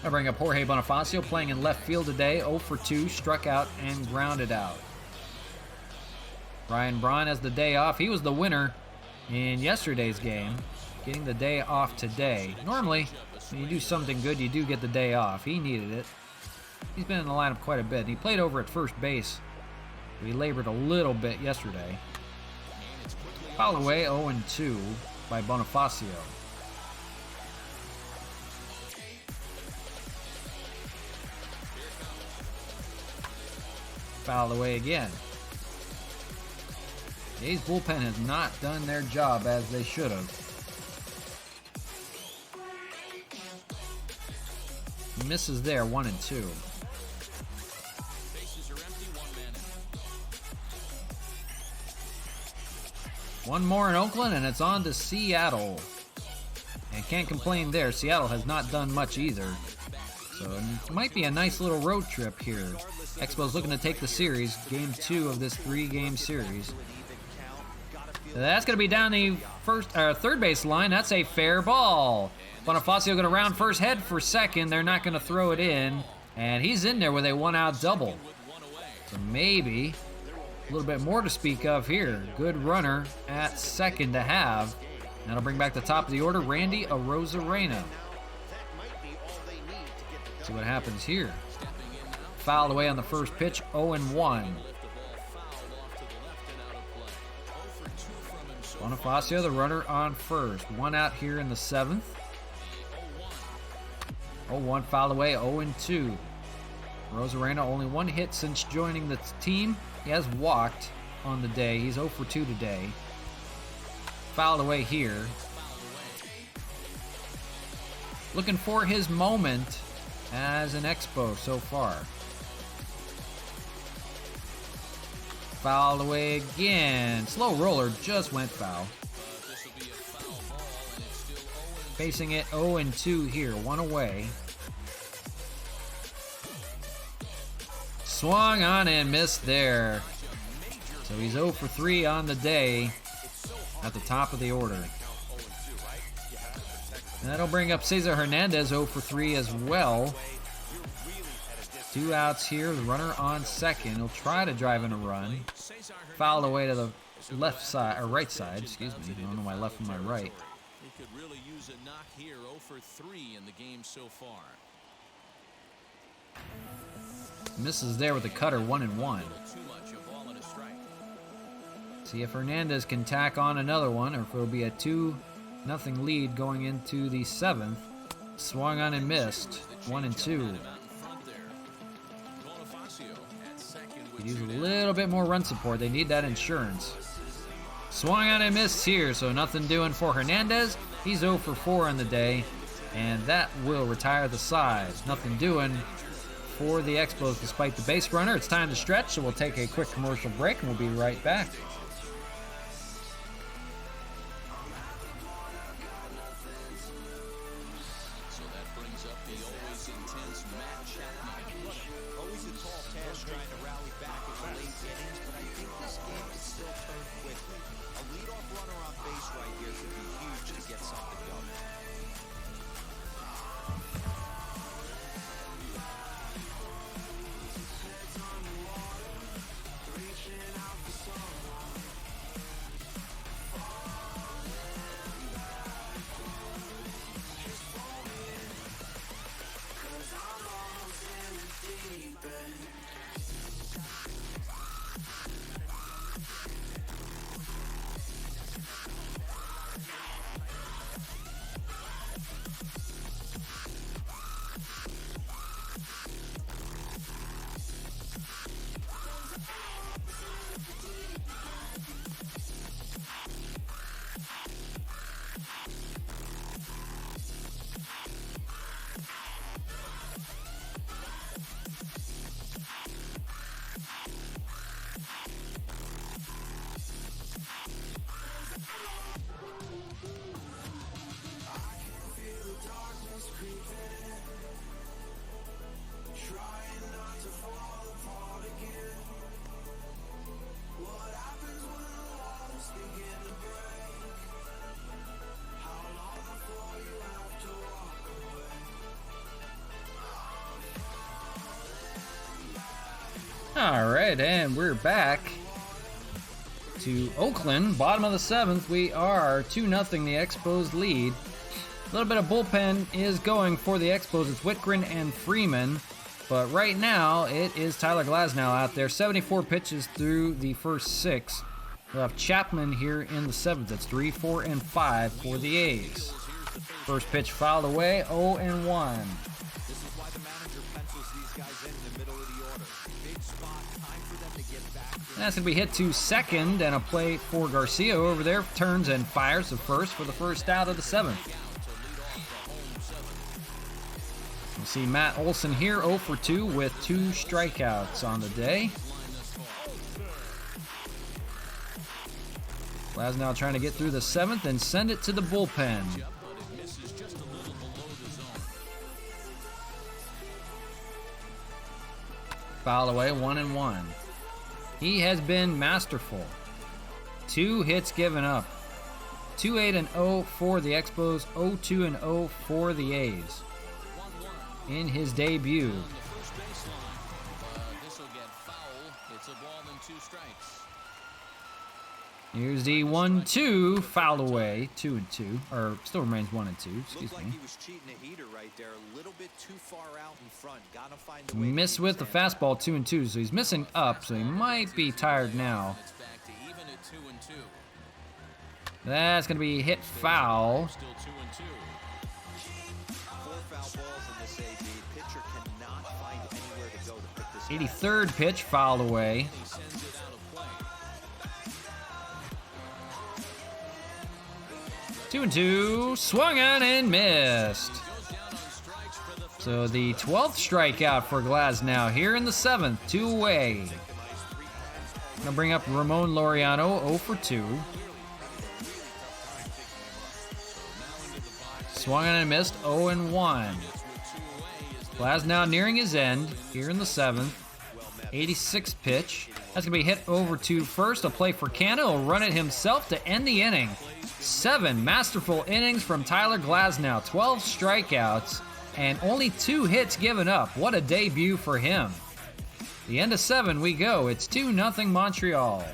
I bring up Jorge Bonifacio playing in left field today, 0 for 2, struck out and grounded out. Ryan Braun has the day off. He was the winner in yesterday's game, getting the day off today. Normally, when you do something good, you do get the day off. He needed it. He's been in the lineup quite a bit, and he played over at first base. He labored a little bit yesterday. Fouled away, 0-2 by Bonifacio. Fouled away again. The A's bullpen has not done their job as they should have. Misses there, 1-2. One more in Oakland, and it's on to Seattle. And can't complain there. Seattle has not done much either. So it might be a nice little road trip here. Expos looking to take the series, game 2 of this 3-game series. That's going to be down the third base line. That's a fair ball. Bonifacio going to round first, head for second. They're not going to throw it in. And he's in there with a 1-out double. So maybe a little bit more to speak of here. Good runner at second to have. That'll bring back the top of the order, Randy Arozarena. See what happens here. fouled away on the first pitch, 0-1. Bonifacio, the runner on first. One out here in the 7th. 0-1 fouled away, 0-2. Rosarena only one hit since joining the team. He has walked on the day. He's 0 for 2 today. Fouled away here. Looking for his moment as an Expo so far. Fouled away again. Slow roller just went foul. Facing it 0-2 here. One away. Swung on and missed there. So he's 0 for 3 on the day at the top of the order. And that'll bring up Cesar Hernandez 0 for 3 as well. 2 outs here. The runner on second. He'll try to drive in a run. Fouled away to the left side, or right side, excuse me. I don't know my left and my right. He could really use a knock here. 0 for 3 in the game so far. Misses there with a cutter, 1-1. See if Hernandez can tack on another one, or if it'll be a 2-0 lead going into the 7th. Swung on and missed, 1-2. Could use a little bit more run support. They need that insurance. Swung on and missed here, so nothing doing for Hernandez. He's 0 for 4 on the day, and that will retire the side. Nothing doing for the Expos despite the base runner. It's time to stretch, so we'll take a quick commercial break and we'll be right back. So that brings up the always intense Matt Chapman. Always a tall task trying to rally back in the late innings, but I think this game could still turn quickly. A leadoff runner on base right here could be huge to get something going. All right, and we're back to Oakland, bottom of the 7th. We are 2-0 the Expos lead. A little bit of bullpen is going for the Expos. It's Whitgren and Freeman, but right now it is Tyler Glasnow out there. 74 pitches through the first 6. We'll have Chapman here in the 7th. That's 3, 4, and 5 for the A's. First pitch fouled away, 0-1. This is why the manager pencils these guys in the middle of the order. Big spot, time for them to get back. That's going to be hit to second, and a play for Garcia over there. Turns and fires the first for the first out of the 7th. We'll see Matt Olson here, 0 for 2 with 2 strikeouts on the day. Glasnow trying to get through the 7th and send it to the bullpen. Foul away, 1-1. He has been masterful. 2 hits given up. 2-8-0 for the Expos, 0-2-0 for the A's in his debut. This will get foul. It's a ball and 2 strikes. Here's the 1-2, fouled away, 2-2, or still remains 1-2. Excuse Looked like me. he was cheating a heater right there, a little bit too far out in front. Gotta find a way to Miss keep with the his hands fastball, 2-2, so he's missing up, so he might be tired now. It's back to even at 2-2. That's gonna be hit foul. Still 2-2. 4 foul balls in this AB. Pitcher cannot find anywhere to go to pick this guy up. 83rd pitch, fouled away. He sends it out of play. 2-2, swung on and missed. Goes down on strikes for the So the 12th strikeout for Glasnow here in the 7th, 2 away. Gonna bring up Ramon Laureano, 0 for 2. Swung on and missed, 0 and 1. Glasnow nearing his end here in the 7th. 86th pitch. That's gonna be hit over to first. A play for Canna. He'll run it himself to end the inning. 7 masterful innings from Tyler Glasnow. 12 strikeouts and only 2 hits given up. What a debut for him. The end of 7 we go. It's 2-0 Montreal.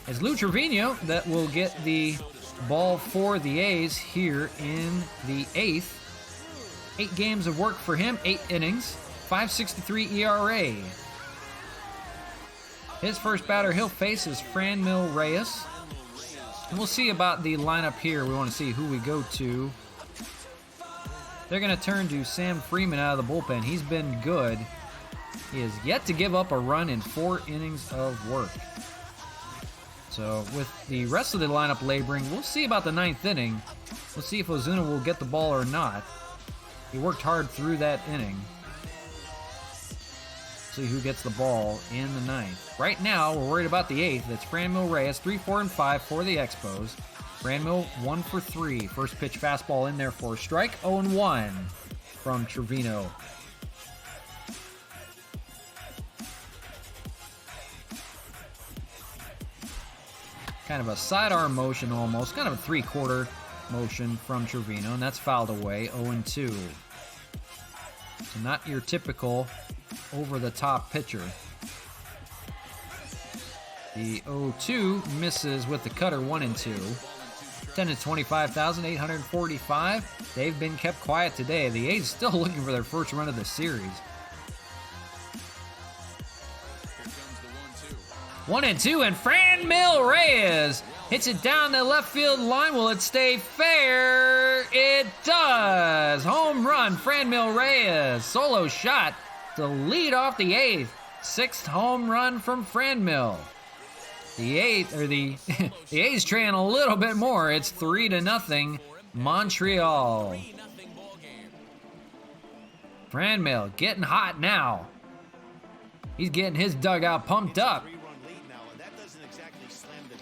It's Lou Trevino that will get the ball for the A's here in the 8th. 8 games of work for him, 8 innings, 5.63 ERA. His first batter he'll face is Franmil Reyes. And we'll see about the lineup here. We want to see who we go to. They're going to turn to Sam Freeman out of the bullpen. He's been good. He has yet to give up a run in 4 innings of work. So with the rest of the lineup laboring, we'll see about the 9th inning. We'll see if Ozuna will get the ball or not. He worked hard through that inning. See who gets the ball in the 9th. Right now, we're worried about the 8th. That's Franmil Reyes, 3, 4, and 5 for the Expos. Franmil, 1 for 3. First pitch fastball in there for a strike. 0 and 1 from Trevino. Kind of a sidearm motion almost. Kind of a 3/4 motion from Trevino, and that's fouled away. 0 and 2. So not your typical over-the-top pitcher. The 0-2 misses with the cutter, 1 and 2. 10 to 25,845. They've been kept quiet today. The A's still looking for their first run of the series. 1 and 2, and Franmil Reyes hits it down the left field line. Will it stay fair? It does. Home run, Franmil Reyes. Solo shot to lead off the 8th. 6th home run from Franmil. The A's trailing a little bit more. It's 3-0 Montreal. Franmil getting hot now. He's getting his dugout pumped up.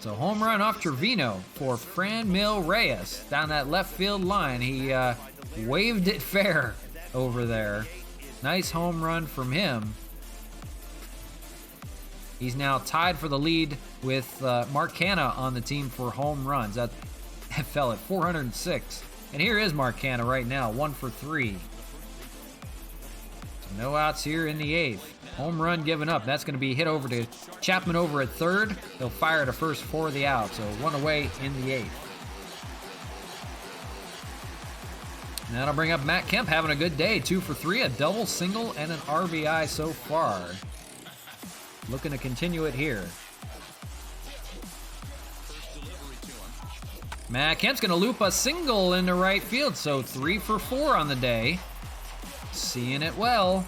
So home run off Trevino for Franmil Reyes down that left field line. He waved it fair over there. Nice home run from him. He's now tied for the lead with Mark Canha on the team for home runs. That fell at 406. And here is Mark Canha right now, 1 for 3. So no outs here in the 8th. Home run given up. That's going to be hit over to Chapman over at 3rd. They'll fire to first for the out. So 1 away in the 8th. And that'll bring up Matt Kemp having a good day. 2 for 3, a double, single, and an RBI so far. Looking to continue it here. Matt Kemp's going to loop a single into right field. So 3 for 4 on the day. Seeing it well.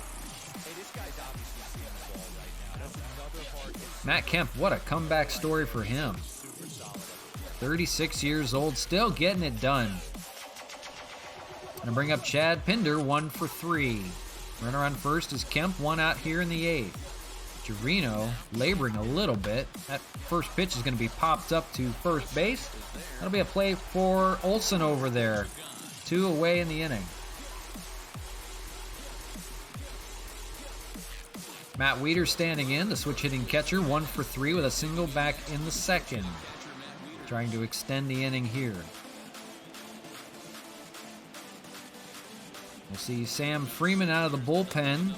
Matt Kemp, what a comeback story for him. 36 years old, still getting it done. Gonna bring up Chad Pinder, 1 for 3. Runner on first is Kemp, 1 out here in the 8th. Trevino laboring a little bit. That first pitch is gonna be popped up to first base. That'll be a play for Olsen over there. 2 away in the inning. Matt Wieters standing in, the switch-hitting catcher, 1 for 3 with a single back in the 2nd. Trying to extend the inning here. We'll see Sam Freeman out of the bullpen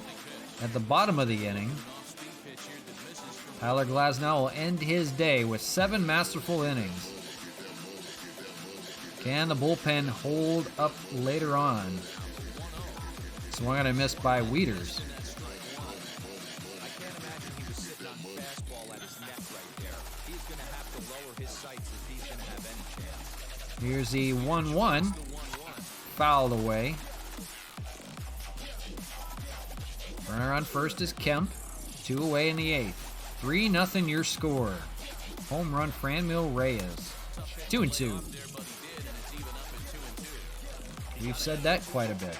at the bottom of the inning. Tyler Glasnow will end his day with 7 masterful innings. Can the bullpen hold up later on? Swung on a miss by Wieters. I can't imagine he was sitting on the fastball at his neck right there. He's going to have to lower his sights if he's going to have any chance. Here's the 1-1. Fouled away. Runner on first is Kemp. 2 away in the 8th. 3-0 your score. Home run Franmil Reyes. 2-2. We've said that quite a bit.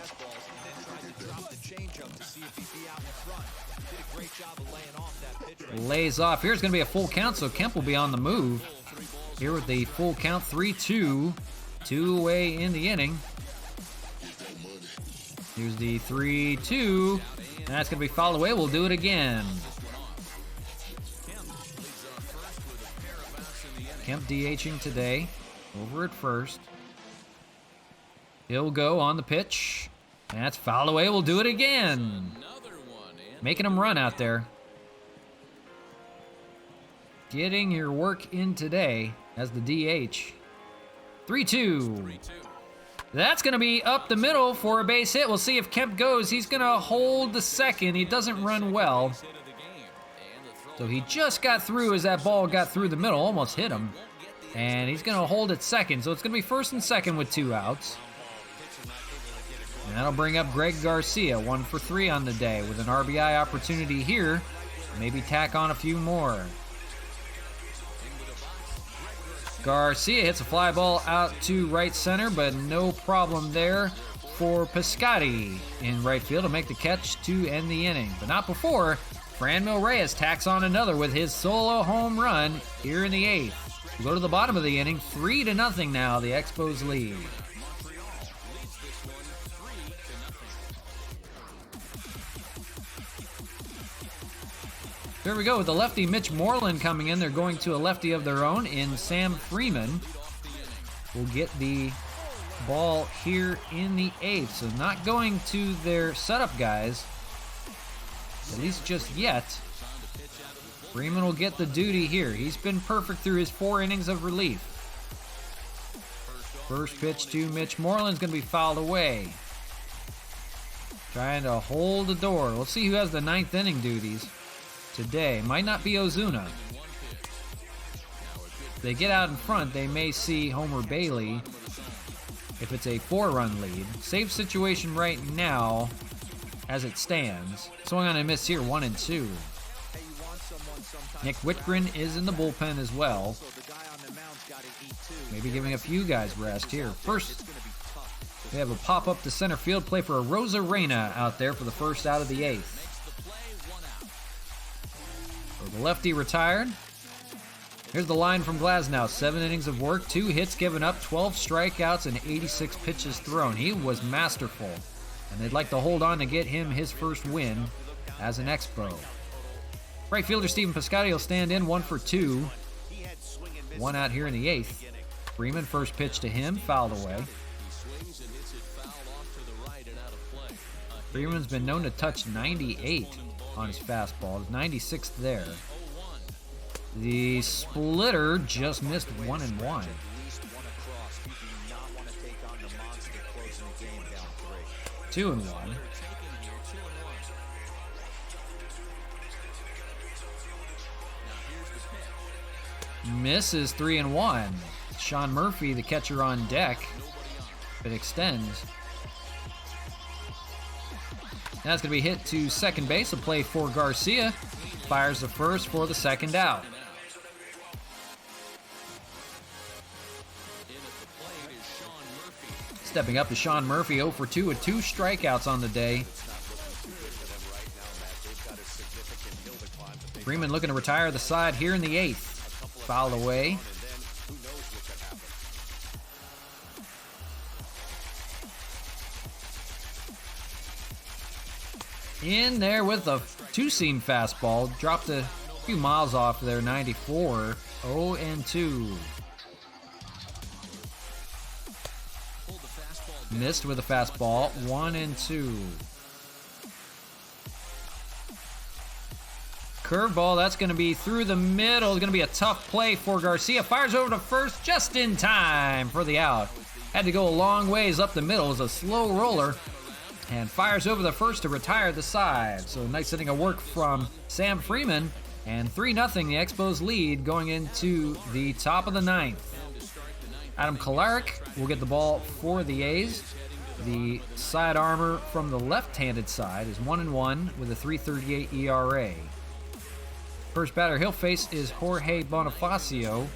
Lays off. Here's going to be a full count, so Kemp will be on the move. Here with the full count, 3-2. 2 away in the inning. Here's the 3-2. And that's going to be fouled away. We'll do it again. Kemp DHing today. Over at first. He'll go on the pitch. And that's fouled away. We'll do it again. Making him run out there. Getting your work in today as the DH. 3-2. That's going to be up the middle for a base hit. We'll see if Kemp goes. He's going to hold the second. He doesn't run well. So he just got through as that ball got through the middle. Almost hit him. And he's going to hold it second. So it's going to be first and second with 2 outs. And that'll bring up Greg Garcia, 1 for 3 on the day with an RBI opportunity here. Maybe tack on a few more. Garcia hits a fly ball out to right center, but no problem there for Piscotti in right field to make the catch to end the inning. But not before Franmil Reyes tacks on another with his solo home run here in the 8th. We go to the bottom of the inning, 3-0 now, the Expos lead. There we go with the lefty Mitch Moreland coming in. They're going to a lefty of their own in Sam Freeman. Will get the ball here in the 8th. So not going to their setup guys, at least just yet. Freeman will get the duty here. He's been perfect through his 4 innings of relief. First pitch to Mitch Moreland's going to be fouled away. Trying to hold the door. We'll see who has the 9th inning duties today. Might not be Ozuna. If they get out in front, they may see Homer Bailey if it's a 4-run lead. Save situation right now as it stands. Swung on a miss here, 1-2. Nick Whitgren is in the bullpen as well. Maybe giving a few guys rest here. First, they have a pop-up to center field play for a Rosa Reyna out there for the first out of the 8th. The lefty retired. Here's the line from Glasnow. 7 innings of work, 2 hits given up, 12 strikeouts, and 86 pitches thrown. He was masterful, and they'd like to hold on to get him his first win as an Expo. Right fielder Stephen Piscotti will stand in, 1 for 2. 1 out here in the 8th. Freeman, first pitch to him, fouled away. Freeman's been known to touch 98 on his fastball. 96th there. The splitter just missed 1-1. 2-1. Misses 3-1. Sean Murphy, the catcher on deck. It extends. That's going to be hit to second base. A play for Garcia. Fires the first for the second out. Stepping up to Sean Murphy, 0 for 2 with 2 strikeouts on the day. Freeman looking to retire the side here in the 8th. Fouled away. In there with a 2-seam fastball. Dropped a few miles off there, 94. 0-2. Missed with a fastball, 1-2. Curveball, that's going to be through the middle. It's going to be a tough play for Garcia. Fires over to first just in time for the out. Had to go a long ways up the middle. It was a slow roller. And fires over the first to retire the side. So nice inning of work from Sam Freeman. And 3-0 the Expos lead going into the top of the ninth. Adam Kolarek will get the ball for the A's. The side armor from the left-handed side is 1-1 with a 3.38 ERA. First batter he'll face is Jorge Bonifacio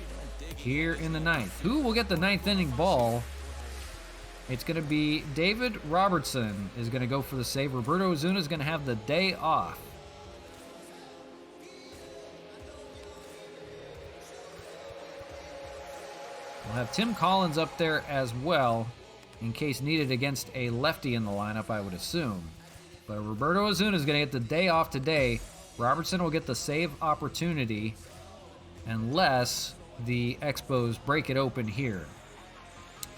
here in the ninth. Who will get the ninth inning ball? It's going to be David Robertson is going to go for the save. Roberto Ozuna is going to have the day off. We'll have Tim Collins up there as well in case needed against a lefty in the lineup, I would assume. But Roberto Ozuna is going to get the day off today. Robertson will get the save opportunity unless the Expos break it open here.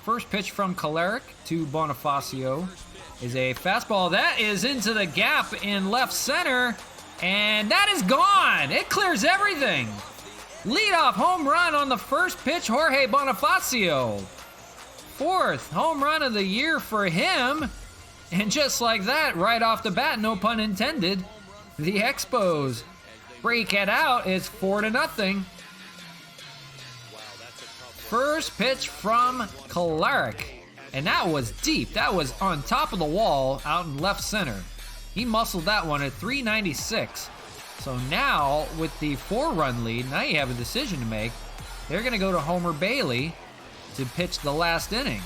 First pitch from Kolarek to Bonifacio is a fastball. That is into the gap in left center, and that is gone. It clears everything. Leadoff home run on the first pitch, Jorge Bonifacio. Fourth home run of the year for him. And just like that, right off the bat, no pun intended, the Expos break it out. It's 4-0. First pitch from Kolarek. And that was deep. That was on top of the wall out in left center. He muscled that one at 396. So now, with the 4-run lead, now you have a decision to make. They're going to go to Homer Bailey to pitch the last inning.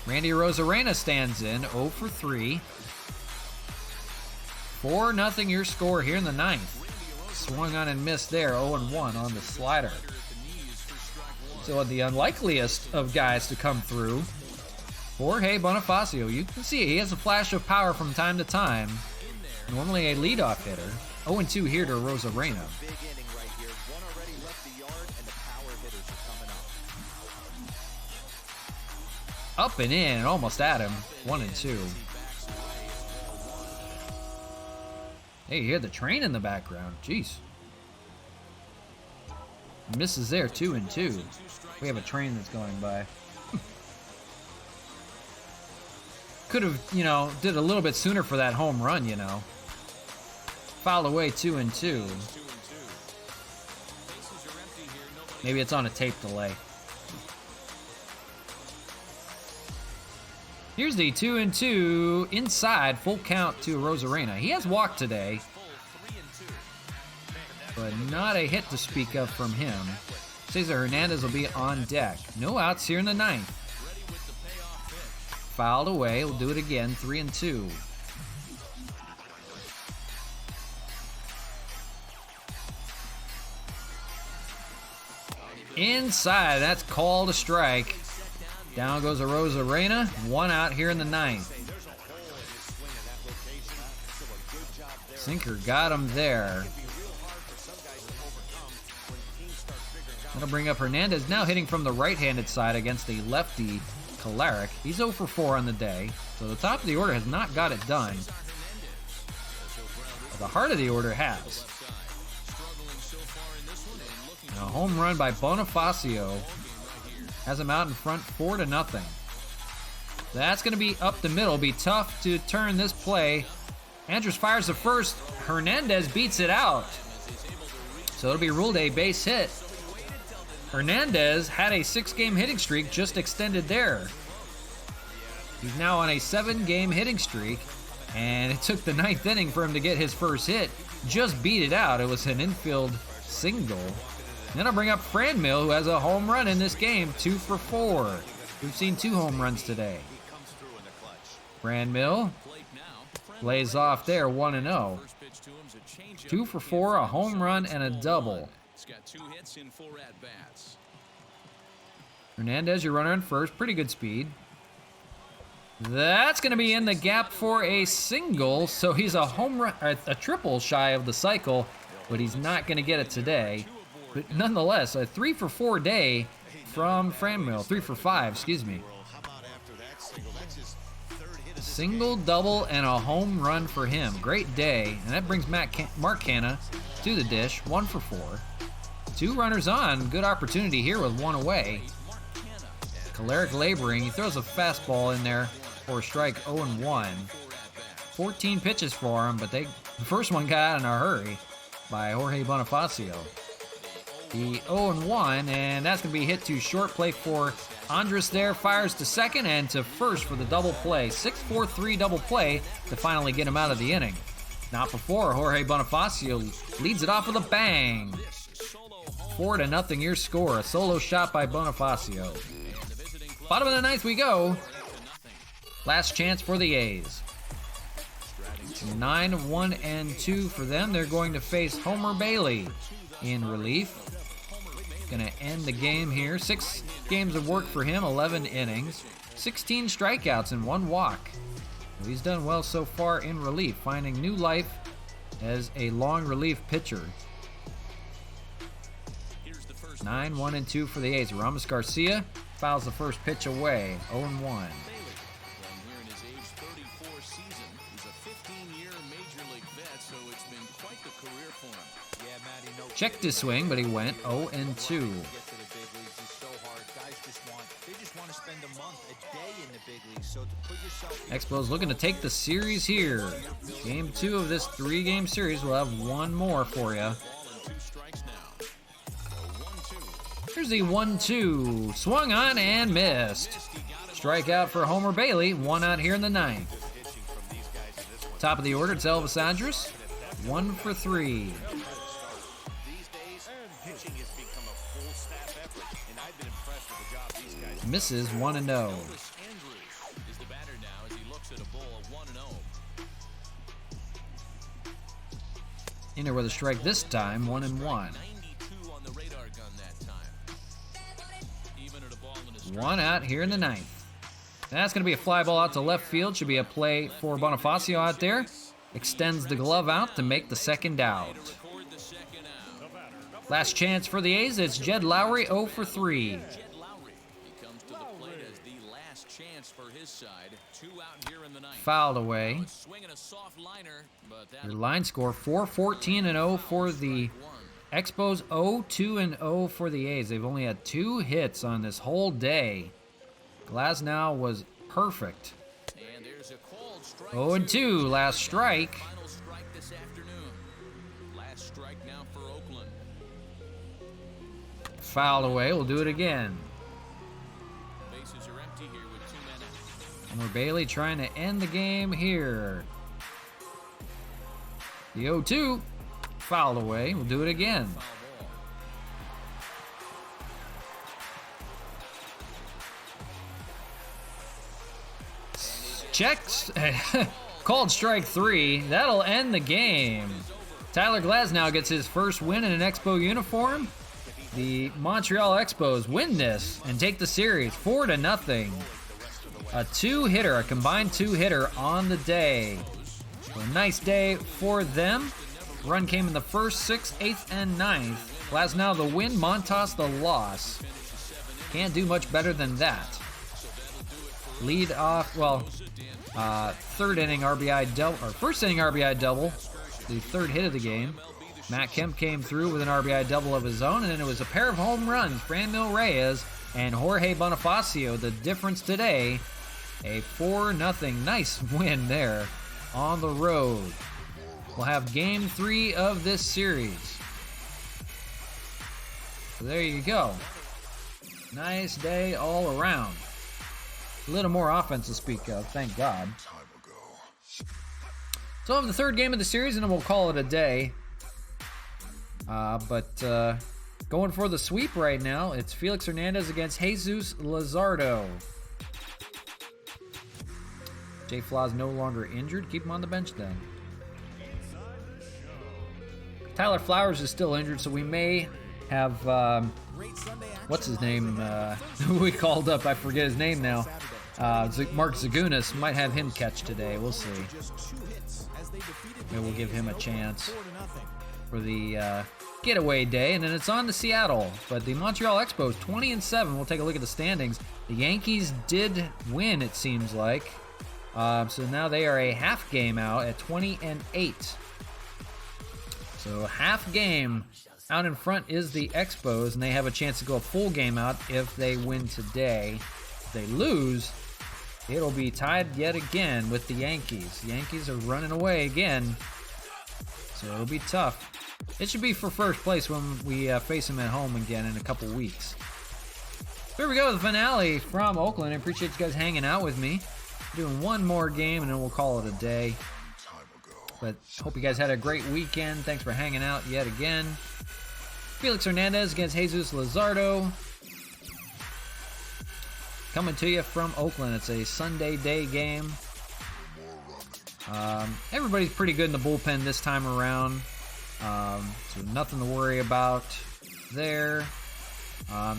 Randy Arozarena stands in, 0 for 3. 4-0 your score here in the ninth. Swung on and missed there, 0-1 on the slider. So the unlikeliest of guys to come through, Jorge Bonifacio. You can see he has a flash of power from time to time. Normally a leadoff hitter. 0-2 here to Arozarena. Big inning right here. One already left the yard, and the power hitters are coming up. Up and in, almost at him. 1-2. Hey, you hear the train in the background. Jeez. Misses there, 2-2. We have a train that's going by. Could have, did a little bit sooner for that home run, Fouled away, 2-2. Maybe it's on a tape delay. Here's the 2-2 inside, full count to Arozarena. He has walked today, but not a hit to speak of from him. Cesar Hernandez will be on deck. No outs here in the ninth. Fouled away. We'll do it again. 3-2. Inside. That's called a strike. Down goes Arozarena. 1 out here in the ninth. Sinker got him there. That'll bring up Hernandez, now hitting from the right-handed side against the lefty Kolarek. He's 0 for 4 on the day, so the top of the order has not got it done. But the heart of the order has. Now, a home run by Bonifacio has him out in front 4-0. That's going to be up the middle. Be tough to turn this play. Andrews fires the first. Hernandez beats it out. So it'll be ruled a base hit. Hernandez had a 6-game hitting streak just extended there. He's now on a 7-game hitting streak, and it took the 9th inning for him to get his first hit. Just beat it out. It was an infield single. Then I'll bring up Franmil, who has a home run in this game, 2 for 4. We've seen 2 home runs today. Franmil lays off there, 1-0. 2 for 4, a home run and a double. He's got 2 hits in 4 at-bats. Hernandez, your runner on first. Pretty good speed. That's going to be in the gap for a single, so he's a home run, a triple shy of the cycle, but he's not going to get it today. But nonetheless, a 3 for 4 day from Franmil. 3 for 5, excuse me. Single, double, and a home run for him. Great day. And that brings Mark Canha to the dish. 1 for 4. 2 runners on. Good opportunity here with 1 away. Caleric laboring. He throws a fastball in there for a strike. 0-1. 14 pitches for him, but the first one got out in a hurry by Jorge Bonifacio. The 0-1, and that's going to be hit to short. Play for Andres there, fires to second and to first for the double play. 6-4-3 double play to finally get him out of the inning. Not before Jorge Bonifacio leads it off with a bang. 4-0 your score. A solo shot by Bonifacio. Bottom of the ninth we go. Last chance for the A's. 9-1-2 for them. They're going to face Homer Bailey in relief. Going to end the game here. 6 games of work for him, 11 innings, 16 strikeouts and 1 walk. Well, he's done well so far in relief, finding new life as a long relief pitcher. 9-1-2 for the A's. Ramos Garcia fouls the first pitch away, 0-1. Checked his swing, but he went 0-2. Expos looking to take the series here. Game 2 of this 3-game series. We'll have 1 more for you. Here's the 1-2. Swung on and missed. Strikeout for Homer Bailey. 1 out here in the 9th. Top of the order, it's Elvis Andrus. 1 for 3. Misses 1-0. In there with a strike this time, 1-1. 1 out here in the 9th. That's going to be a fly ball out to left field. Should be a play for Bonifacio out there. Extends the glove out to make the second out. Last chance for the A's. It's Jed Lowry, 0 for 3. Fouled away. Your line score 4-14-0 for the Expos, 0-2-0 for the A's. They've only had 2 hits on this whole day. Glasnow was perfect. 0-2, last strike. Fouled away, we'll do it again. Homer Bailey trying to end the game here. The 0-2, fouled away, we'll do it again. Checks, called strike 3. That'll end the game. Tyler Glasnow gets his first win in an Expo uniform. The Montreal Expos win this and take the series 4-0. A 2-hitter, a combined 2-hitter on the day. So a nice day for them. Run came in the 1st, 6th, 8th, and 9th. Glasnow the win, Montas the loss. Can't do much better than that. Lead off, well, 3rd inning RBI double, or 1st inning RBI double, the 3rd hit of the game. Matt Kemp came through with an RBI double of his own, and then it was a pair of home runs, Franmil Reyes and Jorge Bonifacio. The difference today, a 4-0 nice win there on the road. We'll have game 3 of this series. So there you go. Nice day all around. A little more offense to speak of, thank God. So we'll have the 3rd game of the series, and then we'll call it a day. But going for the sweep right now, it's Felix Hernandez against Jesus Luzardo. Jay Flaw's no longer injured. Keep him on the bench then. Tyler Flowers is still injured, so we may have, what's his name, who we called up, I forget his name now. Mark Zagunis, might have him catch today. We'll see. Maybe we'll give him a chance for the getaway day, and then it's on to Seattle. But the Montreal Expos 20-7. We'll take a look at the standings. The Yankees did win, it seems like. So now they are a half game out at 20-8. So half game out in front is the Expos, and they have a chance to go a full game out if they win today. If they lose, it'll be tied yet again with the Yankees. The Yankees are running away again, so it'll be tough. It should be for first place when we face them at home again in a couple weeks. Here we go, the finale from Oakland. I appreciate you guys hanging out with me. Doing one more game, and then we'll call it a day. But hope you guys had a great weekend. Thanks for hanging out yet again. Felix Hernandez against Jesus Luzardo. Coming to you from Oakland. It's a Sunday day game. Everybody's pretty good in the bullpen this time around. So nothing to worry about there.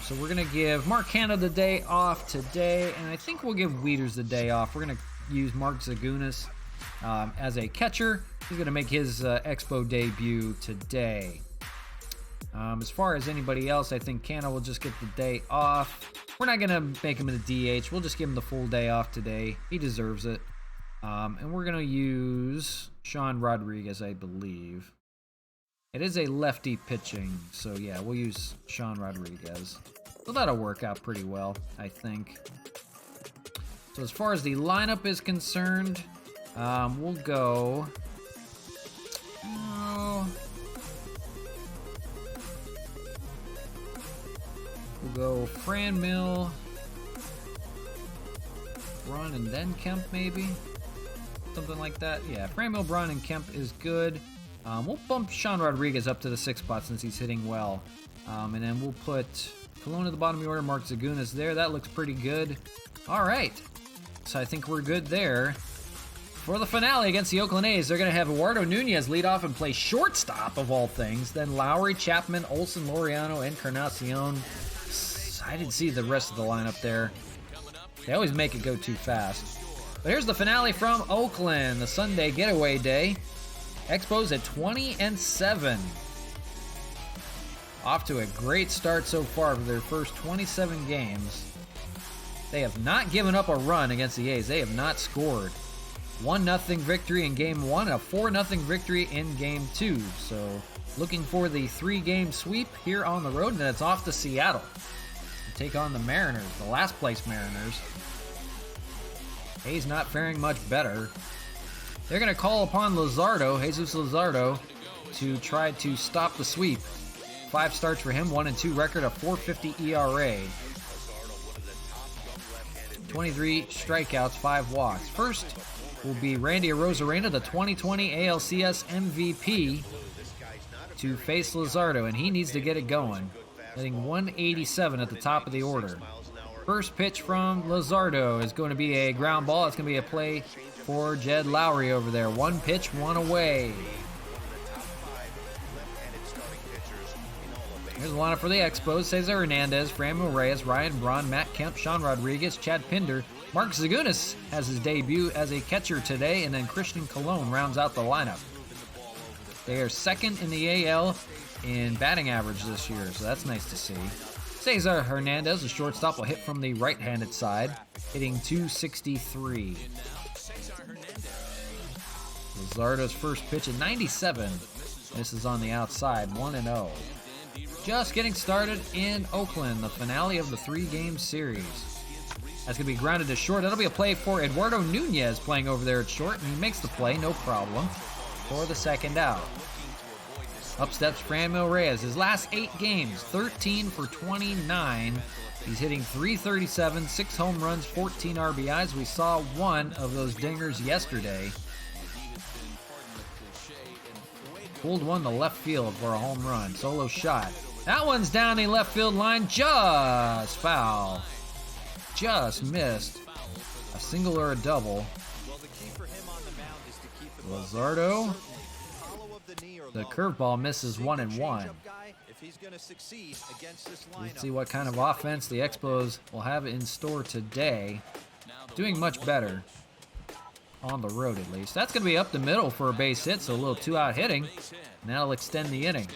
So we're going to give Mark Hanna the day off today, and I think we'll give Wieters the day off. We're going to use Mark Zagunis as a catcher. He's going to make his Expo debut today. As far as anybody else, I think Hanna will just get the day off. We're not going to make him in the DH. We'll just give him the full day off today. He deserves it. And we're going to use Sean Rodriguez, I believe. It is a lefty pitching, so yeah, we'll use Sean Rodriguez. So that'll work out pretty well, I think. So as far as the lineup is concerned, we'll go... we'll go Franmil, Braun, and then Kemp, maybe? Something like that. Yeah, Franmil, Braun, and Kemp is good. We'll bump Sean Rodriguez up to the 6th spot since he's hitting well. And then we'll put Colon at the bottom of the order, Mark Zagunis there. That looks pretty good. All right. So I think we're good there. For the finale against the Oakland A's, they're going to have Eduardo Nunez lead off and play shortstop, of all things. Then Lowry, Chapman, Olson, Laureano, Encarnacion. I didn't see the rest of the lineup there. They always make it go too fast. But here's the finale from Oakland, the Sunday getaway day. Expos at 20-7. Off to a great start so far for their first 27 games. They have not given up a run against the A's. They have not scored. 1-0 victory in Game 1, a 4-0 victory in Game 2. So looking for the 3-game sweep here on the road, and then it's off to Seattle to take on the Mariners, the last place Mariners. A's not faring much better. They're going to call upon Luzardo, Jesus Luzardo, to try to stop the sweep. 5 starts for him, 1-2 record, a 4.50 ERA. 23 strikeouts, 5 walks. First will be Randy Arozarena, the 2020 ALCS MVP, to face Luzardo, and he needs to get it going. Hitting 187 at the top of the order. First pitch from Luzardo is going to be a ground ball. It's going to be a play for Jed Lowry over there. 1 pitch, 1 away. Here's the lineup for the Expos. Cesar Hernandez, Franmil Reyes, Ryan Braun, Matt Kemp, Sean Rodriguez, Chad Pinder. Mark Zagunis has his debut as a catcher today, and then Christian Colon rounds out the lineup. They are second in the AL in batting average this year, so that's nice to see. Cesar Hernandez, the shortstop, will hit from the right-handed side, hitting .263. Luzardo's first pitch at 97. Misses on the outside, 1-0. Just getting started in Oakland, the finale of the 3-game series. That's going to be grounded to short. That'll be a play for Eduardo Nunez playing over there at short, and he makes the play, no problem, for the second out. Up steps Franmil Reyes. His last 8 games, 13 for 29. He's hitting .337, 6 home runs, 14 RBIs. We saw one of those dingers yesterday. Pulled one to left field for a home run. Solo shot. That one's down the left field line. Just foul. Just missed. A single or a double. Luzardo. The curveball misses 1-1. Let's see what kind of offense the Expos will have in store today. Doing much better. On the road, at least. That's going to be up the middle for a base hit, so a little 2-out hitting. And that'll extend the inning.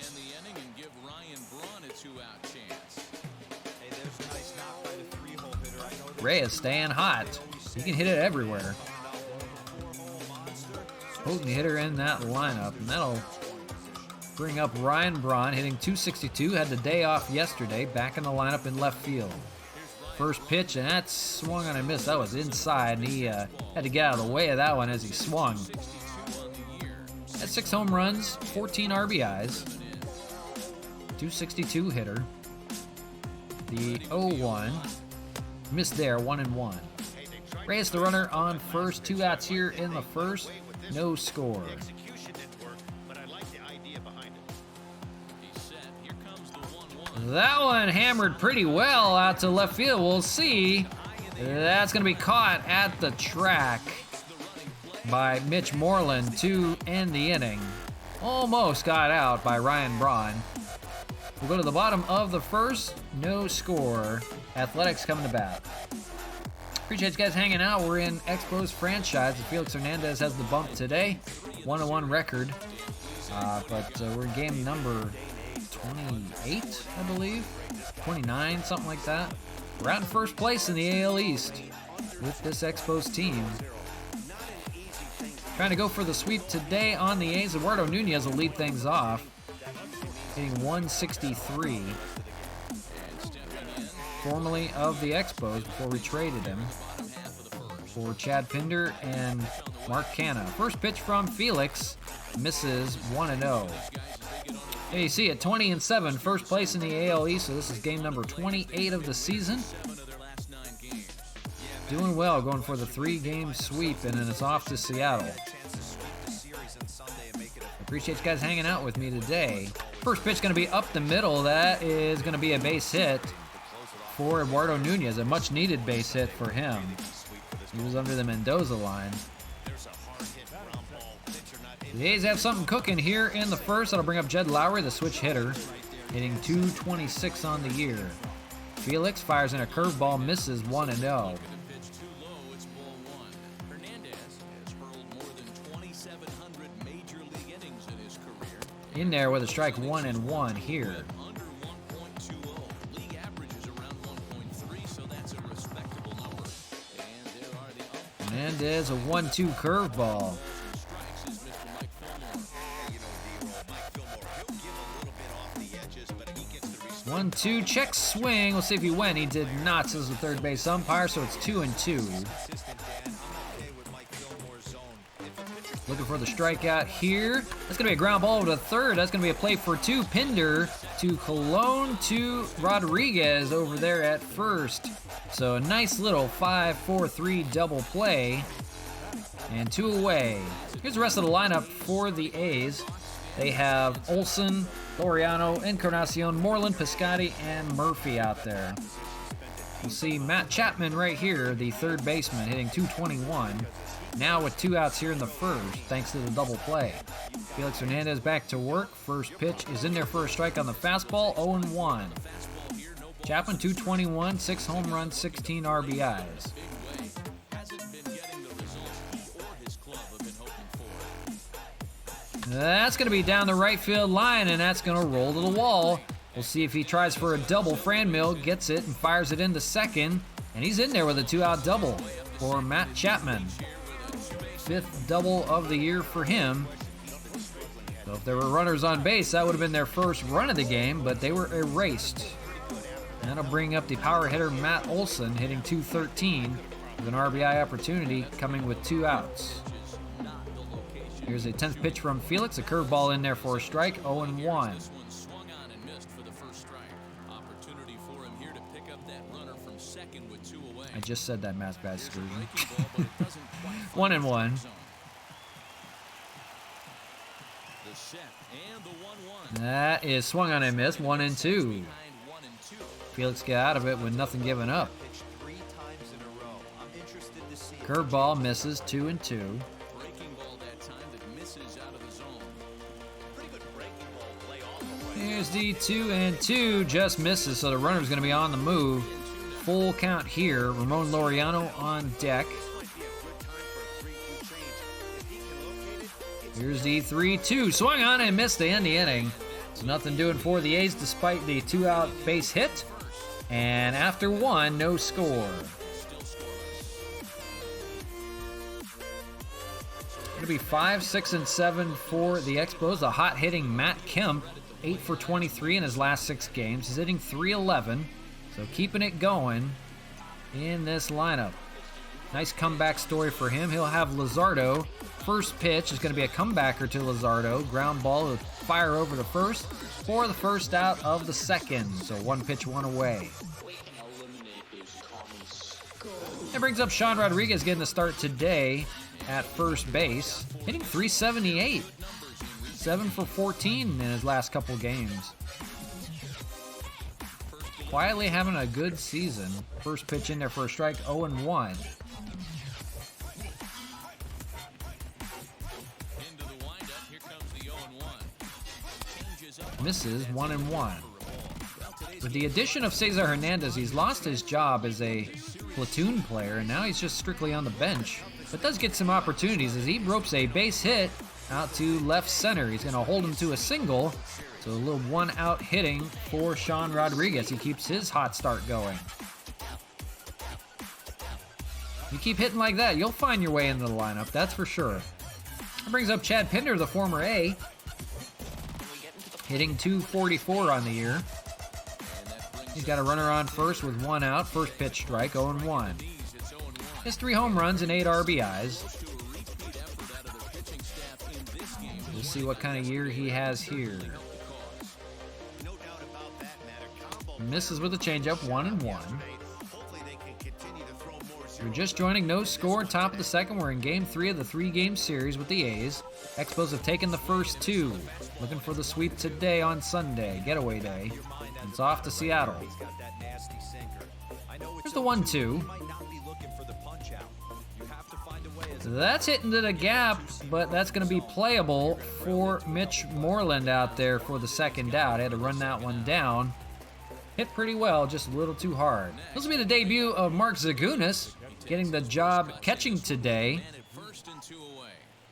Reyes staying hot. He can hit it everywhere. potent hitter in that lineup, and that'll bring up Ryan Braun, hitting .262. Had the day off yesterday, back in the lineup in left field. First pitch, and that swung on a miss. That was inside, and he had to get out of the way of that one as he swung. Had 6 home runs, 14 RBIs, .262 hitter. The 0-1, missed there, 1-1. Reyes the runner on first, 2 outs here in the first, no score. That one hammered pretty well out to left field. We'll see. That's going to be caught at the track by Mitch Moreland to end the inning. Almost got out by Ryan Braun. We'll go to the bottom of the first. No score. Athletics coming to bat. Appreciate you guys hanging out. We're in EXPOS franchise. Felix Hernandez has the bump today. 1-1 record. But we're in game number 28, I believe. 29, something like that. We're out in first place in the AL East with this EXPOS team. Trying to go for the sweep today on the A's. Eduardo Nunez will lead things off, hitting .163. Formerly of the Expos before we traded him for Chad Pinder and Mark Canha. First pitch from Felix, misses 1-0. Hey, you see it, 20-7, first place in the AL East, so this is game number 28 of the season. Doing well, going for the 3-game sweep, and then it's off to Seattle. Appreciate you guys hanging out with me today. First pitch going to be up the middle. That is going to be a base hit for Eduardo Nunez, a much-needed base hit for him. He was under the Mendoza line. The A's have something cooking here in the first. That'll bring up Jed Lowry, the switch hitter, hitting .226 on the year. Felix fires in a curveball, misses 1-0. In there with a strike 1-1 here. Hernandez, a 1-2 curveball. 1-2, check swing. We'll see if he went. He did not, says the third base umpire, so it's 2-2. Looking for the strikeout here. That's going to be a ground ball to third. That's going to be a play for 2. Pinder to Colon to Rodriguez over there at first. So a nice little 5-4-3 double play. And 2 away. Here's the rest of the lineup for the A's. They have Olsen, Laureano, Encarnacion, Moreland, Piscotty, and Murphy out there. We'll see Matt Chapman right here, the third baseman, hitting .221. Now with 2 outs here in the first, thanks to the double play. Felix Hernandez back to work. First pitch is in there for a strike on the fastball, 0-1. Chapman, .221, 6 home runs, 16 RBIs. That's going to be down the right field line, and that's going to roll to the wall. We'll see if he tries for a double. Franmil gets it and fires it into second, and he's in there with a 2-out double for Matt Chapman. 5th double of the year for him. So if there were runners on base, that would have been their first run of the game, but they were erased. That'll bring up the power hitter Matt Olsen, hitting .213 with an RBI opportunity, coming with 2 outs. Here's a 10th pitch from Felix, a curveball in there for a strike, 0-1. I just said that, Mass Bad Excursion. 1-1. That is swung on and missed, 1-2. Felix get out of it with nothing given up. Curveball misses, 2-2. Here's the 2-2, just misses, so the runner's going to be on the move. Full count here. Ramon Laureano on deck. Here's the 3-2, swung on and missed to end the inning. So nothing doing for the A's despite the 2-out base hit. And after 1, no score. It'll be 5, 6, and 7 for the Expos. The hot-hitting Matt Kemp, 8 for 23 in his last 6 games. He's hitting .311, so keeping it going in this lineup. Nice comeback story for him. He'll have Luzardo. First pitch is going to be a comebacker to Luzardo. Ground ball will fire over to first for the first out of the second. So 1 pitch, 1 away. That brings up Sean Rodriguez getting the start today at first base. Hitting .378. 7 for 14 in his last couple games. Quietly having a good season. First pitch in there for a strike, 0-1. Misses, 1-1. With the addition of Cesar Hernandez, he's lost his job as a platoon player, and now he's just strictly on the bench. But does get some opportunities as he ropes a base hit out to left center. He's going to hold him to a single. So a little 1-out hitting for Sean Rodriguez. He keeps his hot start going. You keep hitting like that, you'll find your way into the lineup, that's for sure. That brings up Chad Pinder, the former A. Hitting .244 on the year. He's got a runner on first with 1 out. First pitch strike, 0-1. Has 3 home runs and 8 RBIs. We'll see what kind of year he has here. Misses with a changeup, 1-1. We're just joining, no score, top of the second. We're in game 3 of the 3-game series with the A's. Expos have taken the first 2. Looking for the sweep today on Sunday, getaway day. It's off to Seattle. Here's the 1-2. That's hitting to the gap, but that's going to be playable for Mitch Moreland out there for the second out. He had to run that one down. Hit pretty well, just a little too hard. This will be the debut of Mark Zagunis, getting the job catching today.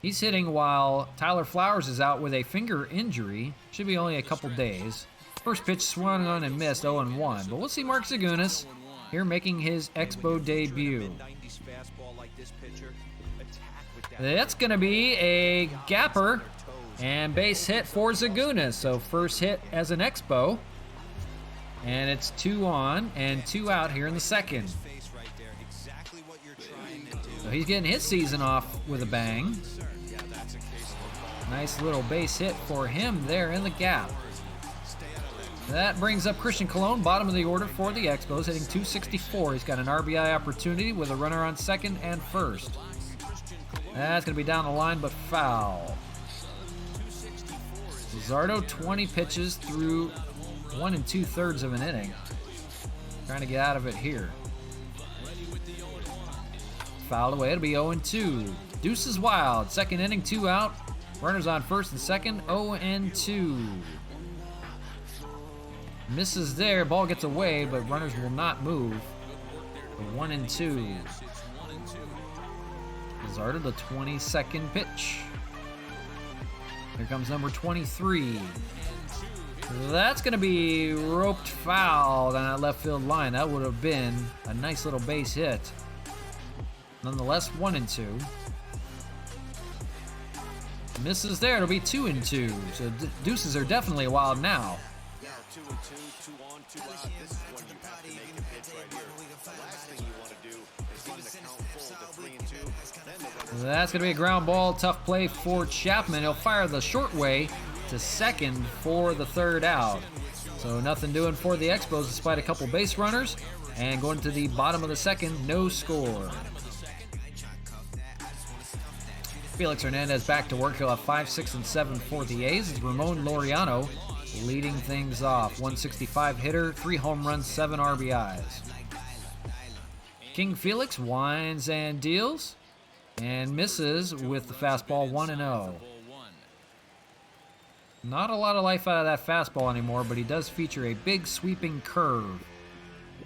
He's hitting while Tyler Flowers is out with a finger injury. Should be only a couple days. First pitch swung on and missed, 0-1. But we'll see Mark Zagunis here making his Expo debut. That's going to be a gapper and base hit for Zagunis. So first hit as an Expo. And it's 2 on and 2 out here in the second. So he's getting his season off with a bang. Nice little base hit for him there in the gap. That brings up Christian Colon, bottom of the order for the Expos, hitting .264. He's got an RBI opportunity with a runner on second and first. That's going to be down the line, but foul. Luzardo, 20 pitches through 1 2/3 of an inning. Trying to get out of it here. Fouled away, it'll be 0-2. Deuce is wild, second inning, 2 out. Runners on first and second, 0-2. Misses there, ball gets away, but runners will not move. 1-2. Luzardo, the 22nd pitch. Here comes number 23. That's going to be roped foul on that left field line. That would have been a nice little base hit. Nonetheless, 1-2. Misses there. It'll be 2-2. So deuces are definitely wild now. Yeah, 2-2, 2 on, 2 out. This is when you have to make a pitch right here. The last thing you want to do is run the count full to 3-2. That's going to be a ground ball. Tough play for Chapman. He'll fire the short way to second for the third out. So nothing doing for the Expos despite a couple base runners. And going to the bottom of the second, no score. Felix Hernandez back to work. He'll have 5, 6, and 7 for the A's. It's Ramon Laureano leading things off. 165 hitter, 3 home runs, 7 RBIs. King Felix winds and deals and misses with the fastball, 1-0. Not a lot of life out of that fastball anymore, but he does feature a big sweeping curve.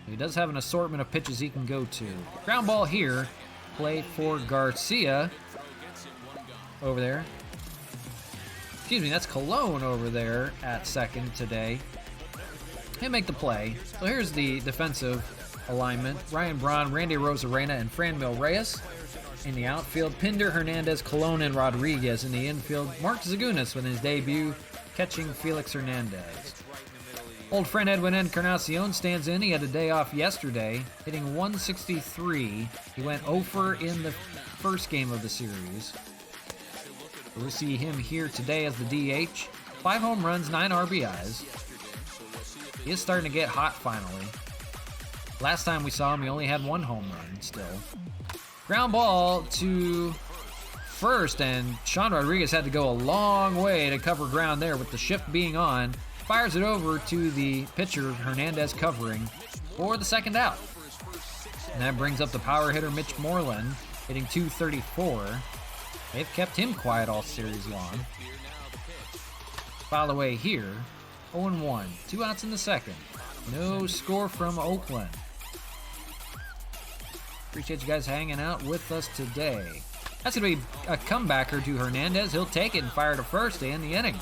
He does have an assortment of pitches he can go to. Ground ball here, play for Garcia over there. Excuse me, that's Colon over there at second today. He'll make the play. So here's the defensive alignment. Ryan Braun, Randy Rosarena, and Franmil Reyes. in the outfield, Pinder, Hernandez, Colon, and Rodriguez. In the infield, Mark Zagunas with his debut, catching Felix Hernandez. Old friend Edwin Encarnacion stands in. He had a day off yesterday, hitting 163. He went 0 in the first game of the series. We'll see him here today as the DH. 5 home runs, 9 RBIs. He is starting to get hot finally. Last time we saw him, he only had 1 home run still. Ground ball to first, and Sean Rodriguez had to go a long way to cover ground there with the shift being on. Fires it over to the pitcher, Hernandez, covering for the second out. And that brings up the power hitter, Mitch Moreland, hitting .234. They've kept him quiet all series long. Foul away here, 0-1. 2 outs in the second. No score from Oakland. Appreciate you guys hanging out with us today. That's going to be a comebacker to Hernandez. He'll take it and fire to first to end the inning.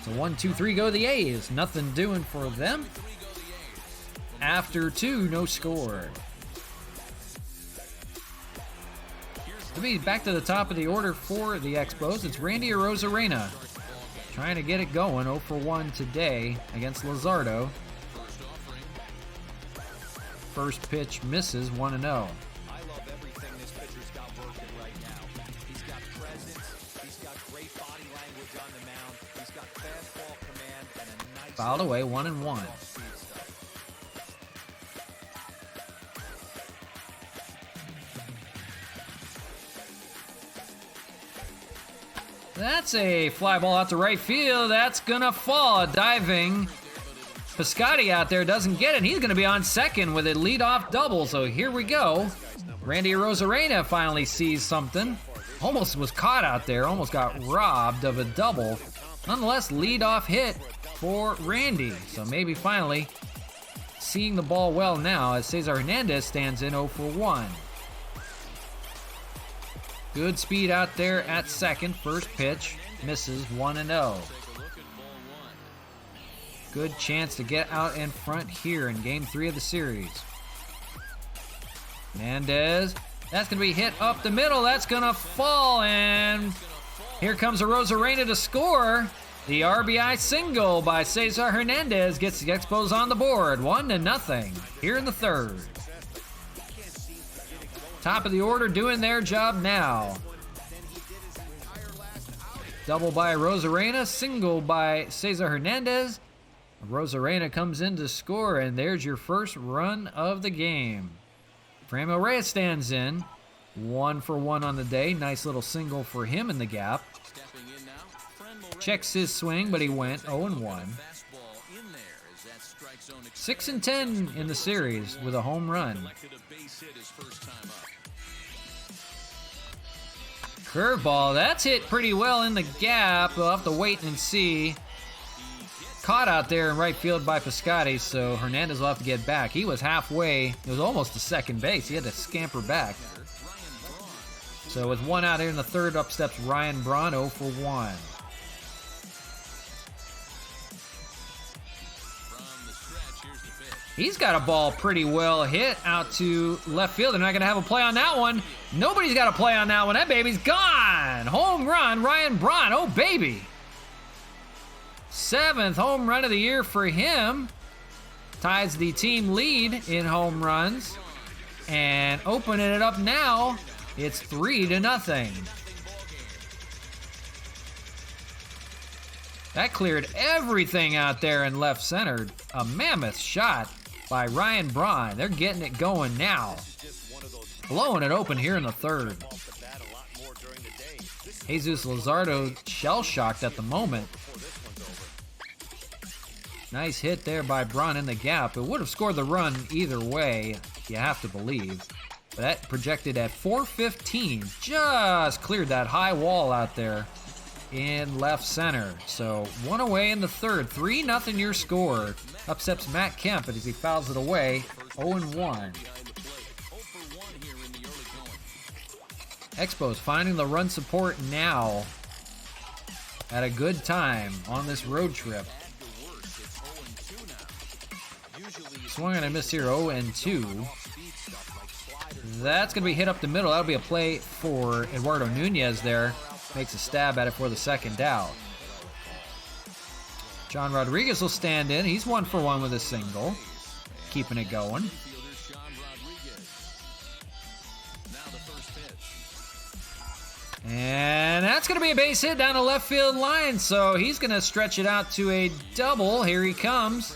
So 1-2-3 go the A's. Nothing doing for them. After 2, no score. To be back to the top of the order for the Expos, it's Randy Arozarena. Trying to get it going, 0 for 1 today against Luzardo. First pitch misses, 1-0. I love everything this pitcher's got working right now. He's got presence, he's got great body language on the mound, he's got fastball command, and a nice... Fouled away, 1-1. That's a fly ball out to right field. That's gonna fall. Diving Piscotti out there doesn't get it. He's gonna be on second with a leadoff double. So here we go. Randy Arozarena finally sees something. Almost was caught out there. Almost got robbed of a double. Nonetheless, leadoff hit for Randy. So maybe finally seeing the ball well now as Cesar Hernandez stands in 0 for 1. Good speed out there at second. First pitch misses, 1-0. Good chance to get out in front here in game 3 of the series. Hernandez, that's going to be hit up the middle. That's going to fall, and here comes Arozarena to score. The RBI single by Cesar Hernandez gets the Expos on the board, 1-0 here in the third. Top of the order doing their job now. Double by Arozarena, single by Cesar Hernandez. Arozarena comes in to score, and there's your first run of the game. Franmil Reyes stands in, 1 for 1 on the day. Nice little single for him in the gap. Checks his swing, but he went 0-1. 6-10 in the series with a home run. Curveball, that's hit pretty well in the gap. We'll have to wait and see. Caught out there in right field by Piscotti, so Hernandez will have to get back. He was halfway. It was almost to second base. He had to scamper back. So with 1 out here in the third, up steps Ryan Braun, 0 for 1. He's got a ball pretty well hit out to left field. They're not going to have a play on that one. Nobody's got a play on that one. That baby's gone. Home run, Ryan Braun. Oh, baby. 7th home run of the year for him. Ties the team lead in home runs. And opening it up now, it's 3-0. That cleared everything out there in left center. A mammoth shot by Ryan Braun. They're getting it going now. Blowing it open here in the third. Jesus Luzardo shell-shocked at the moment. Nice hit there by Braun in the gap. It would have scored the run either way, you have to believe. But that projected at 415. Just cleared that high wall out there in left center. So 1 away in the third. 3-0 your score. Up steps Matt Kemp as he fouls it away. 0-1. Expos finding the run support now at a good time on this road trip. Swung and a miss here, 0-2. That's going to be hit up the middle. That'll be a play for Eduardo Nunez there. Makes a stab at it for the second out. John Rodriguez will stand in. He's 1 for 1 with a single. Keeping it going. And that's going to be a base hit down the left field line. So he's going to stretch it out to a double. Here he comes.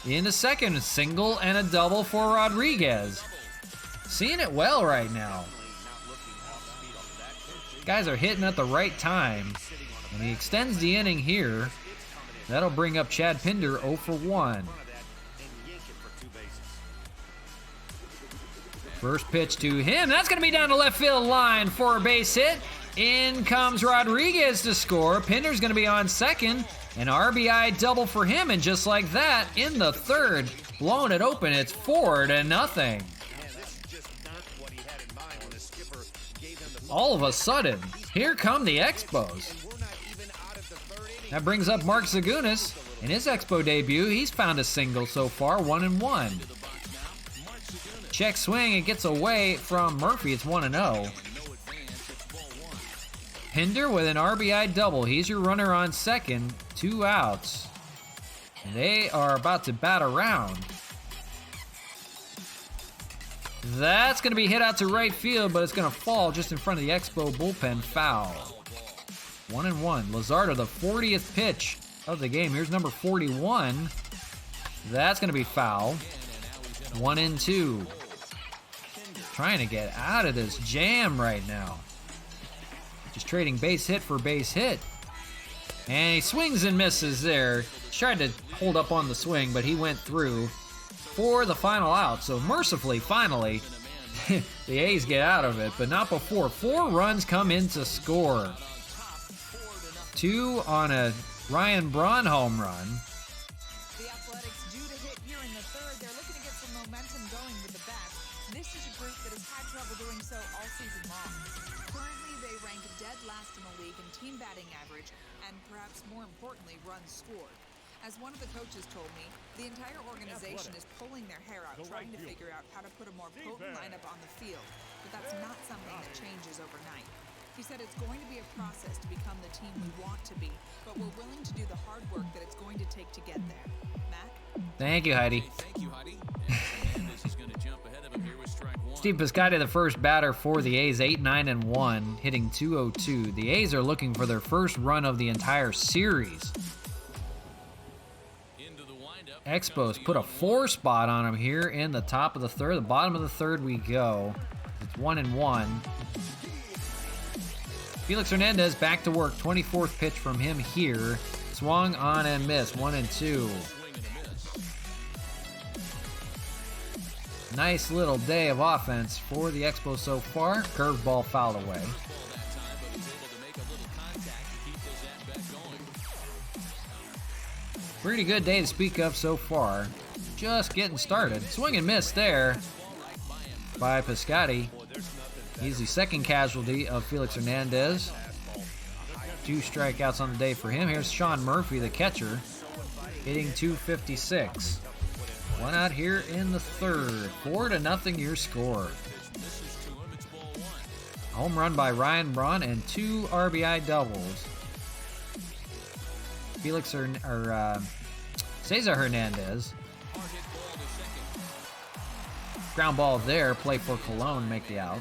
In a second, a single and a double for Rodriguez. Seeing it well right now. Guys are hitting at the right time. And he extends the inning here. That'll bring up Chad Pinder 0 for 1. First pitch to him. That's going to be down the left field line for a base hit. In comes Rodriguez to score. Pinder's going to be on second. An RBI double for him. And just like that, in the third, blowing it open, it's 4-0. All of a sudden, here come the Expos. That brings up Mark Zagunis. In his Expo debut, he's found a single so far, 1-1. Check swing, it gets away from Murphy, it's 1-0. Pinder with an RBI double. He's your runner on second, 2 outs. They are about to bat around. That's going to be hit out to right field, but it's going to fall just in front of the Expo bullpen. Foul. 1-1. Luzardo, the 40th pitch of the game. Here's number 41. That's going to be foul. 1-2. Trying to get out of this jam right now. Just trading base hit for base hit. And he swings and misses there. Tried to hold up on the swing, but he went through for the final out. So mercifully, finally, the A's get out of it, but not before. 4 runs come in to score. 2 on a Ryan Braun home run. The Athletics due to hit here in the third. They're looking to get some momentum going with the bats. This is a group that has had trouble doing so all season long. Currently, they rank dead last in the league in team batting average and perhaps more importantly, runs scored. As one of the coaches told me, the entire organization is pulling their hair out trying to figure out how to put a more potent lineup on the field, but that's not something that changes overnight. He said it's going to be a process to become the team we want to be, but we're willing to do the hard work that it's going to take to get there. Mac? Thank you, Heidi. Thank you, Heidi. This is going to jump ahead of him here with strike 1. Steve Piscotty, the first batter for the A's, 8-9-1, hitting .202. The A's are looking for their first run of the entire series. Expos put a 4 spot on him here in the top of the third. The bottom of the third we go. It's 1-1. Felix Hernandez back to work. 24th pitch from him here. Swung on and missed. 1-2. Nice little day of offense for the Expos so far. Curveball fouled away. Pretty good day to speak of so far. Just getting started. Swing and miss there by Piscotty. He's the second casualty of Felix Hernandez. 2 strikeouts on the day for him. Here's Sean Murphy, the catcher, hitting .256. 1 out here in the third. 4-0 your score. Home run by Ryan Braun and 2 RBI doubles. Cesar Hernandez. Ground ball there. Play for Colon, make the out.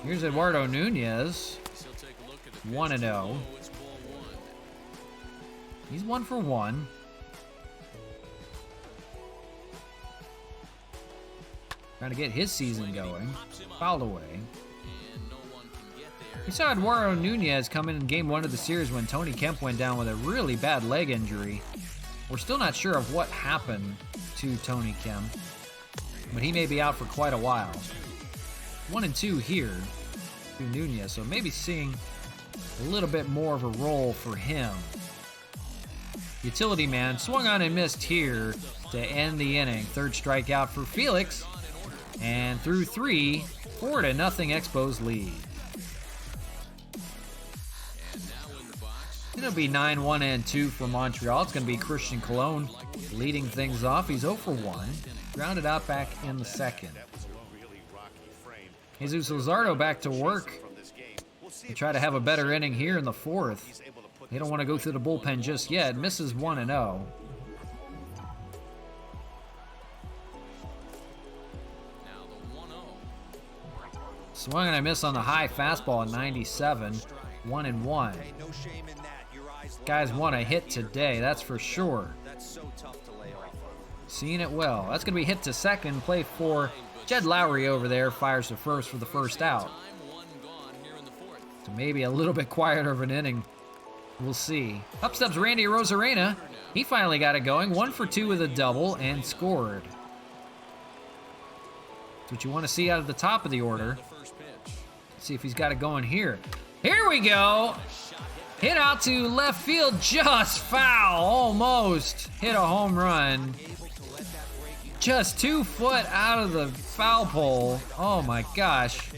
Here's Eduardo Nunez. 1-0. He's 1 for 1. Trying to get his season going. Fouled away. We saw Eduardo Nunez come in Game 1 of the series when Tony Kemp went down with a really bad leg injury. We're still not sure of what happened to Tony Kemp, but he may be out for quite a while. 1-2 here to Nunez, so maybe seeing a little bit more of a role for him. Utility man swung on and missed here to end the inning. 3rd strikeout for Felix. And through 3, 4-0 Expos lead. It'll be 9-1 and 2 for Montreal. It's going to be Christian Colon leading things off. He's 0 for 1. Grounded out back in the second. Jesus Luzardo back to work. They try to have a better inning here in the fourth. They don't want to go through the bullpen just yet. Misses 1-0. Swung and a miss on the high fastball at 97. 1-1. Guys want a hit today, that's for sure. Seeing it well. That's going to be hit to second. Play for Jed Lowry over there. Fires to first for the first out. So maybe a little bit quieter of an inning. We'll see. Up steps Randy Arozarena. He finally got it going. 1 for 2 with a double and scored. That's what you want to see out of the top of the order. Let's see if he's got it going here. Here we go. Hit out to left field, just foul. Almost hit a home run. Just 2 foot out of the foul pole. Oh my gosh.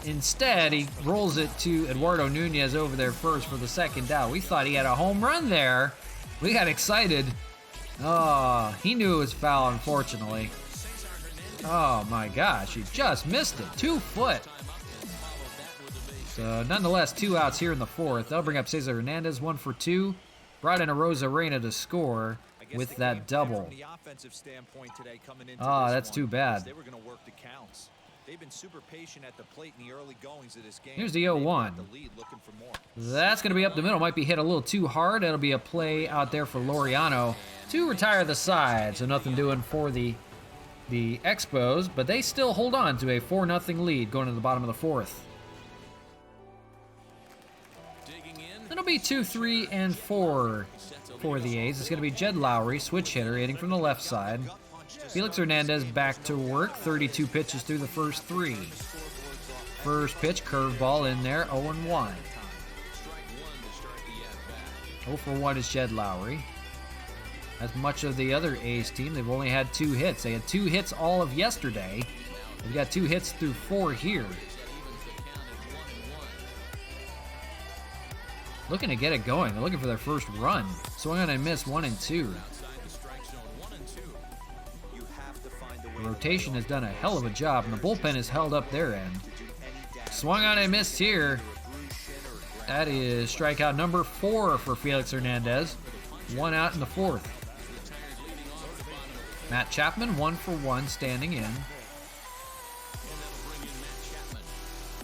Instead, he rolls it to Eduardo Nunez over there first for the second out. We thought he had a home run there. We got excited. Oh, he knew it was foul, unfortunately. Oh my gosh, he just missed it. 2 foot. So nonetheless, 2 outs here in the fourth. That'll bring up Cesar Hernandez, 1 for 2. Brought in Arozarena to score with that double. Oh, that's too bad. They've been super patient at the plate in the early goings of this game. Here's the 0-1. That's going to be up the middle. Might be hit a little too hard. That'll be a play out there for Laureano to retire the side. So nothing doing for the Expos, but they still hold on to a 4-0 lead going to the bottom of the fourth. It'll be 2, 3, and 4 for the A's. It's going to be Jed Lowry, switch hitter, hitting from the left side. Felix Hernandez back to work. 32 pitches through the first 3. First pitch, curveball in there, 0-1. 0 for 1 is Jed Lowry. As much of the other A's team, they've only had 2 hits. They had 2 hits all of yesterday. They've got 2 hits through 4 here. Looking to get it going. They're looking for their first run. Swung on and missed 1 and 2. The rotation has done a hell of a job, and the bullpen has held up their end. Swung on and missed here. That is strikeout number 4 for Felix Hernandez. 1 out in the fourth. Matt Chapman, 1 for 1, standing in.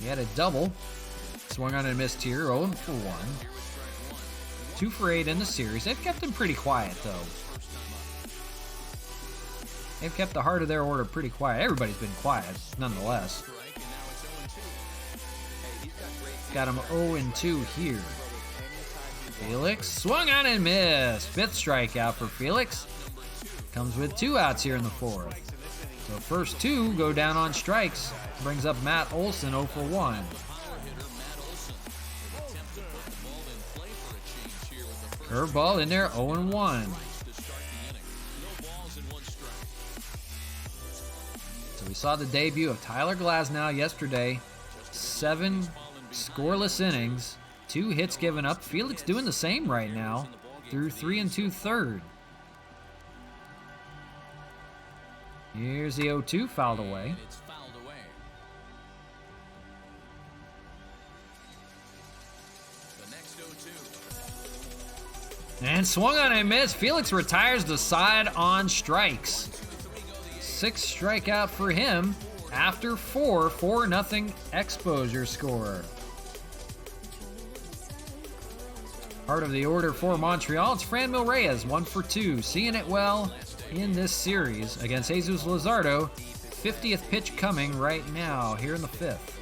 He had a double. Swung on and missed here, 0 for 1. 2 for 8 in the series. They've kept him pretty quiet, though. They've kept the heart of their order pretty quiet. Everybody's been quiet, nonetheless. Got him 0-2 here. Felix swung on and missed. 5th strikeout for Felix. Comes with 2 outs here in the fourth. So first 2 go down on strikes. Brings up Matt Olson, 0 for 1. Curveball in there, 0-1. So we saw the debut of Tyler Glasnow yesterday. 7 scoreless innings, 2 hits given up. Felix doing the same right now through 3 2/3. Here's the 0-2, fouled away. And swung on and missed. Felix retires the side on strikes. 6th strikeout for him after 4-0 exposure score. Part of the order for Montreal, it's Franmil Reyes, 1 for 2. Seeing it well in this series against Jesus Luzardo. 50th pitch coming right now here in the 5th.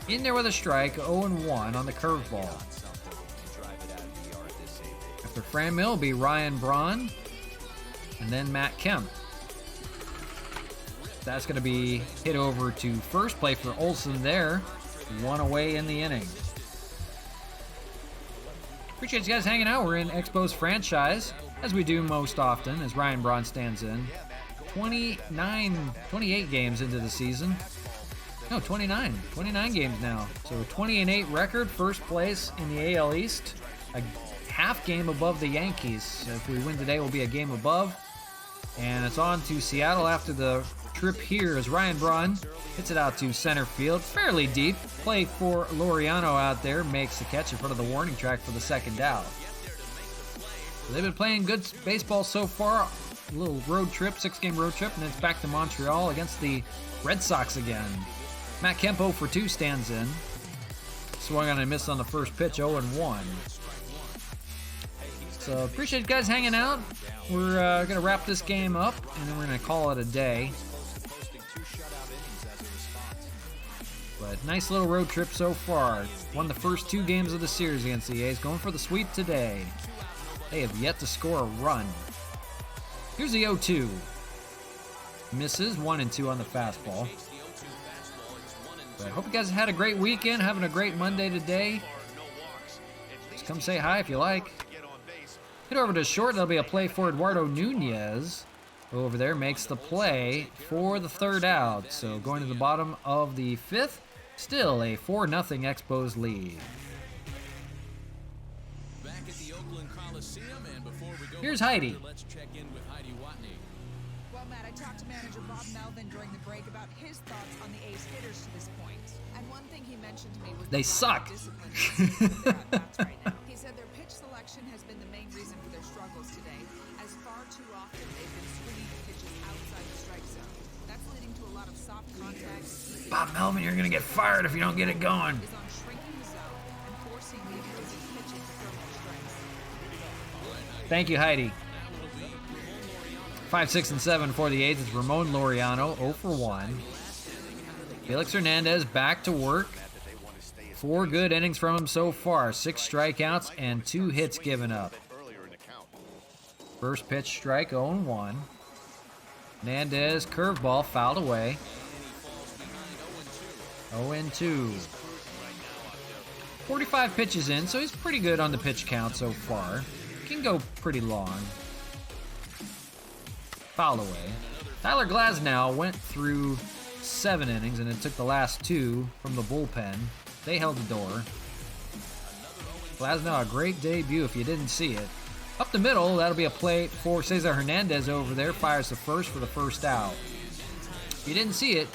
In there with a strike, 0-1 on the curveball. After Franmil will be Ryan Braun and then Matt Kemp. That's going to be hit over to first. Play for Olson there. 1 away in the inning. Appreciate you guys hanging out. We're in Expos franchise, as we do most often, as Ryan Braun stands in. 28 games into the season. No, 29. 29 games now. So 20-8 record, first place in the AL East. A half game above the Yankees. So if we win today, we'll be a game above. And it's on to Seattle after the trip here as Ryan Braun hits it out to center field. Fairly deep. Play for Laureano out there. Makes the catch in front of the warning track for the second out. So they've been playing good baseball so far. A little road trip, 6-game road trip, and then it's back to Montreal against the Red Sox again. Matt Kemp 0 for 2 stands in. Swung on and missed on the first pitch, 0-1. So appreciate you guys hanging out. We're going to wrap this game up, and then we're going to call it a day. But nice little road trip so far. Won the first 2 games of the series against the A's. Going for the sweep today. They have yet to score a run. Here's the 0-2. Misses, 1-2 on the fastball. But I hope you guys had a great weekend, having a great Monday today. Just come say hi if you like. Hit over to short, that'll be a play for Eduardo Nunez. Over there makes the play for the third out. So going to the bottom of the 5th, still a 4-0 Expos lead. Back at the Oakland Coliseum, and before we go, Here's Heidi. let's check in with Heidi Watney. Well, Matt, I talked to manager Bob Melvin during the break about his thoughts on the A's hitters to this point. And one thing he mentioned to me was They the suck. lack of discipline they're at bats right now. He said their pitch selection has been the main reason for their struggles today, as far too often they've been swinging the pitches outside the strike zone. That's leading to a lot of soft contact. Bob Melvin, you're going to get fired if you don't get it going. Is on shrinking the zone and forcing the opposing pitching to throw more strikes. Thank you, Heidi. 5, 6, and 7 for the A's. It's Ramon Laureano, 0 for 1. Felix Hernandez back to work. 4 good innings from him so far. 6 strikeouts and 2 hits given up. First pitch strike, 0-1. Hernandez, curveball, fouled away. 0-2. 45 pitches in, so he's pretty good on the pitch count so far. Can go pretty long. Fouled away. Tyler Glasnow went through 7 innings, and it took the last 2 from the bullpen. They held the door. Glasnow, a great debut if you didn't see it. Up the middle, that'll be a play for Cesar Hernandez over there. Fires the first for the first out. If you didn't see it,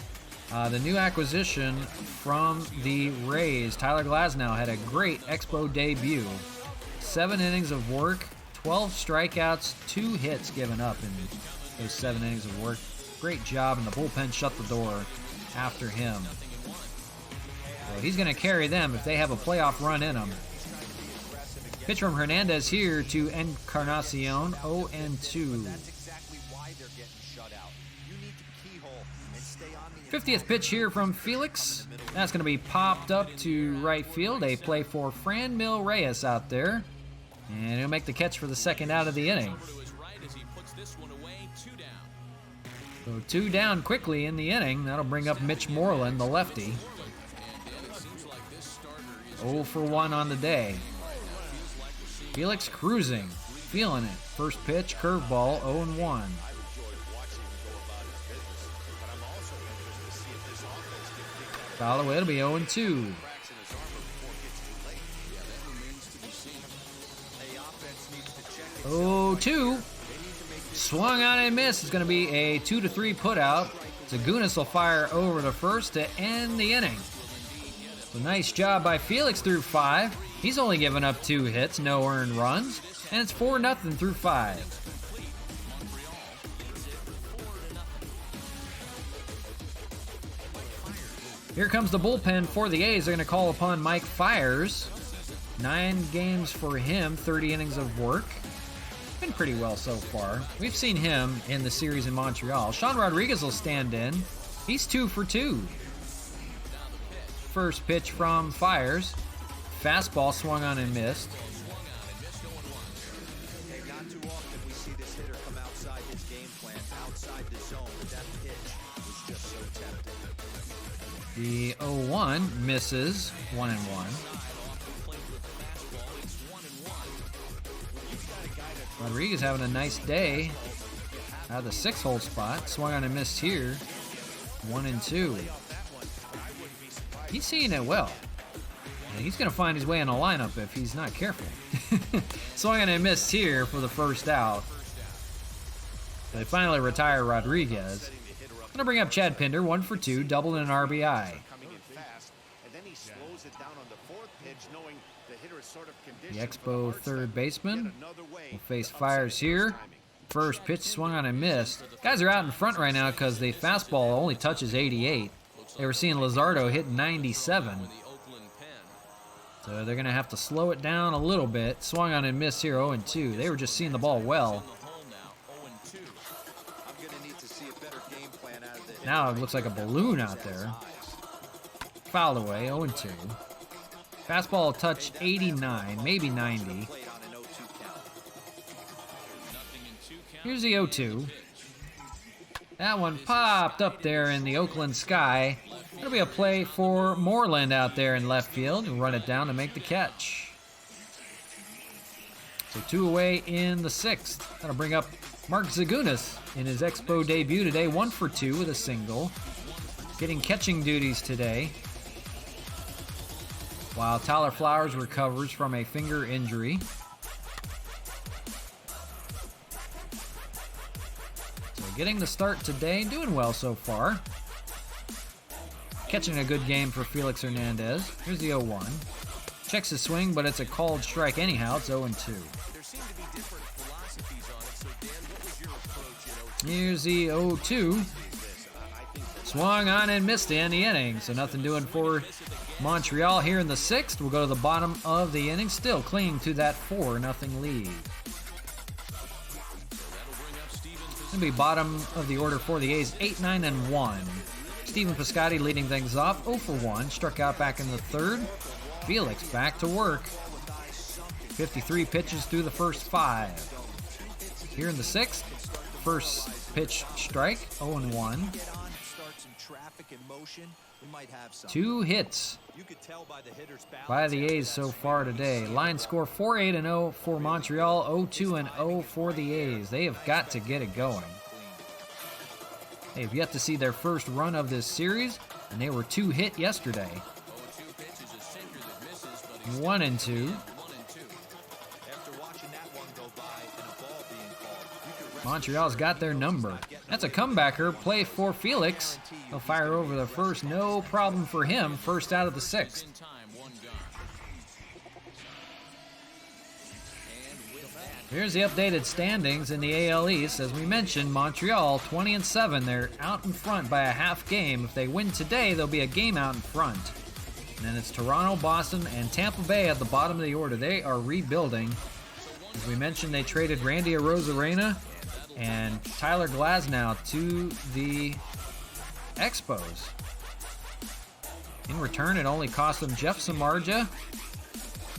the new acquisition from the Rays, Tyler Glasnow, had a great Expo debut. 7 innings of work, 12 strikeouts, 2 hits given up in those 7 innings of work. Great job, and the bullpen shut the door after him. So he's going to carry them if they have a playoff run in them. Pitch from Hernandez here to Encarnacion, 0-2. 50th pitch here from Felix. That's going to be popped up to right field. A play for Franmil Reyes out there. And he'll make the catch for the second out of the inning. So 2 down quickly in the inning. That'll bring up Mitch Moreland, the lefty. 0 for 1 on the day. Felix cruising, feeling it. First pitch, curveball, 0-1. Foul away, it'll be 0-2. 0-2. Swung on and missed. It's going to be a 2-3 putout. Zagunis will fire over to first to end the inning. So nice job by Felix through 5. He's only given up 2 hits, no earned runs, and it's 4-0 through 5. Here comes the bullpen for the A's. They're going to call upon Mike Fiers. 9 games for him, 30 innings of work. Been pretty well so far. We've seen him in the series in Montreal. Sean Rodriguez will stand in. He's 2 for 2. First pitch from Fiers. Fastball swung on and missed. Not too often we see this hitter come outside his game plan, outside the zone, but that pitch was just so tempting. The 0-1 misses, 1-1. Rodriguez having a nice day out of the 6-hole spot. Swung on and missed here, 1-2. He's seeing it well. And he's going to find his way in the lineup if he's not careful. Swung and a miss here for the first out. They finally retire Rodriguez. Going to bring up Chad Pinder, 1 for 2, double and an RBI. The Expo third baseman will face Fires here. First pitch swung on and missed. Guys are out in front right now because the fastball only touches 88. They were seeing Luzardo hit 97. So they're going to have to slow it down a little bit. Swung on and missed here, 0-2. They were just seeing the ball well. Now it looks like a balloon out there. Fouled away, 0-2. Fastball touch 89, maybe 90. Here's the 0-2. That one popped up there in the Oakland sky. It'll be a play for Moreland out there in left field. He'll run it down to make the catch. So 2 away in the 6th. That'll bring up Mark Zagunis in his Expo debut today. 1 for 2 with a single. Getting catching duties today, while Tyler Flowers recovers from a finger injury. So getting the start today, doing well so far. Catching a good game for Felix Hernandez. Here's the 0-1. Checks his swing, but it's a called strike anyhow. It's 0-2. Here's the 0-2. Swung on and missed to end the inning. So nothing doing for Montreal here in the 6th. We'll go to the bottom of the inning, still clinging to that 4-0 lead. It's going to be bottom of the order for the A's, 8-9-1. Steven Piscotty leading things off, 0 for 1. Struck out back in the 3rd. Felix back to work. 53 pitches through the first 5. Here in the 6th, first pitch strike, 0-1. 2 hits by the A's so far today. Line score 4-8-0 for Montreal, 0-2-0 for the A's. They have got to get it going. They have yet to see their first run of this series, and they were 2 hit yesterday. 1-2. Montreal's got their number. That's a comebacker play for Felix. He'll fire over the first, no problem for him. First out of the 6th. Here's the updated standings in the AL East. As we mentioned, Montreal 20-7. They're out in front by a half game. If they win today, they'll be a game out in front. And then it's Toronto, Boston, and Tampa Bay at the bottom of the order. They are rebuilding. As we mentioned, they traded Randy Arozarena and Tyler Glasnow to the Expos. In return, it only cost them Jeff Samardzija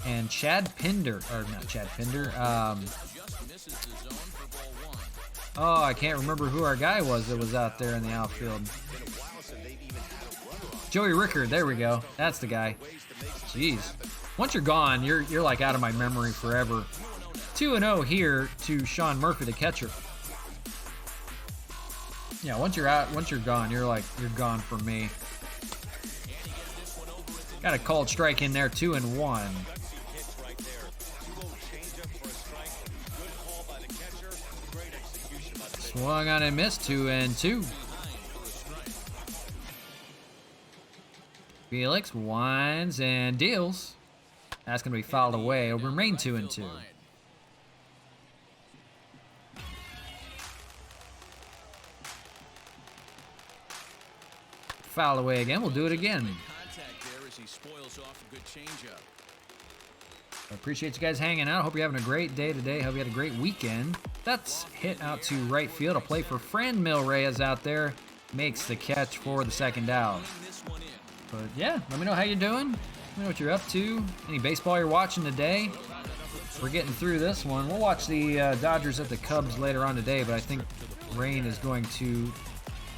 and Chad Pinder, or not Chad Pinder. I can't remember who our guy was that was out there in the outfield. Joey Rickard, there we go. That's the guy. Jeez. Once you're gone, you're like out of my memory forever. 2-0 here to Sean Murphy, the catcher. Yeah, once you're gone, you're gone for me. Got a called strike in there, 2-1. Swung on and missed, 2-2. Felix winds and deals. That's going to be fouled away. It'll remain 2-2. Foul away again. We'll do it again. I appreciate you guys hanging out. Hope you're having a great day today. Hope you had a great weekend. That's hit out to right field. A play for Franmil Reyes out there. Makes the catch for the second out. But yeah, let me know how you're doing. Let me know what you're up to. Any baseball you're watching today. We're getting through this one. We'll watch the Dodgers at the Cubs later on today, but I think rain is going to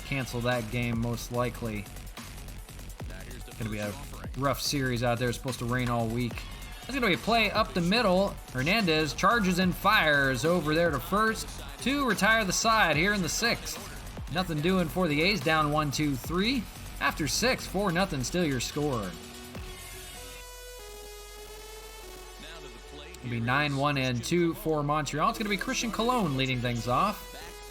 cancel that game most likely. It's going to be a rough series out there. It's supposed to rain all week. That's going to be a play up the middle. Hernandez charges and fires over there to first to retire the side here in the 6th. Nothing doing for the A's, down 1-2-3. After 6, 4-0 still your score. It'll be 9-1 and 2 for Montreal. It's going to be Christian Colon leading things off.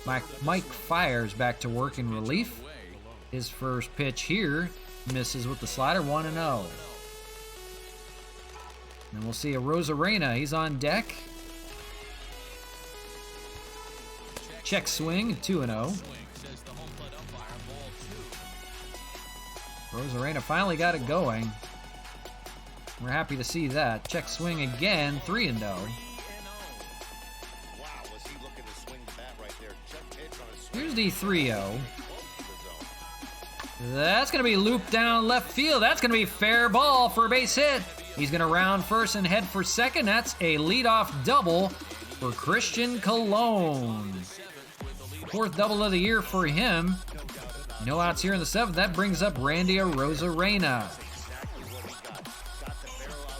Mike Fires back to work in relief. His first pitch here misses with the slider, 1-0. And we'll see a Rosarena. He's on deck. Check swing, 2-0. Rosarena finally got it going. We're happy to see that. Check swing again, 3-0. Here's the 3-0. That's going to be looped down left field. That's going to be fair ball for a base hit. He's going to round first and head for second. That's a leadoff double for Christian Colon. 4th double of the year for him. No outs here in the 7th. That brings up Randy Rosarena.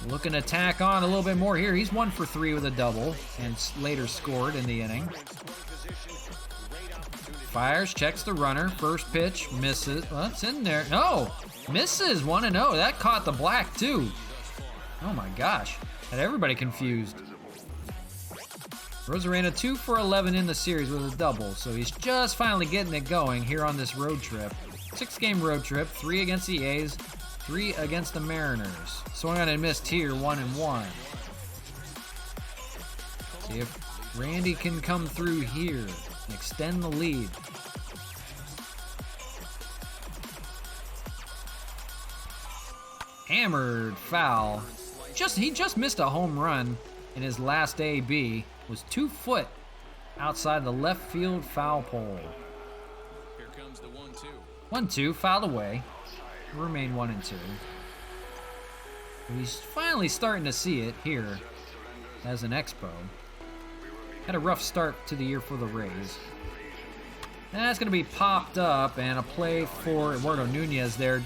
Looking to tack on a little bit more here. He's 1 for 3 with a double and later scored in the inning. Fires, checks the runner. First pitch, misses. Well, it's in there. No! Misses, 1-0. That caught the black, too. Oh my gosh. Had everybody confused. Rosarena 2 for 11 in the series with a double, so he's just finally getting it going here on this road trip. 6-game road trip, 3 against the A's, 3 against the Mariners. Swung on and missed here, 1-1. See if Randy can come through here and extend the lead. Hammered foul. He just missed a home run in his last AB. Was 2 foot outside the left field foul pole. Here comes the 1-2, 1-2. fouled away. Remain 1-2. He's finally starting to see it here as an Expo. Had a rough start to the year for the Rays. And that's going to be popped up, and a play for Eduardo Nunez there,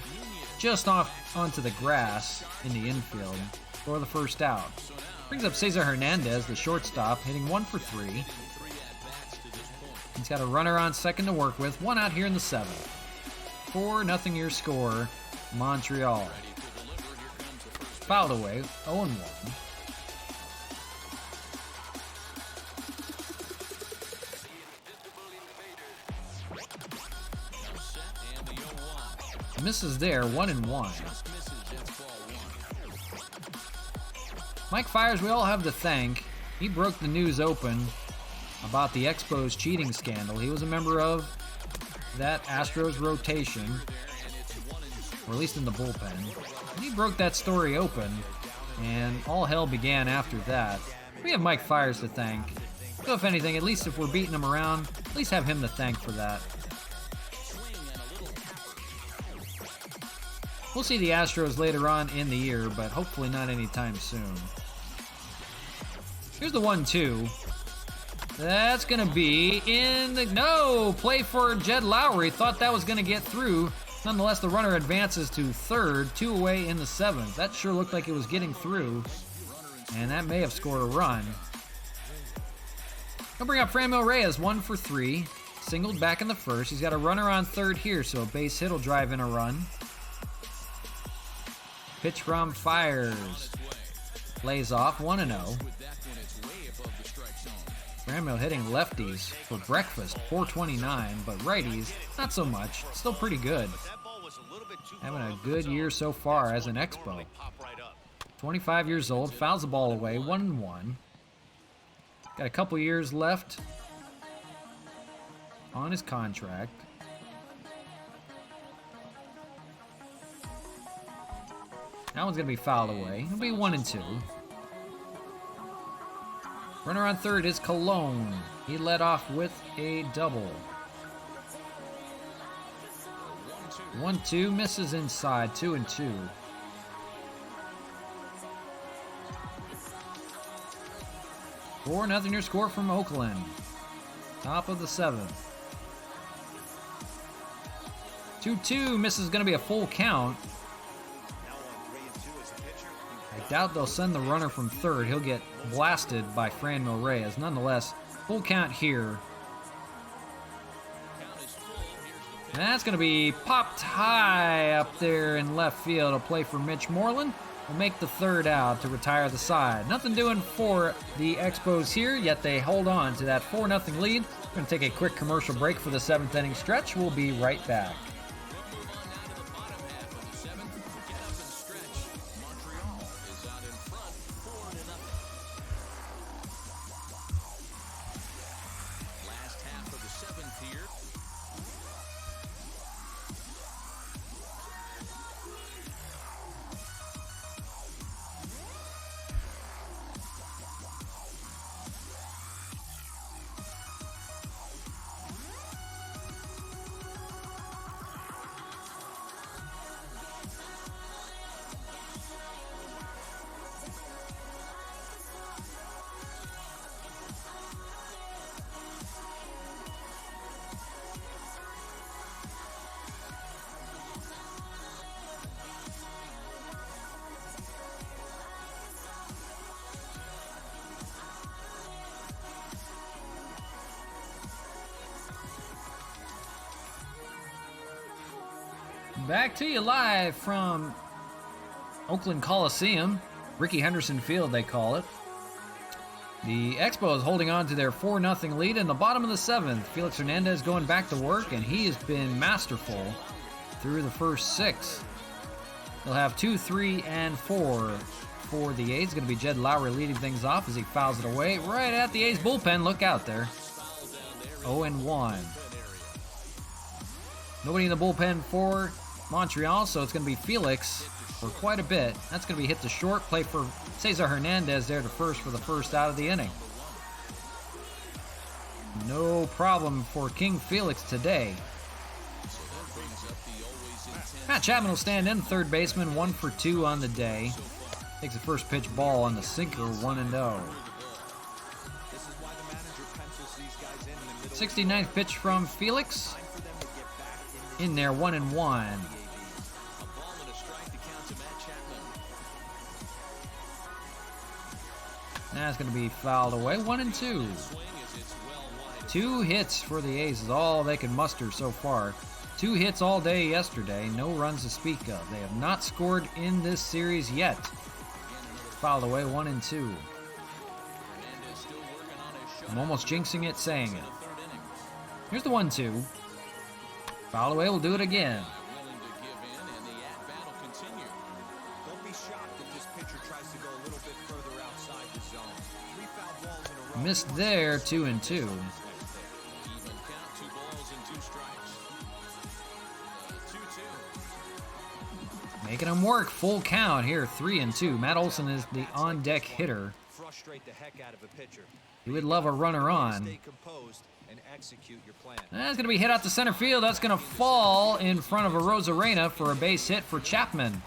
just off onto the grass in the infield for the first out. Brings up Cesar Hernandez, the shortstop, hitting 1 for 3. He's got a runner on second to work with. 1 out here in the 7th. 4-0 your score, Montreal. Fouled away, 0-1. Misses there, 1-1. Mike Fires, we all have to thank. He broke the news open about the EXPOS cheating scandal. He was a member of that Astros rotation, or at least in the bullpen. And he broke that story open, and all hell began after that. We have Mike Fires to thank. So if anything, at least if we're beating him around, at least have him to thank for that. We'll see the Astros later on in the year, but hopefully not anytime soon. Here's the 1-2. That's going to be in the... No! Play for Jed Lowry. Thought that was going to get through. Nonetheless, the runner advances to third, 2 away in the 7th. That sure looked like it was getting through, and that may have scored a run. He'll bring up Franmil Reyes, 1 for 3. Singled back in the first. He's got a runner on third here, so a base hit will drive in a run. Pitch from Fires. Lays off, 1-0. Franmil hitting lefties for breakfast, 429, but righties, not so much. Still pretty good. Having a good year so far as an Expo. 25 years old, fouls the ball away, 1-1. Got a couple years left on his contract. That one's going to be fouled away. It'll be 1-2. Runner on third is Colon. He led off with a double. 1-2, misses inside, 2-2. Four nothing your score from Oakland. Top of the 7th. 2-2, misses going to be a full count. I doubt they'll send the runner from third. He'll get blasted by Franmil Reyes. Nonetheless, full count here. That's going to be popped high up there in left field. A play for Mitch Moreland will make the third out to retire the side. Nothing doing for the Expos here, yet they hold on to that 4-0 lead. We're going to take a quick commercial break for the 7th inning stretch. We'll be right back. Back to you live from Oakland Coliseum, Rickey Henderson Field they call it. The Expos holding on to their 4-0 lead in the bottom of the 7th. Felix Hernandez going back to work, and he has been masterful through the first 6. He'll have 2, 3, and 4 for the A's. It's going to be Jed Lowry leading things off as he fouls it away right at the A's bullpen. Look out there. 0-1. Nobody in the bullpen for Montreal, so it's going to be Felix for quite a bit. That's going to be hit to short. Play for Cesar Hernandez there to first for the first out of the inning. No problem for King Felix today. Matt Chapman will stand in, third baseman, 1 for 2 on the day. Takes the first pitch ball on the sinker, 1-0. 69th pitch from Felix. In there, 1-1. That's going to be fouled away. 1-2. 2 hits for the A's is all they can muster so far. 2 hits all day yesterday. No runs to speak of. They have not scored in this series yet. Fouled away. 1-2. I'm almost jinxing it, saying it. Here's the 1-2. Foul away, we'll do it again. Missed there, 2-2. Making him work, full count here, 3-2. Matt Olson is the on-deck hitter. He would love a runner on. That's going to be hit out to center field. That's going to fall in front of Arozarena for a base hit for Chapman.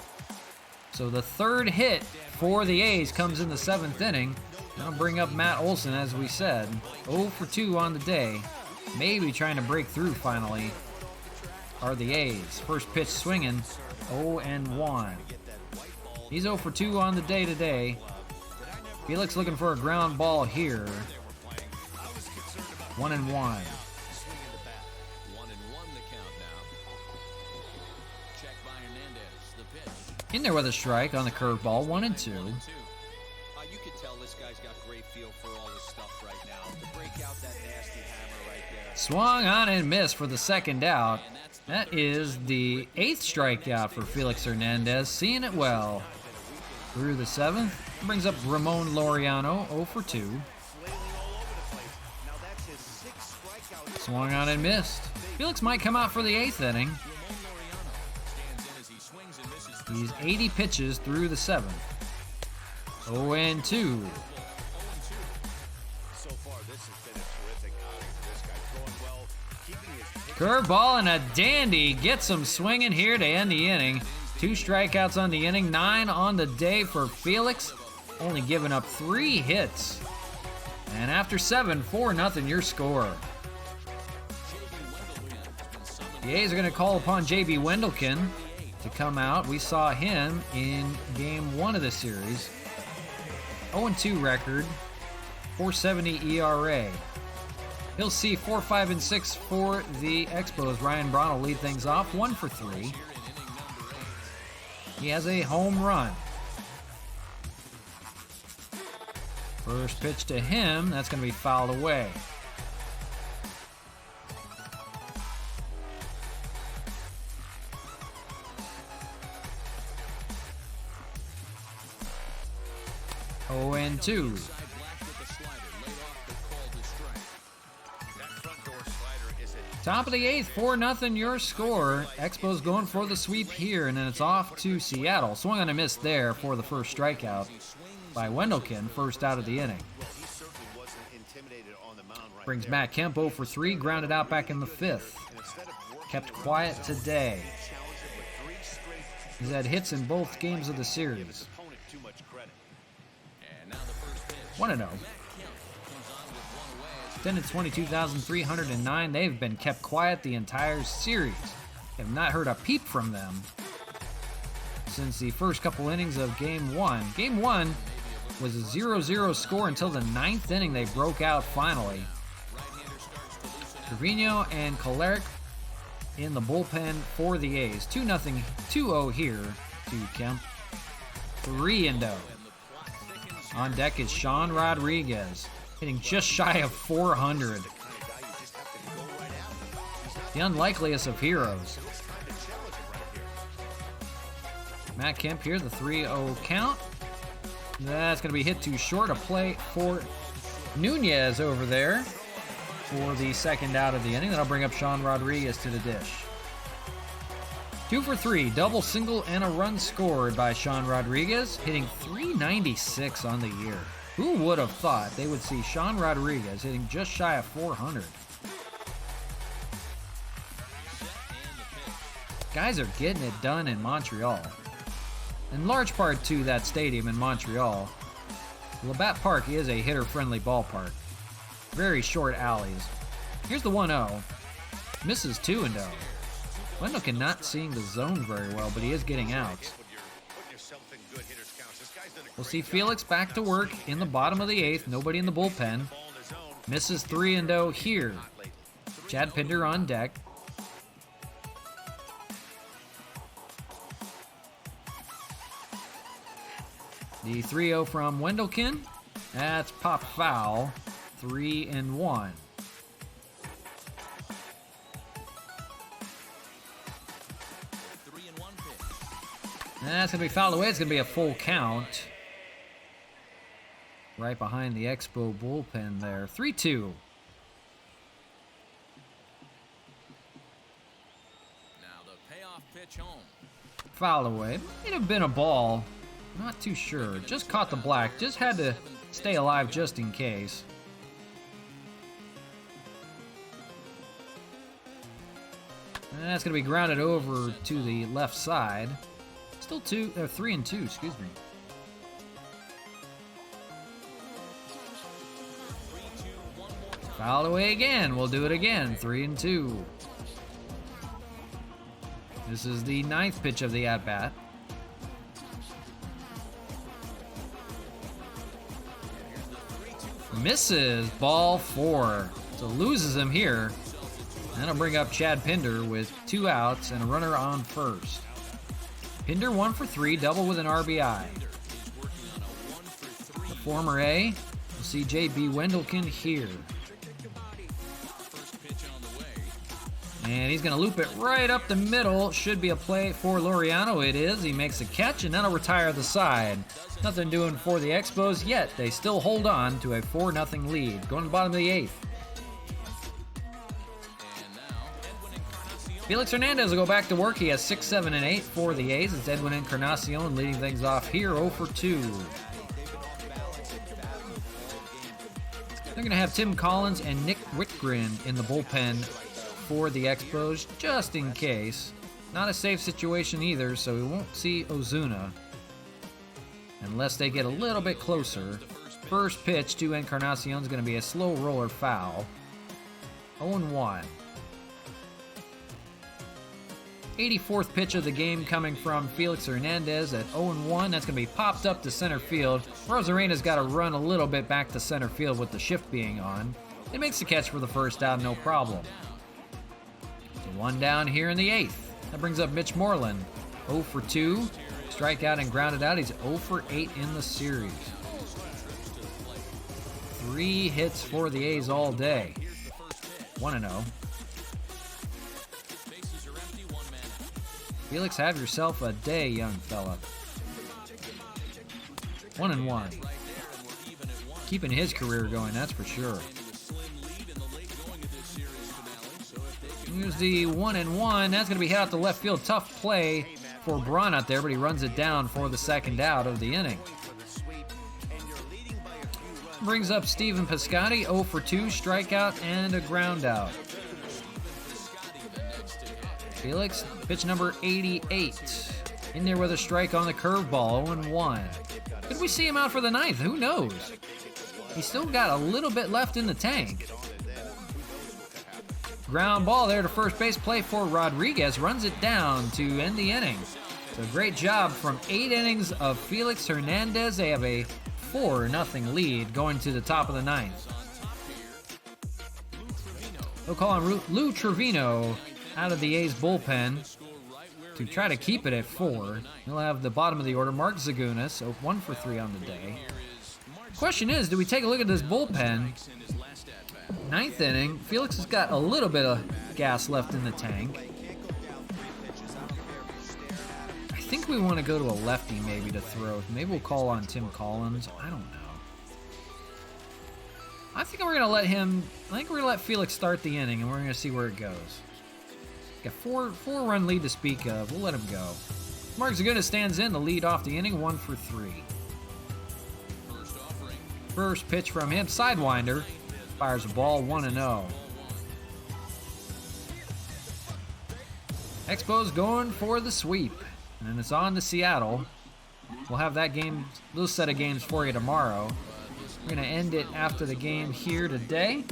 So the third hit for the A's comes in the 7th inning. I'll bring up Matt Olson, as we said. 0 for 2 on the day. Maybe trying to break through finally are the A's. First pitch swinging, 0-1. He's 0 for 2 on the day today. Felix looking for a ground ball here. 1-1. In there with a strike on the curveball, 1-2. You can tell this guy's got great feel for all this stuff right now. To break out that nasty hammer right there. Swung on and missed for the second out. That is the 8th strikeout for Felix Hernandez. Seeing it well. Through the 7th. Brings up Ramon Laureano, 0 for 2. Swung on and missed. Felix might come out for the 8th inning. He's 80 pitches through the 7th. 0-2. Curveball and a dandy gets him swinging here to end the inning. 2 strikeouts on the inning, 9 on the day for Felix. Only giving up 3 hits. And after 7, 4-0 your score. The A's are going to call upon J.B. Wendelken to come out. We saw him in game 1 of the series. 0-2 record, 4.70 ERA. He'll see 4, 5, and 6 for the Expos. Ryan Braun will lead things off, 1 for 3. He has a home run. First pitch to him, that's going to be fouled away. Oh, and 2. Top of the 8th, 4-0 your score. Expos going for the sweep here, and then it's off to Seattle. Swung on a miss there for the first strikeout by Wendelken, first out of the inning. Brings Matt Kemp 0 for 3, grounded out back in the 5th. Kept quiet today. He's had hits in both games of the series. 1-0. 10 to 22,309. They've been kept quiet the entire series. Have not heard a peep from them since the first couple innings of Game 1. Game 1 was a 0-0 score until the 9th inning. They broke out finally. Trevino and Kolarek in the bullpen for the A's. 2-0 here to Kemp. 3-0. On deck is Sean Rodriguez, hitting just shy of 400. The unlikeliest of heroes. Matt Kemp here, the 3-0 count. That's going to be hit too short. A play for Nunez over there for the second out of the inning. That'll bring up Sean Rodriguez to the dish. 2 for 3, double, single, and a run scored by Sean Rodriguez, hitting .396 on the year. Who would have thought they would see Sean Rodriguez hitting just shy of 400? Guys are getting it done in Montreal. In large part to that stadium in Montreal. Labatt Park is a hitter-friendly ballpark. Very short alleys. Here's the 1-0. Misses 2-0. Wendelken not seeing the zone very well, but he is getting outs. We'll see Felix back to work in the bottom of the 8th. Nobody in the bullpen. Misses 3-0 here. Chad Pinder on deck. The 3-0 from Wendelken. That's pop foul. 3-1. That's going to be fouled away. It's going to be a full count. Right behind the Expo bullpen there. 3-2. Now the payoff pitch home. Foul away. Might have been a ball. Not too sure. Just caught the black. Just had to stay alive just in case. And that's going to be grounded over to the left side. Still 3-2, excuse me. Fouled away again. We'll do it again. 3-2. This is the 9th pitch of the at-bat. Misses. Ball 4. So loses him here. That'll bring up Chad Pinder with 2 outs and a runner on first. Pinder 1 for 3, double with an RBI. The former A will see J.B. Wendelken here. And he's going to loop it right up the middle. Should be a play for Laureano. It is. He makes a catch, and that'll retire the side. Nothing doing for the Expos yet. They still hold on to a 4-0 lead. Going to the bottom of the 8th. Felix Hernandez will go back to work. He has 6, 7, and 8 for the A's. It's Edwin Encarnacion leading things off here, 0 for 2. They're going to have Tim Collins and Nick Whitgren in the bullpen for the Expos, just in case. Not a safe situation either, so we won't see Ozuna unless they get a little bit closer. First pitch to Encarnacion is going to be a slow roller foul. 0-1. 84th pitch of the game coming from Felix Hernandez at 0-1. That's going to be popped up to center field. Rosarena's got to run a little bit back to center field with the shift being on. He makes the catch for the first out, no problem. So 1 down here in the 8th. That brings up Mitch Moreland. 0 for 2. Strikeout and grounded out. He's 0 for 8 in the series. 3 hits for the A's all day. 1-0. Felix, have yourself a day, young fella. 1-1. Keeping his career going, that's for sure. Here's the 1-1. That's going to be hit out to left field. Tough play for Braun out there, but he runs it down for the second out of the inning. Brings up Steven Piscotty, 0 for 2, strikeout and a ground out. Felix, pitch number 88. In there with a strike on the curveball, 0-1. Could we see him out for the 9th? Who knows? He's still got a little bit left in the tank. Ground ball there to first base, play for Rodriguez, runs it down to end the inning. So great job from 8 innings of Felix Hernandez. They have a 4-0 lead going to the top of the 9th. They'll call on Lou Trevino out of the A's bullpen to try to keep it at 4. He'll have the bottom of the order, Mark Zagunas, so 1 for 3 on the day. Question is, do we take a look at this bullpen? 9th inning, Felix has got a little bit of gas left in the tank. I think we want to go to a lefty maybe to throw. Maybe we'll call on Tim Collins. I don't know. I think we're going to let Felix start the inning, and we're going to see where it goes. Got 4-run lead to speak of. We'll let him go. Mark Zagunas stands in to lead off the inning, 1 for 3. First pitch from him, sidewinder. Fires a ball, 1-0. EXPOS going for the sweep. And it's on to Seattle. We'll have that game, little set of games for you tomorrow. We're going to end it after the game here today.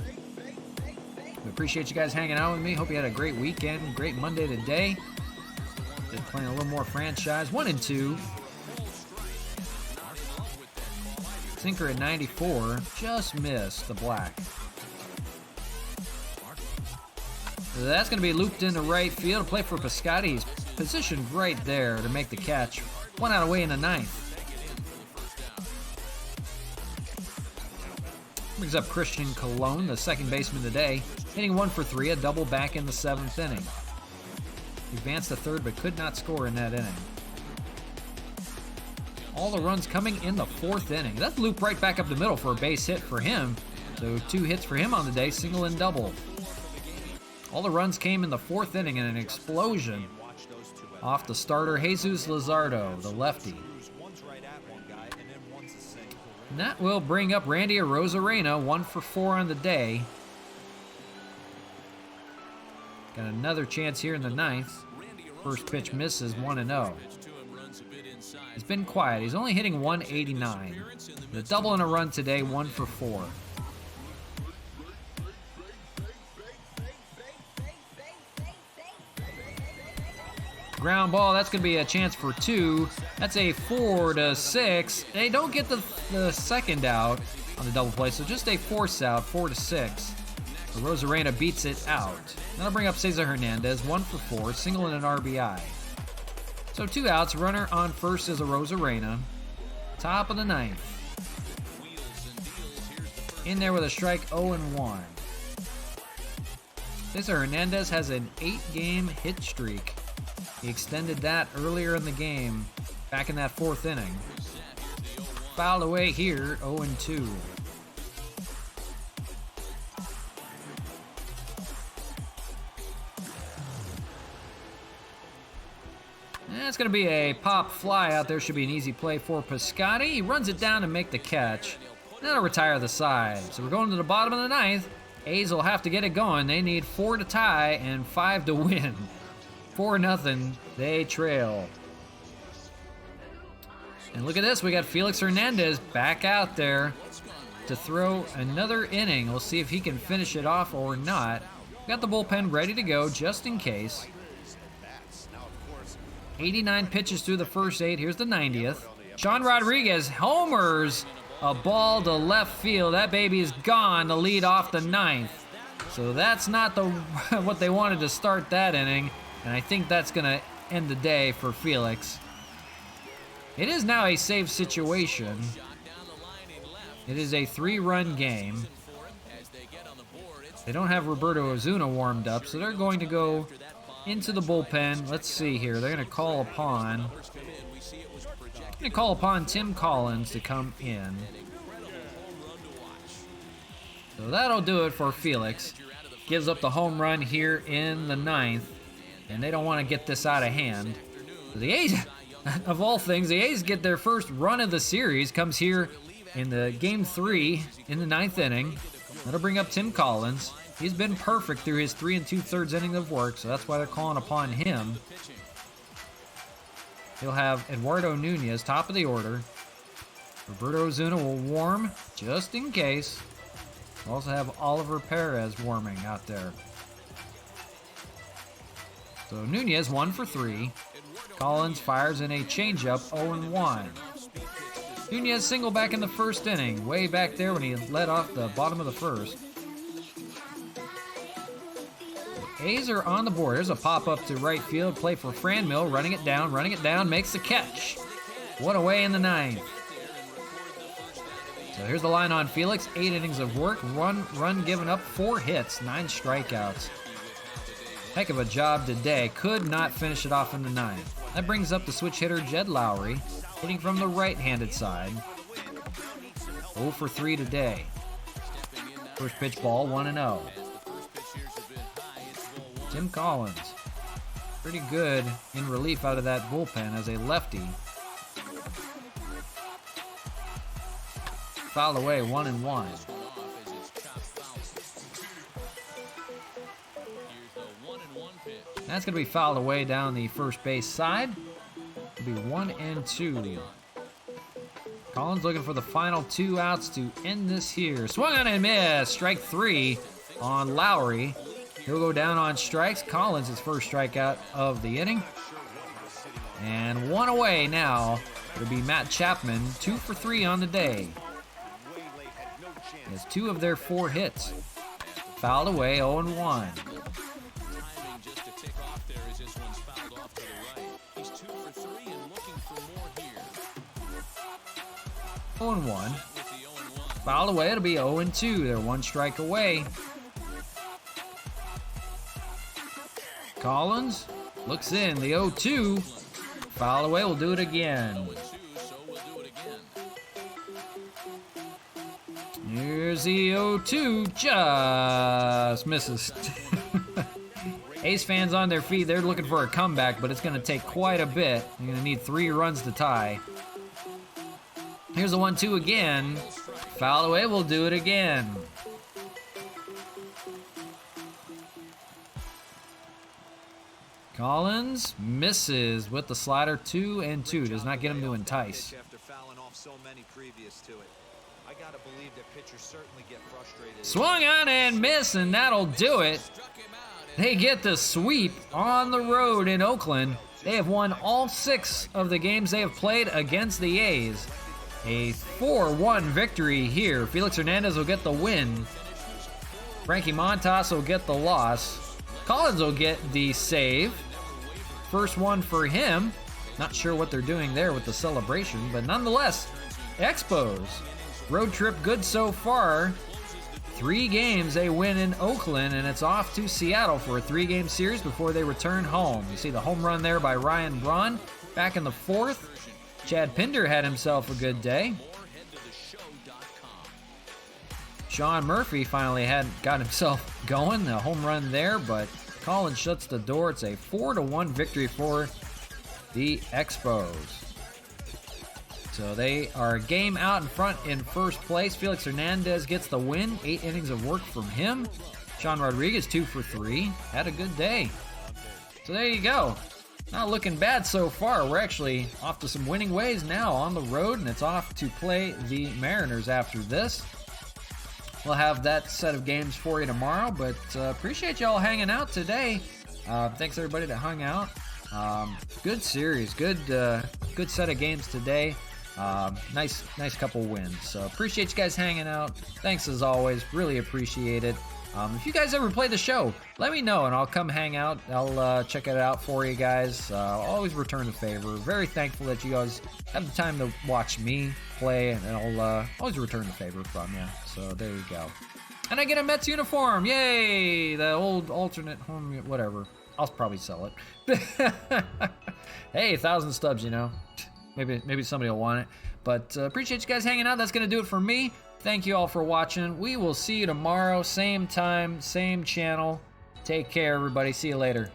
We appreciate you guys hanging out with me. Hope you had a great weekend, great Monday today. Just playing a little more franchise. 1-2. Sinker at 94. Just missed the black. So that's going to be looped into right field. A play for Piscotty. He's positioned right there to make the catch. 1 out away in the 9th. Brings up Christian Colon, the second baseman today, hitting 1 for 3, a double back in the 7th inning. He advanced to third but could not score in that inning. All the runs coming in the 4th inning. That loop right back up the middle for a base hit for him. So 2 hits for him on the day, single and double. All the runs came in the 4th inning in an explosion off the starter Jesus Luzardo, the lefty. And that will bring up Randy Arozarena, 1 for 4 on the day. Got another chance here in the 9th. First pitch misses, 1-0. He's been quiet. He's only hitting 189. A double and a run today, 1 for 4. Ground ball, that's going to be a chance for 2. That's a 4-6. They don't get the second out on the double play, so just a force out, 4-6. So Rosarena beats it out. That'll bring up Cesar Hernandez, 1 for 4, single and an RBI. So 2 outs, runner on first is a Rosarena. Top of the 9th. In there with a strike, 0-1. Cesar Hernandez has an 8-game hit streak. He extended that earlier in the game, back in that 4th inning. Fouled away here, 0-2. That's going to be a pop fly out there. Should be an easy play for Piscotty. He runs it down to make the catch. That'll retire the side. So we're going to the bottom of the 9th. A's will have to get it going. They need 4 to tie and 5 to win. 4-0, they trail. And look at this, we got Felix Hernandez back out there to throw another inning. We'll see if he can finish it off or not. Got the bullpen ready to go just in case. 89 pitches through the first 8. Here's the 90th. Sean Rodriguez homers a ball to left field. That baby is gone to lead off the 9th. So that's not the what they wanted to start that inning, and I think that's going to end the day for Felix. It is now a save situation. It is a 3-run game. They don't have Roberto Osuna warmed up, so they're going to go into the bullpen. Let's see here. They're going to call upon Tim Collins to come in. So that'll do it for Felix. Gives up the home run here in the 9th, and they don't want to get this out of hand. The A's, of all things, the A's get their first run of the series. Comes here in the game 3 in the 9th inning. That'll bring up Tim Collins. He's been perfect through his 3 2/3 inning of work, so that's why they're calling upon him. He'll have Eduardo Nunez, top of the order. Roberto Osuna will warm, just in case. We'll also have Oliver Perez warming out there. So Nunez 1 for 3. Collins fires in a changeup, 0-1. Nunez single back in the 1st inning, way back there when he led off the bottom of the 1st. A's are on the board. There's a pop-up to right field. Play for Franmil. Running it down, makes the catch. 1 away in the 9th. So here's the line on Felix. 8 innings of work. Run given up, 4 hits, 9 strikeouts. Heck of a job today. Could not finish it off in the 9th. That brings up the switch hitter, Jed Lowry, hitting from the right-handed side. 0 for 3 today. First pitch ball, 1-0. Tim Collins, pretty good in relief out of that bullpen as a lefty. Fouled away, 1-1. That's going to be fouled away down the first base side. It'll be 1-2. Collins looking for the final 2 outs to end this here. Swung on and missed. Strike 3 on Lowry. He'll go down on strikes. Collins, his first strikeout of the inning. And 1 away now. It'll be Matt Chapman, 2 for 3 on the day. He has 2 of their 4 hits. Fouled away, 0-1. 0-1. Fouled away, it'll be 0-2. They're 1 strike away. Collins looks in, the 0-2. Foul away, we'll do it again. Here's the 0-2, just misses. A's fans on their feet, they're looking for a comeback, but it's going to take quite a bit. You're going to need 3 runs to tie. Here's the 1-2 again. Foul away, we'll do it again. Collins misses with the slider, 2-2. Does not get him to entice. After fouling off so many previous to it, I gotta believe that pitchers certainly get frustrated. Swung on and missed, and that'll do it. They get the sweep on the road in Oakland. They have won all 6 of the games they have played against the A's. A 4-1 victory here. Felix Hernandez will get the win. Frankie Montas will get the loss. Collins will get the save. First one for him. Not sure what they're doing there with the celebration, but nonetheless, EXPOS. Road trip good so far. 3 games they win in Oakland, and it's off to Seattle for a 3-game series before they return home. You see the home run there by Ryan Braun back in the 4th. Chad Pinder had himself a good day. Sean Murphy finally got himself going, a home run there, but Collins shuts the door. It's a 4-1 victory for the EXPOS. So they are a game out in front in first place. Felix Hernandez gets the win, 8 innings of work from him. Sean Rodriguez 2 for 3, had a good day. So there you go. Not looking bad so far. We're actually off to some winning ways now on the road, and it's off to play the Mariners after this. We'll have that set of games for you tomorrow, but appreciate y'all hanging out today. Thanks everybody that hung out. Good series, good set of games today. Nice couple wins. So appreciate you guys hanging out. Thanks as always. Really appreciate it. If you guys ever play the show, let me know and I'll come hang out. I'll check it out for you guys. I'll always return the favor. Very thankful that you guys have the time to watch me play, and I'll always return the favor from you. So there you go. And I get a Mets uniform. Yay! The old alternate home, whatever. I'll probably sell it. Hey, 1,000 stubs, you know. Maybe somebody will want it. But appreciate you guys hanging out. That's going to do it for me. Thank you all for watching. We will see you tomorrow. Same time, same channel. Take care, everybody. See you later.